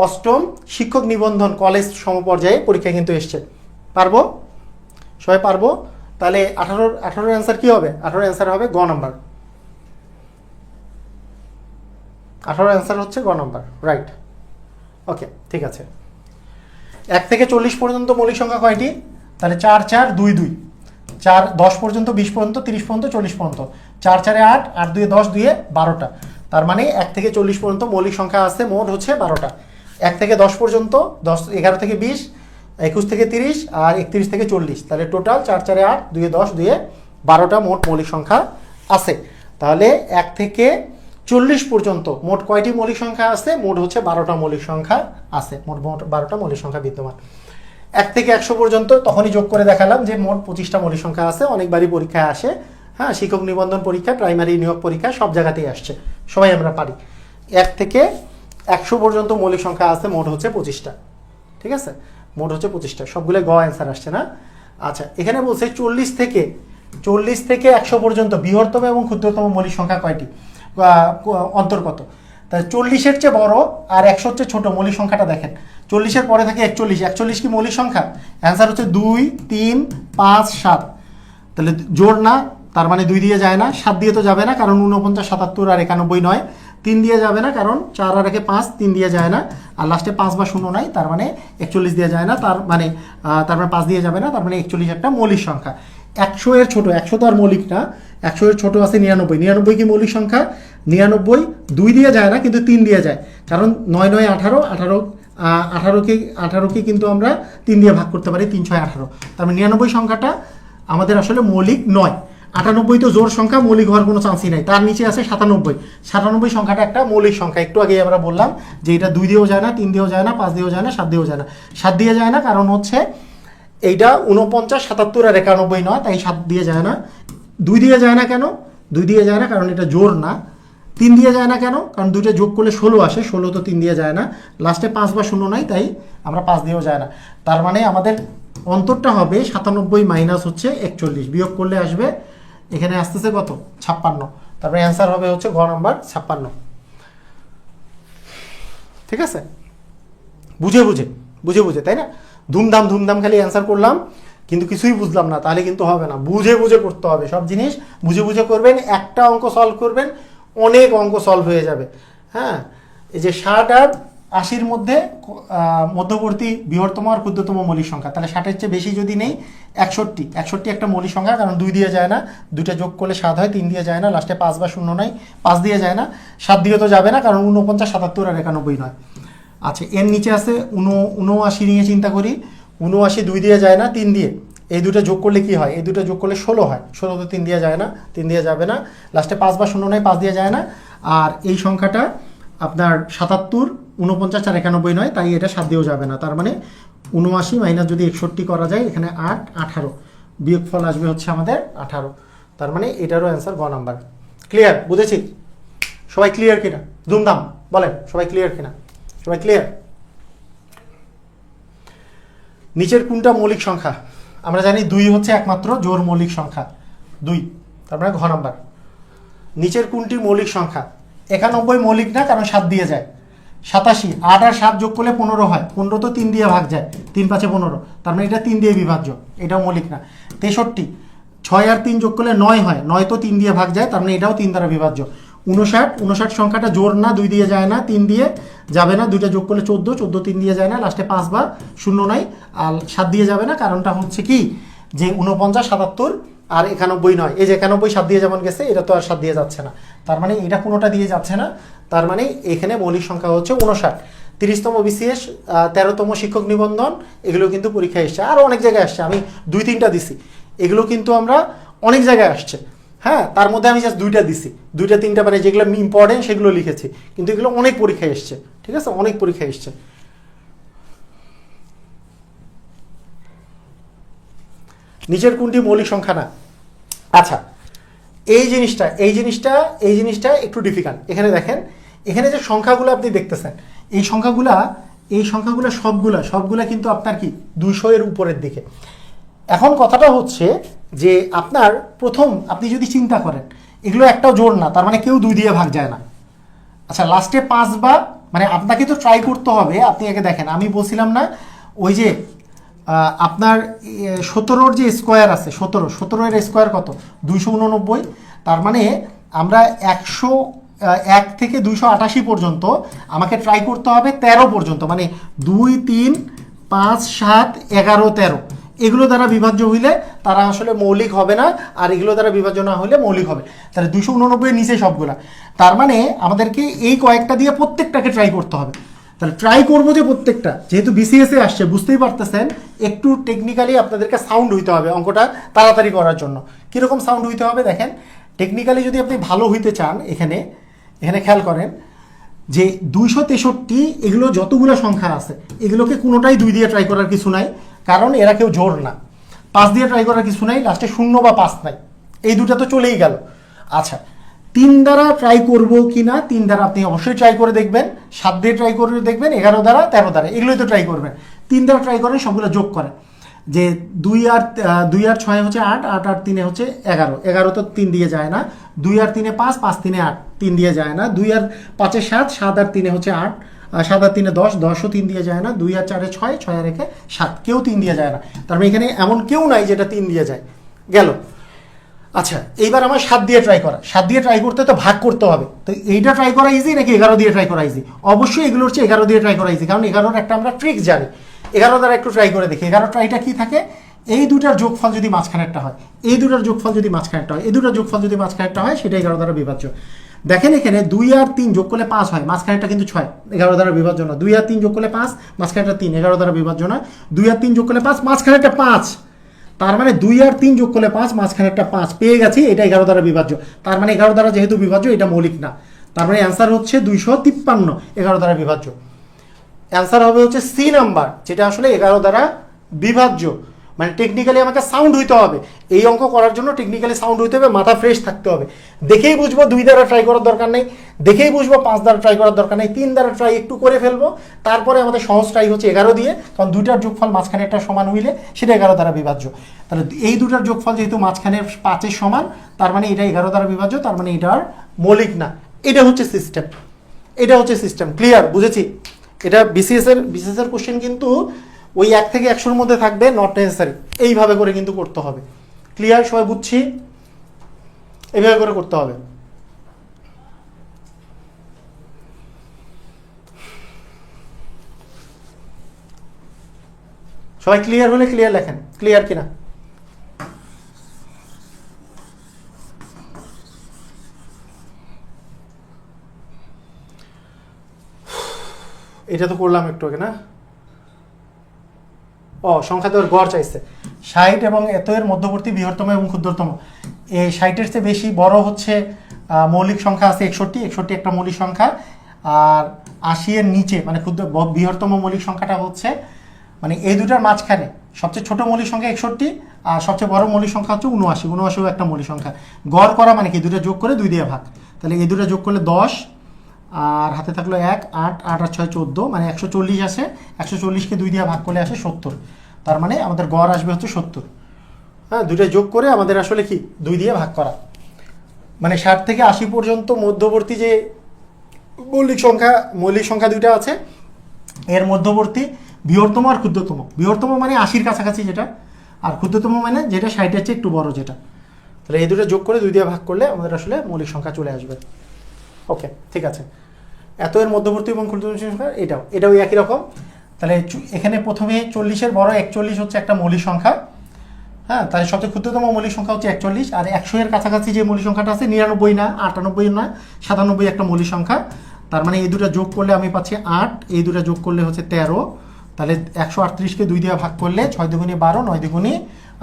অষ্টম শিক্ষক নিবন্ধন কলেজ সমপর্যায়ে পরীক্ষা কিন্তু এসছে। পারবো? সবাই পারবো? তাহলে 18 অ্যান্সার কি হবে? 18 অ্যান্সার হবে গ নাম্বার। 18 অ্যান্সার হচ্ছে গ নাম্বার, রাইট। ওকে, ঠিক আছে। 1 থেকে 40 পর্যন্ত মৌলিক সংখ্যা কয়টি? তাহলে 4 4 2 2, 4 10 পর্যন্ত, 20 পর্যন্ত, 30 পর্যন্ত, 40 পর্যন্ত, 4 4-এ 8, 8 2-এ 10, 2-এ 12টা। তার মানে 1 থেকে 40 পর্যন্ত মৌলিক সংখ্যা আছে মোট হচ্ছে 12টা। 1 থেকে 10 পর্যন্ত 10, 11 থেকে 20, 21 থেকে 30 আর 31 থেকে 40, তাহলে টোটাল 4 4-এ 8, 2-এ 10, 2-এ 12টা মোট মৌলিক সংখ্যা আছে। তাহলে 1 থেকে 40 পর্যন্ত মোট কয়টি মৌলিক সংখ্যা আছে? মোট হচ্ছে 12টা মৌলিক সংখ্যা আছে, মোট 12টা মৌলিক সংখ্যা বিদ্যমান। 1 থেকে 100 পর্যন্ত তখনই যোগ করে দেখালাম যে মোট 25টা মৌলিক সংখ্যা আছে। অনেকবারই পরীক্ষায় আসে, হ্যাঁ, শিক্ষক নিবন্ধন পরীক্ষা, প্রাইমারি নিয়োগ পরীক্ষা, সব জায়গাতেই আসছে, সবাই আমরা পারি। 1 থেকে 100 পর্যন্ত মৌলিক সংখ্যা আছে, মোট হচ্ছে 25টা। ঠিক আছে, মোট হচ্ছে 25টা। সবগুলো গ অ্যান্সার আসছে না? আচ্ছা, এখানে বলছে 40 থেকে 100 পর্যন্ত বৃহত্তম এবং ক্ষুদ্রতম মৌলিক সংখ্যা কয়টি, অন্তর কত? তাহলে 40-এর চেয়ে বড় আর 100-র চেয়ে ছোট মৌলিক সংখ্যাটা দেখেন। 40-এর পরে থাকে 41। 41 কি মৌলিক সংখ্যা? অ্যান্সার হচ্ছে 2 3 5 7। তাহলে জোড় না, তার মানে 2 দিয়ে যায় না। 7 দিয়ে তো যাবে না, কারণ 49 77 আর 91 নয়। 3 দিয়ে যাবে না, কারণ 4 আর 5, 3 দিয়ে যায় না। আর লাস্টে 5 বা 0 নাই, তার মানে 41 দিয়ে যায় না। তার মানে 5 দিয়ে যাবে না, তার মানে 41 একটা মৌলিক সংখ্যা। 100 এর ছোট, 100 তো আর মৌলিক না, 100 এর ছোট আছে 99। 99 কি মৌলিক সংখ্যা? 99 2 দিয়ে যায় না, কিন্তু 3 দিয়ে যায়, কারণ 9 9 18, 18কে কিন্তু আমরা 3 দিয়ে ভাগ করতে পারি, 3 6 18। তার মানে 99 সংখ্যাটা আমাদের আসলে মৌলিক নয়। 98 তো জোড় সংখ্যা, মৌলিক হওয়ার কোনো চান্সই নাই। তার নিচে আছে 97। 97 সংখ্যাটা একটা মৌলিক সংখ্যা। একটু আগে আমরা বললাম যে এটা 2 দিয়েও যায় না, 3 দিয়েও যায় না, 5 দিয়েও যায় না, 7 দিয়েও যায় না। 7 দিয়ে যায় না কারণ হচ্ছে এইটা 49 77 আর 91 নয়, তাই 7 দিয়ে যায় না। 2 দিয়ে যায় না কেন? 2 দিয়ে যায় না কারণ এটা জোড় না। 3 দিয়ে যায় না কেন? কারণ 2টা যোগ করলে 16 আসে, 16 তো 3 দিয়ে যায় না। লাস্টে 5 বা 0 নাই, তাই আমরা 5 দিয়েও যায় না। তার মানে আমাদের অন্তরটা হবে 97 মাইনাস হচ্ছে 41, বিয়োগ করলে আসবে এখানে আসতেছে কত? 56। তারপরে অ্যান্সার হবে হচ্ছে গ নাম্বার 56। ঠিক আছে, বুঝে বুঝে, তাই না? ধুমধাম খালি অ্যান্সার করলাম, কিন্তু কিছুই বুঝলাম না, তাহলে কিন্তু হবে না। বুঝে করতে হবে সব জিনিস, বুঝে করবেন। একটা অঙ্ক সলভ করবেন, অনেক অঙ্ক সলভ হয়ে যাবে। হ্যাঁ, এই যে 60 আর 80-র মধ্যে মধ্যবর্তী বৃহত্তম আর ক্ষুদ্রতম মৌলিক সংখ্যা, তাহলে 60-এর চেয়ে বেশি যদি নেই 61 একটা মৌলিক সংখ্যা, কারণ 2 দিয়ে যায় না, 2টা যোগ করলে 7 হয়, 3 দিয়ে যায় না, লাস্টে 5 বা 0 নাই, 5 দিয়ে যায় না, 7 দিয়ে তো যাবে না, কারণ 49 77 আর 91 নয়। আচ্ছা, এর নিচে আছে 79 নিয়ে চিন্তা করি। 79 2 দিয়ে যায় না, 3 দিয়ে, এই দুটো যোগ করলে কি হয়? এই দুটো যোগ করলে 16 হয়। 16 তো 3 দিয়ে যায় না, 3 দিয়ে যাবে না, লাস্টে 5 বা 0 নয়, 5 দিয়ে যায় না। আর এই সংখ্যাটা আপনার 77, 49 আর 91 নয়, তাই এটা 7 দিয়েও যাবে না। তার মানে 79 মাইনাস যদি 61 করা যায়, এখানে 8 18, বিয়োগফল আসবে হচ্ছে আমাদের 18। তার মানে এটারও অ্যান্সার গ নাম্বার। ক্লিয়ার? বুঝেছি? সবাই ক্লিয়ার কিনা? ধুমধাম বলেন, সবাই ক্লিয়ার কিনা? সবাই ক্লিয়ার? নিচের কোনটা মৌলিক সংখ্যা? আমরা জানি 2 হচ্ছে একমাত্র জোড় মৌলিক সংখ্যা, 2। তারপরে ঘ নাম্বার। নিচের কোনটি মৌলিক সংখ্যা? 91 মৌলিক না, কারণ 7 দিয়ে যায়। 87, 8 আর 7 যোগ করলে 15 হয়, 15 তো 3 দিয়ে ভাগ যায়, 3 5 15, তার মানে এটা 3 দিয়ে বিভাজ্য, এটাও মৌলিক না। 63, 6 আর 3 যোগ করলে 9 হয়, 9 তো 3 দিয়ে ভাগ যায়, তার মানে এটাও 3 দ্বারা বিভাজ্য। 59 সংখ্যাটা জোড় না, 2 দিয়ে যায় না, 3 দিয়ে যাবে না, 2টা যোগ করলে 14, 3 দিয়ে যায় না, লাস্টে 5 বা 0 নাই, আর 7 দিয়ে যাবে না, কারণটা হচ্ছে কি যে 49, 77 আর 91 নয়, এই যে 91 7 দিয়ে যেমন গেছে, এটা তো আর 7 দিয়ে যাচ্ছে না, তার মানে এটা কোনোটা দিয়ে যাচ্ছে না, তার মানে এখানে মৌলিক সংখ্যা হচ্ছে 59। 30তম বিসিএস, 13তম শিক্ষক নিবন্ধন, এগুলো কিন্তু পরীক্ষায় এসছে, আর অনেক জায়গায় আসছে, আমি 2-3টা দিছি, এগুলো কিন্তু আমরা অনেক জায়গায় আসছে। হ্যাঁ, তার মধ্যে আমি জাস্ট 2টা দিছি, 2-3টা মানে যেগুলো ইম্পর্টেন্ট সেগুলো লিখেছি, কিন্তু এগুলো অনেক পরীক্ষায় এসছে, ঠিক আছে, অনেক পরীক্ষায় এসছে। নিচের কোনটি মৌলিক সংখ্যা না? আচ্ছা, এই জিনিসটা একটু ডিফিকাল্ট। এখানে দেখেন, এখানে যে সংখ্যাগুলো আপনি দেখতেছেন, এই সংখ্যাগুলো সবগুলা কিন্তু আপনার কি 200 এর উপরের দিকে। এখন কথাটা হচ্ছে যে আপনার প্রথম আপনি যদি চিন্তা করেন, এগুলো একটাও জোড় না, তার মানে কেউ 2 দিয়ে ভাগ যায় না। আচ্ছা, লাস্টে 5 বা মানে আপনাকে তো ট্রাই করতে হবে। আপনি আগে দেখেন, আমি বলছিলাম না ওই যে আপনার 17-র যে স্কোয়ার আছে, 17 এর স্কোয়ার কত? 289। তার মানে আমরা 101 থেকে 288 পর্যন্ত আমাকে ট্রাই করতে হবে 13 পর্যন্ত, মানে 2, 3, 5, 7, 11, 13 এগুলো দ্বারা বিভাজ্য হইলে তারা আসলে মৌলিক হবে না, আর এগুলো দ্বারা বিভাজ্য না হলে মৌলিক হবে। তাহলে 289 এর নিচে সবগুলা, তার মানে আমাদেরকে এই কয়েকটা দিয়ে প্রত্যেকটাকে ট্রাই করতে হবে। তাহলে ট্রাই করবো যে প্রত্যেকটা, যেহেতু বিসিএসে আসছে বুঝতেই পারতেছেন, একটু টেকনিক্যালি আপনাদেরকে সাউন্ড হইতে হবে অঙ্কটা তাড়াতাড়ি করার জন্য। কীরকম সাউন্ড হইতে হবে দেখেন, টেকনিক্যালি যদি আপনি ভালো হইতে চান, এখানে খেয়াল করেন যে 263 এগুলো যতগুলো সংখ্যা আছে, এগুলোকে কোনোটাই 2 দিয়ে ট্রাই করার কিছু নাই, কারণ এরা কেউ জোড় না। 5 দিয়ে ট্রাই করার কিছু নাই, লাস্টে 0 বা 5 নাই, এই দুটা তো চলেই গেল। আচ্ছা, 3 দ্বারা ট্রাই করব কি না? 3 দ্বারা আপনি অবশ্যই ট্রাই করে দেখবেন, 7 দিয়ে ট্রাই করে দেখবেন, 11 দ্বারা, 13 দ্বারা, এগুলোই তো ট্রাই করবেন। 3 দ্বারা ট্রাই করেন, সবগুলো যোগ করেন, যে 2 আর 6 হচ্ছে 8, 8 আর 3 হচ্ছে 11, 11 তো 3 দিয়ে যায় না, 2 আর 3 5, 5 3 8, 3 দিয়ে যায় না, 2 আর 5 7, 7 আর 3 হচ্ছে 8, 7 আর 3 10, 10ও 3 দিয়ে যায় না, 2 আর 4 6, 6 আর 1 7, কেউ 3 দিয়ে যায় না। তার মানে এখানে এমন কেউ নাই যেটা 3 দিয়ে যায়, গেল। আচ্ছা, এইবার আমার 7 দিয়ে ট্রাই করা, 7 দিয়ে ট্রাই করতে তো ভাগ করতে হবে, তো এইটা ট্রাই করা ইজি নাকি 11 দিয়ে ট্রাই করা ইজি? অবশ্যই এগুলো হচ্ছে 11 দিয়ে ট্রাই করা ইজি, কারণ 11-র একটা আমরা ট্রিক জানি। 11 দ্বারা একটু ট্রাই করে দেখি, 11 ট্রাইটা কি থাকে? এই দুটার যোগফল যদি মাঝখানে একটা হয়, এই দুটার যোগফল যদি মাঝখানে একটা হয়, এই দুটার যোগফল যদি মাঝখানে একটা হয়, সেটা 11 দ্বারা বিভাজ্য। দেখেন এখানে 2 আর 3 যোগ করলে 5 হয়, মাঝখানেটা কিন্তু 6, 11 দ্বারা বিভাজ্য না। 2 আর 3 যোগ করলে 5, মাঝখানেটা 3, 11 দ্বারা বিভাজ্য না। 2 আর 3 যোগ করলে 5, মাঝখানেটা 5, তার মানে 2 আর 3 যোগ করলে 5, মাঝখানেটা 5 পেয়ে গেছি, এটা 11 দ্বারা বিভাজ্য। তার মানে 11 দ্বারা যেহেতু বিভাজ্য, এটা মৌলিক না। তার মানে অ্যান্সার হচ্ছে 253, 11 দ্বারা বিভাজ্য। অ্যান্সার হবে হচ্ছে সি নাম্বার, যেটা আসলে 11 দ্বারা বিভাজ্য। মানে টেকনিক্যালি আমাকে সাউন্ড হইতে হবে, এই অঙ্ক করার জন্য টেকনিক্যালি সাউন্ড হইতে হবে, মাথা ফ্রেশ থাকতে হবে। দেখেই বুঝবো 2 দ্বারা ট্রাই করার দরকার নেই, দেখেই বুঝবো 5 দ্বারা ট্রাই করার দরকার নেই, 3 দ্বারা ট্রাই একটু করে ফেলবো। তারপরে আমাদের সহজ ট্রাই হচ্ছে 11 দিয়ে, কারণ দুইটার যোগফল মাঝখানে একটা সমান হইলে সেটা 11 দ্বারা বিভাজ্য। তাহলে এই দুটার যোগফল যেহেতু মাঝখানে 5-এর সমান, তার মানে এটা 11 দ্বারা বিভাজ্য, তার মানে এটা আর মৌলিক না। এটা হচ্ছে সিস্টেম, ক্লিয়ার? বুঝেছি। এটা বিসিএস এর কোশ্চেন কিন্তু ওই 1 থেকে 100-র মধ্যে থাকবে, নট নেসেসারি। এইভাবে করে কিন্তু করতে হবে। ক্লিয়ার? সবাই বুঝছি? এইভাবে করে করতে হবে। সবাই ক্লিয়ার হলে ক্লিয়ার লেখেন, ক্লিয়ার কিনা? এটা তো করলাম একটু আগে না? সংখ্যা দেওয়ার গড় চাইছে। 60 এবং এত এর মধ্যবর্তী বৃহত্তম এবং ক্ষুদ্রতম। এই 60-এর চেয়ে বেশি বড় হচ্ছে মৌলিক সংখ্যা আছে 61 একটা মৌলিক সংখ্যা। আর 80 এর নিচে মানে বৃহত্তম মৌলিক সংখ্যাটা হচ্ছে, মানে এই দুটার মাঝখানে সবচেয়ে ছোট মৌলিক সংখ্যা 61 আর সবচেয়ে বড় মৌলিক সংখ্যা হচ্ছে 79 একটা মৌলিক সংখ্যা। গড় করা মানে কি? দুটো যোগ করে 2 দিয়ে ভাগ। তাহলে এই দুটো যোগ করলে 10, আর হাতে থাকলো 1, 8, 8 আর 6 14, মানে 140 আসে। 140-কে 2 দিয়ে ভাগ করলে আসে 70। তার মানে আমাদের গড় আসবে হচ্ছে 70। হ্যাঁ, দুটো যোগ করে আমাদের আসলে কি 2 দিয়ে ভাগ করা, মানে 60 থেকে 80 পর্যন্ত মধ্যবর্তী যে মৌলিক সংখ্যা দুইটা আছে, এর মধ্যবর্তী বৃহত্তম আর ক্ষুদ্রতম। বৃহত্তম মানে 80-র কাছাকাছি যেটা, আর ক্ষুদ্রতম মানে যেটা 60-এর চেয়ে একটু বড় যেটা। তাহলে এই দুটো যোগ করে 2 দিয়ে ভাগ করলে আমাদের আসলে মৌলিক সংখ্যা চলে আসবে। ওকে, ঠিক আছে। এত এর মধ্যবর্তী এবং ক্ষুদ্রতম সংখ্যা এটাও একই রকম। তাহলে এখানে প্রথমে 40-এর বড় 41 হচ্ছে একটা মৌলিক সংখ্যা। হ্যাঁ, তাহলে সবচেয়ে ক্ষুদ্রতম মৌলিক সংখ্যা হচ্ছে 41, আর 100 এর কাছাকাছি যে মৌলিক সংখ্যাটা আছে 99 না, 98 না, 97 একটা মৌলিক সংখ্যা। তার মানে এই দুটো যোগ করলে আমি পাচ্ছি 8, এই দুটো যোগ করলে হচ্ছে 13। তাহলে 138কে 2 দিয়ে ভাগ করলে 6 দুগুণে 12, 9 দুগুণে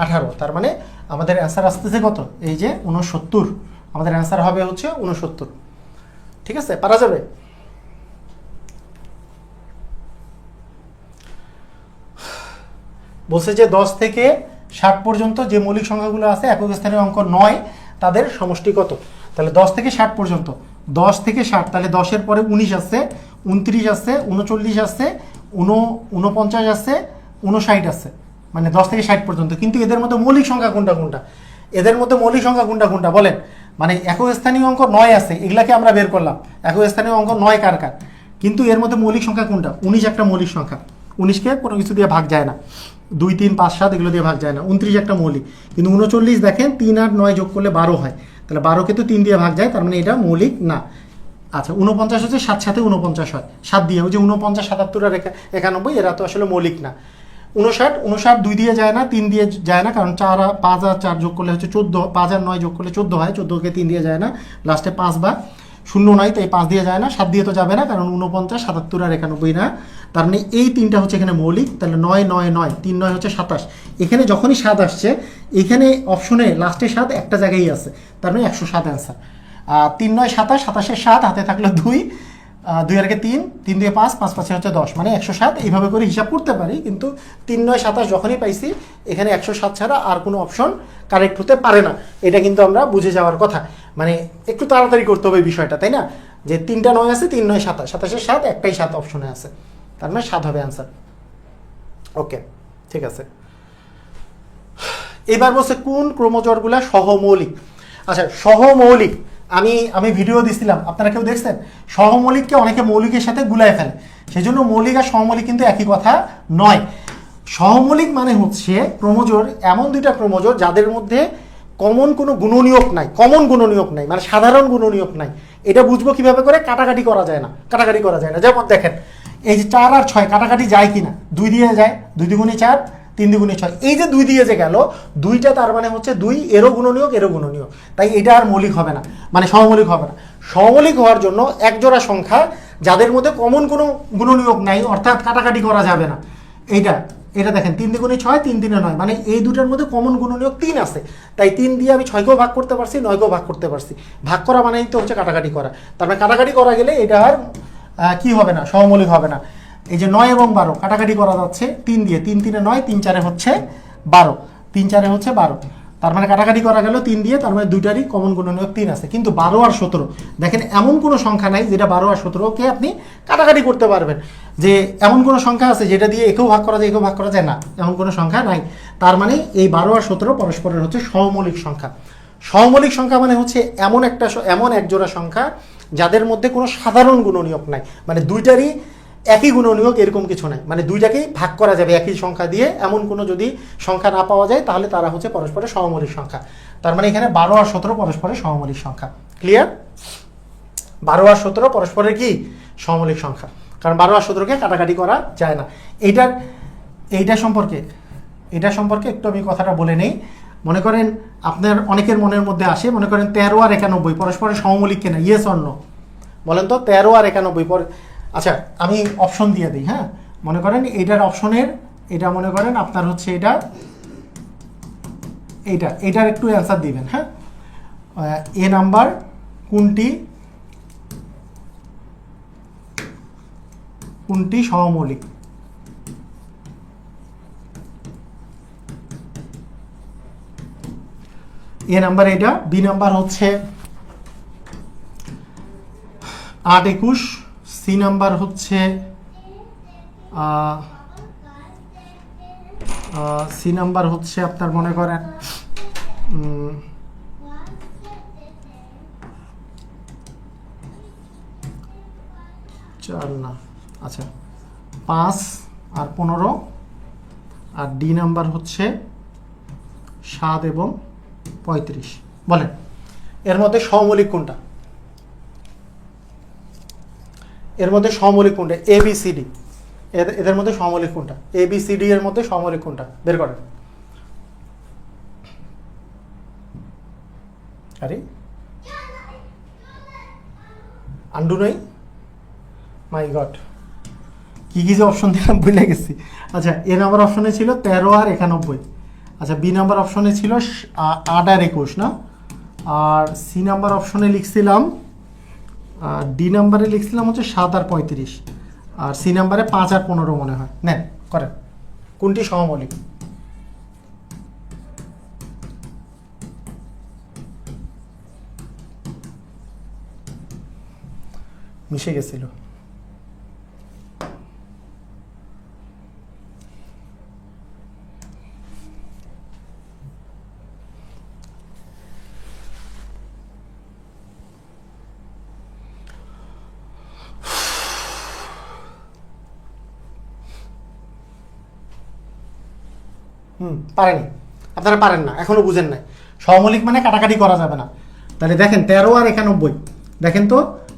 18। তার মানে আমাদের অ্যান্সার আসতেছে কত? এই যে 69। আমাদের অ্যান্সার হবে হচ্ছে 69। ঠিক আছে, পারা যাবে? বলছে যে 10 থেকে 60 পর্যন্ত যে মৌলিক সংখ্যাগুলো আছে একক স্থানীয় অঙ্ক 9, তাদের সমষ্টি কত? তাহলে 10 থেকে 60 পর্যন্ত, 10 থেকে 60, তাহলে 10-এর পরে 19 আছে, 29 আছে, 39 আছে, 49 আছে, 59 আছে, মানে 10 থেকে 60 পর্যন্ত। কিন্তু এদের মধ্যে মৌলিক সংখ্যা কোনটা কোনটা? এদের মধ্যে মৌলিক সংখ্যা কোনটা কোনটা বলেন? মানে একক স্থানীয় অঙ্ক 9 আছে, এগুলাকে আমরা বের করলাম। একক স্থানীয় অঙ্ক 9 কার কার? কিন্তু এর মধ্যে মৌলিক সংখ্যা কোনটা? 19 একটা মৌলিক সংখ্যা, 19কে কোনো কিছু দিয়ে ভাগ যায় না, 2, 3, 5, 7 এগুলো দিয়ে ভাগ যায় না। 29 একটা মৌলিক, কিন্তু 39 দেখেন 3 আর 9 যোগ করলে 12 হয়, তাহলে 12কে তো 3 দিয়ে ভাগ যায়, তার মানে এটা মৌলিক না। আচ্ছা, 49 হচ্ছে 7 সাথে 49 হয়, 7 দিয়ে, ওই যে 49, 77 আর 91, এরা তো আসলে মৌলিক না। 59 2 দিয়ে যায় না, 3 দিয়ে যায় না, কারণ 4 আর 5 আর 4 যোগ করলে হচ্ছে 14, 5 আর 9 যোগ করলে 14 হয়, 14কে 3 দিয়ে যায় না, লাস্টে 5 বা 0 নয়, তাই 5 দিয়ে যায় না, 7 দিয়ে তো যাবে না, কারণ 49, 77 আর 91 না। তার মানে এই তিনটা হচ্ছে এখানে মৌলিক। তাহলে 9, 9, 9, 3, 9 হচ্ছে 27। এখানে যখনই 7 আসছে, এখানে অপশনে লাস্টে 7 একটা জায়গায় আছে, তার মানে 107 অ্যান্সার। 3, 9, 27, 27-এর 7 হাতে থাকলো 2, 2 আর 3, 3 দিয়ে 5, 5 5 হচ্ছে 10, মানে 107। এইভাবে করে হিসাব করতে পারি, কিন্তু 3, 9, 27 যখনই পাইছি, এখানে 107 ছাড়া আর কোনো অপশন কারেক্ট হতে পারে না। এটা কিন্তু আমরা বুঝে যাওয়ার কথা, মানে একটু তাড়াতাড়ি করতে হবে বিষয়টা, তাই না? যে 3টা 9 আছে, 3, 9, 27, 27-এর 7 একটাই 7 অপশনে আছে, তার মানে 7 হবে অ্যান্সার। ওকে, ঠিক আছে। এবার বলছে কোন ক্রোমোজোরগুলা সহমৌলিক। আচ্ছা, সহমৌলিক আমি ভিডিও দিছিলাম, আপনারা কেউ দেখছেন? সহমৌলিককে অনেকে মৌলিকের সাথে গুলায় ফেলে, সেজন্য মৌলিক আর সহমৌলিক কিন্তু একই কথা নয়। সহমৌলিক মানে হচ্ছে ক্রোমোজোর, এমন দুইটা ক্রোমোজোর যাদের মধ্যে কমন কোনো গুণনীয়ক নাই, মানে সাধারণ গুণনীয়ক নাই। এটা বুঝবো কিভাবে করে? কাটাকাটি করা যায় না। যেমন দেখেন, এই যে 4 আর 6 কাটাকাটি যায় কিনা? 2 দিয়ে যায়, 2 দুগুণে 4, 3 দুগুণে 6। এই যে 2 দিয়ে যে গেল, 2টা তার মানে হচ্ছে 2 এরও গুণনীয়ক, তাই এটা আর মৌলিক হবে না, মানে সহমৌলিক হবে না। সহমৌলিক হওয়ার জন্য একজোড়া সংখ্যা যাদের মধ্যে কমন কোনো গুণনীয়ক নাই, অর্থাৎ কাটাকাটি করা যাবে না। এটা দেখেন, 3 দুগুণে 6, 3 3 9, মানে এই দুটার মধ্যে কমন গুণনীয়ক 3 আছে, তাই 3 দিয়ে আমি 6কেও ভাগ করতে পারছি, 9কেও ভাগ করতে পারছি। ভাগ করা মানেই তো হচ্ছে কাটাকাটি করা, তার মানে কাটাকাটি করা গেলে এটা আর কি হবে না? সহমৌলিক হবে না। এই যে 9 এবং 12 কাটাকাটি করা যাচ্ছে 3 দিয়ে, 3 3 9, 3 4 হচ্ছে 12, 3 4 হচ্ছে 12, তার মানে কাটাকাটি করা গেল 3 দিয়ে, তার মানে দুইটারই কমন গুণনীয়ক 3 আছে। কিন্তু 12 আর 17 দেখেন, এমন কোনো সংখ্যা নাই যেটা 12 আর 17কে আপনি কাটাকাটি করতে পারবেন, যে এমন কোনো সংখ্যা আছে যেটা দিয়ে একেও ভাগ করা যায়, একেও ভাগ করা যায় না, এমন কোনো সংখ্যা নাই। তার মানে এই 12 আর 17 পরস্পরের হচ্ছে সহমৌলিক সংখ্যা। সহমৌলিক সংখ্যা মানে হচ্ছে এমন এক জোড়া সংখ্যা যাদের মধ্যে কোনো সাধারণ গুণনীয়ক নাই, মানে দুইটারই একই গুণনীয়ক এরকম কিছু নাই, মানে দুইটাকেই ভাগ করা যাবে একই সংখ্যা দিয়ে, এমন কোনো যদি সংখ্যা না পাওয়া যায়, তাহলে তারা হচ্ছে পরস্পরের সহমৌলিক সংখ্যা। তার মানে এখানে 12 আর 17 পরস্পরের সহমৌলিক সংখ্যা। ক্লিয়ার? 12 আর 17 পরস্পরের কি সহমৌলিক সংখ্যা, কারণ 12 আর 17কে কাটাকাটি করা যায় না। এইটা সম্পর্কে একটু আমি কথাটা বলে নেই। মনে করেন আপনার অনেকের মনের মধ্যে আসে, মনে করেন 13 আর 91 পরস্পরের সহমৌলিক কিনা, ইয়েস অর নো বলেন তো? 13 আর 91 পরে, আচ্ছা আমি অপশন দিয়ে দিই। হ্যাঁ, মনে করেন এইটার অপশনের, এটা মনে করেন আপনার হচ্ছে এটার একটু অ্যান্সার দিবেন। হ্যাঁ, এ নাম্বার কোনটি সহমৌলিক? এ নাম্বার এটা, বি নাম্বার হচ্ছে 8 21, সি নাম্বার হচ্ছে আপনার মনে করেন 4 না, আচ্ছা 5 আর 15, আর ডি নাম্বার হচ্ছে 7 এবং 35। বলেন এর মধ্যে সহমৌলিক কোনটা? এ বি সি ডি, এদের মধ্যে সহমৌলিক কোনটা? এ বি সি ডি এর মধ্যে সহমৌলিক কোনটা? বের করেন। আরে আন্ডু নই, মাই গড, কি কি যে অপশন দিলাম ভুলে গেছি। আচ্ছা, এ নাম্বার অপশনে ছিল 13 আর 91। আচ্ছা, বি নাম্বার অপশনে ছিল 8 আর 21 না, আর সি নাম্বার অপশনে লিখছিলাম, ডি নাম্বারে লিখছিলাম হচ্ছে 7 আর 35, আর সি নাম্বারে 5 আর 15 মনে হয়। নেন করেন, কোনটি সহমৌলিক? মিশে গেছিল। পারেনি, আপনারা পারেন না, এখনো বুঝেন নাই। সহমৌলিক মানে কাটাকাটি করা যাবে না। তাহলে দেখেন 13 আর 91, দেখেন তো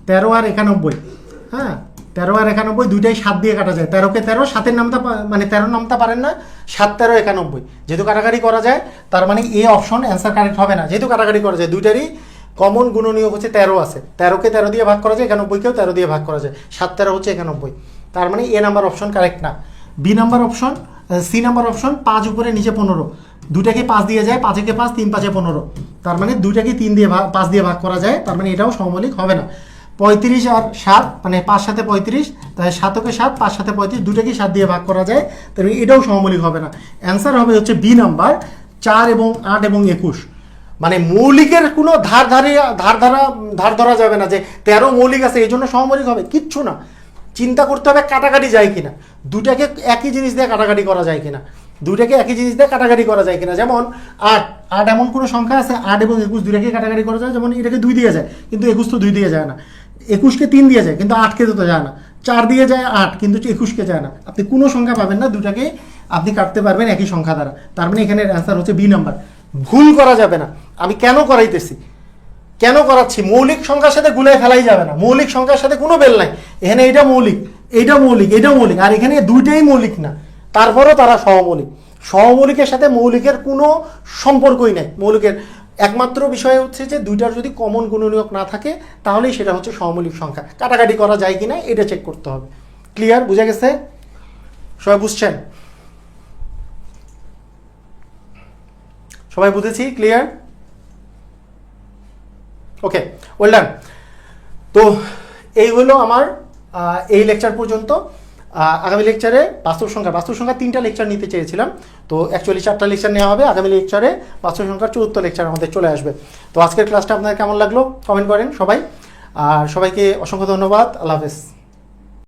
13 আর 91, হ্যাঁ 13 আর 91 দুইটাই 7 দিয়ে কাটা যায়। 13 কে 13, 7-এর নামটা মানে 13 নামটা পারেন না, 7 13 91, যেহেতু কাটাকাটি করা যায় তার মানে এ অপশন অ্যান্সার কারেক্ট হবে না। যেহেতু কাটাকাটি করা যায়, দুইটারই কমন গুণনীয়ক হচ্ছে 13 আছে, 13 কে 13 দিয়ে ভাগ করা যায়, 91 কেও 13 দিয়ে ভাগ করা যায়, 7 13 হচ্ছে 91, তার মানে এ নাম্বার অপশন কারেক্ট না। B number option, C number option 5 উপরে নিচে 15, দুটাকে 5 দিয়ে যায়, 5 কে 5, 3 5 15, তার মানে দুইটাকে 3 দিয়ে 5 দিয়ে ভাগ করা যায়, তার মানে এটাও সহমৌলিক হবে না। 35 আর 7 মানে 5 সাথে 35, তাই 7 কে 7, 5 সাথে 35, দুটাকে 7 দিয়ে ভাগ করা যায়, তার মানে এটাও সহমৌলিক হবে না। অ্যান্সার হবে হচ্ছে বি নাম্বার, 4 এবং 8 এবং 21। মানে মৌলিকের কোনো ধার ধরা যাবে না যে 13 মৌলিক আছে এই জন্য সহমৌলিক হবে, কিচ্ছু না। চিন্তা করতে হবে কাটাকাটি যায় কিনা, দুটাকে একই জিনিস দিয়ে কাটাকাটি করা যায় কিনা, দুটাকে একই জিনিস দিয়ে কাটাকাটি করা যায় কিনা। যেমন 8 এমন কোনো সংখ্যা আছে 8 এবং 21 দুটাকে কাটাকাটি করা যায়, যেমন এটাকে 2 দিয়ে যায় কিন্তু 21 তো 2 দিয়ে যায় না, 21কে 3 দিয়ে যায় কিন্তু 8কে তো যায় না, 4 দিয়ে যায় 8 কিন্তু 21কে যায় না। আপনি কোনো সংখ্যা পাবেন না, দুটাকে আপনি কাটতে পারবেন একই সংখ্যা দ্বারা, তার মানে এখানে অ্যান্সার হচ্ছে বি নাম্বার। ভুল করা যাবে না। আমি কেন করাইতেছি, কেন করাচ্ছি, মৌলিক সংখ্যার সাথে গুলাই ফেলাই যাবে না, মৌলিক সংখ্যার সাথে কোনো বেল নাই। এখানে এটা মৌলিক, এইটা মৌলিক, এটাও মৌলিক, আর এখানে দুইটাই মৌলিক না, তারপরও তারা সহমৌলিক। সহমৌলিকের সাথে মৌলিকের কোনো সম্পর্কই নাই। মৌলিকের একমাত্র বিষয় হচ্ছে যে দুইটার যদি কমন গুণনীয়ক না থাকে তাহলেই সেটা হচ্ছে সহমৌলিক সংখ্যা। কাটাকাটি করা যায় কিনা এটা চেক করতে হবে। ক্লিয়ার? বুঝা গেছে? সবাই বুঝছেন? সবাই বুঝেছি? ক্লিয়ার? ওকে, ওয়েল ডান। তো এই হলো আমার এই লেকচার পর্যন্ত। আগামী লেকচারে বাস্তব সংখ্যা 3টা লেকচার নিতে চেয়েছিলাম, তো অ্যাকচুয়ালি 4টা লেকচার নেওয়া হবে। আগামী লেকচারে বাস্তব সংখ্যার 4র্থ লেকচার আমাদের চলে আসবে। তো আজকের ক্লাসটা আপনাদের কেমন লাগলো কমেন্ট করেন সবাই, আর সবাইকে অসংখ্য ধন্যবাদ। আল্লাহ হাফেজ।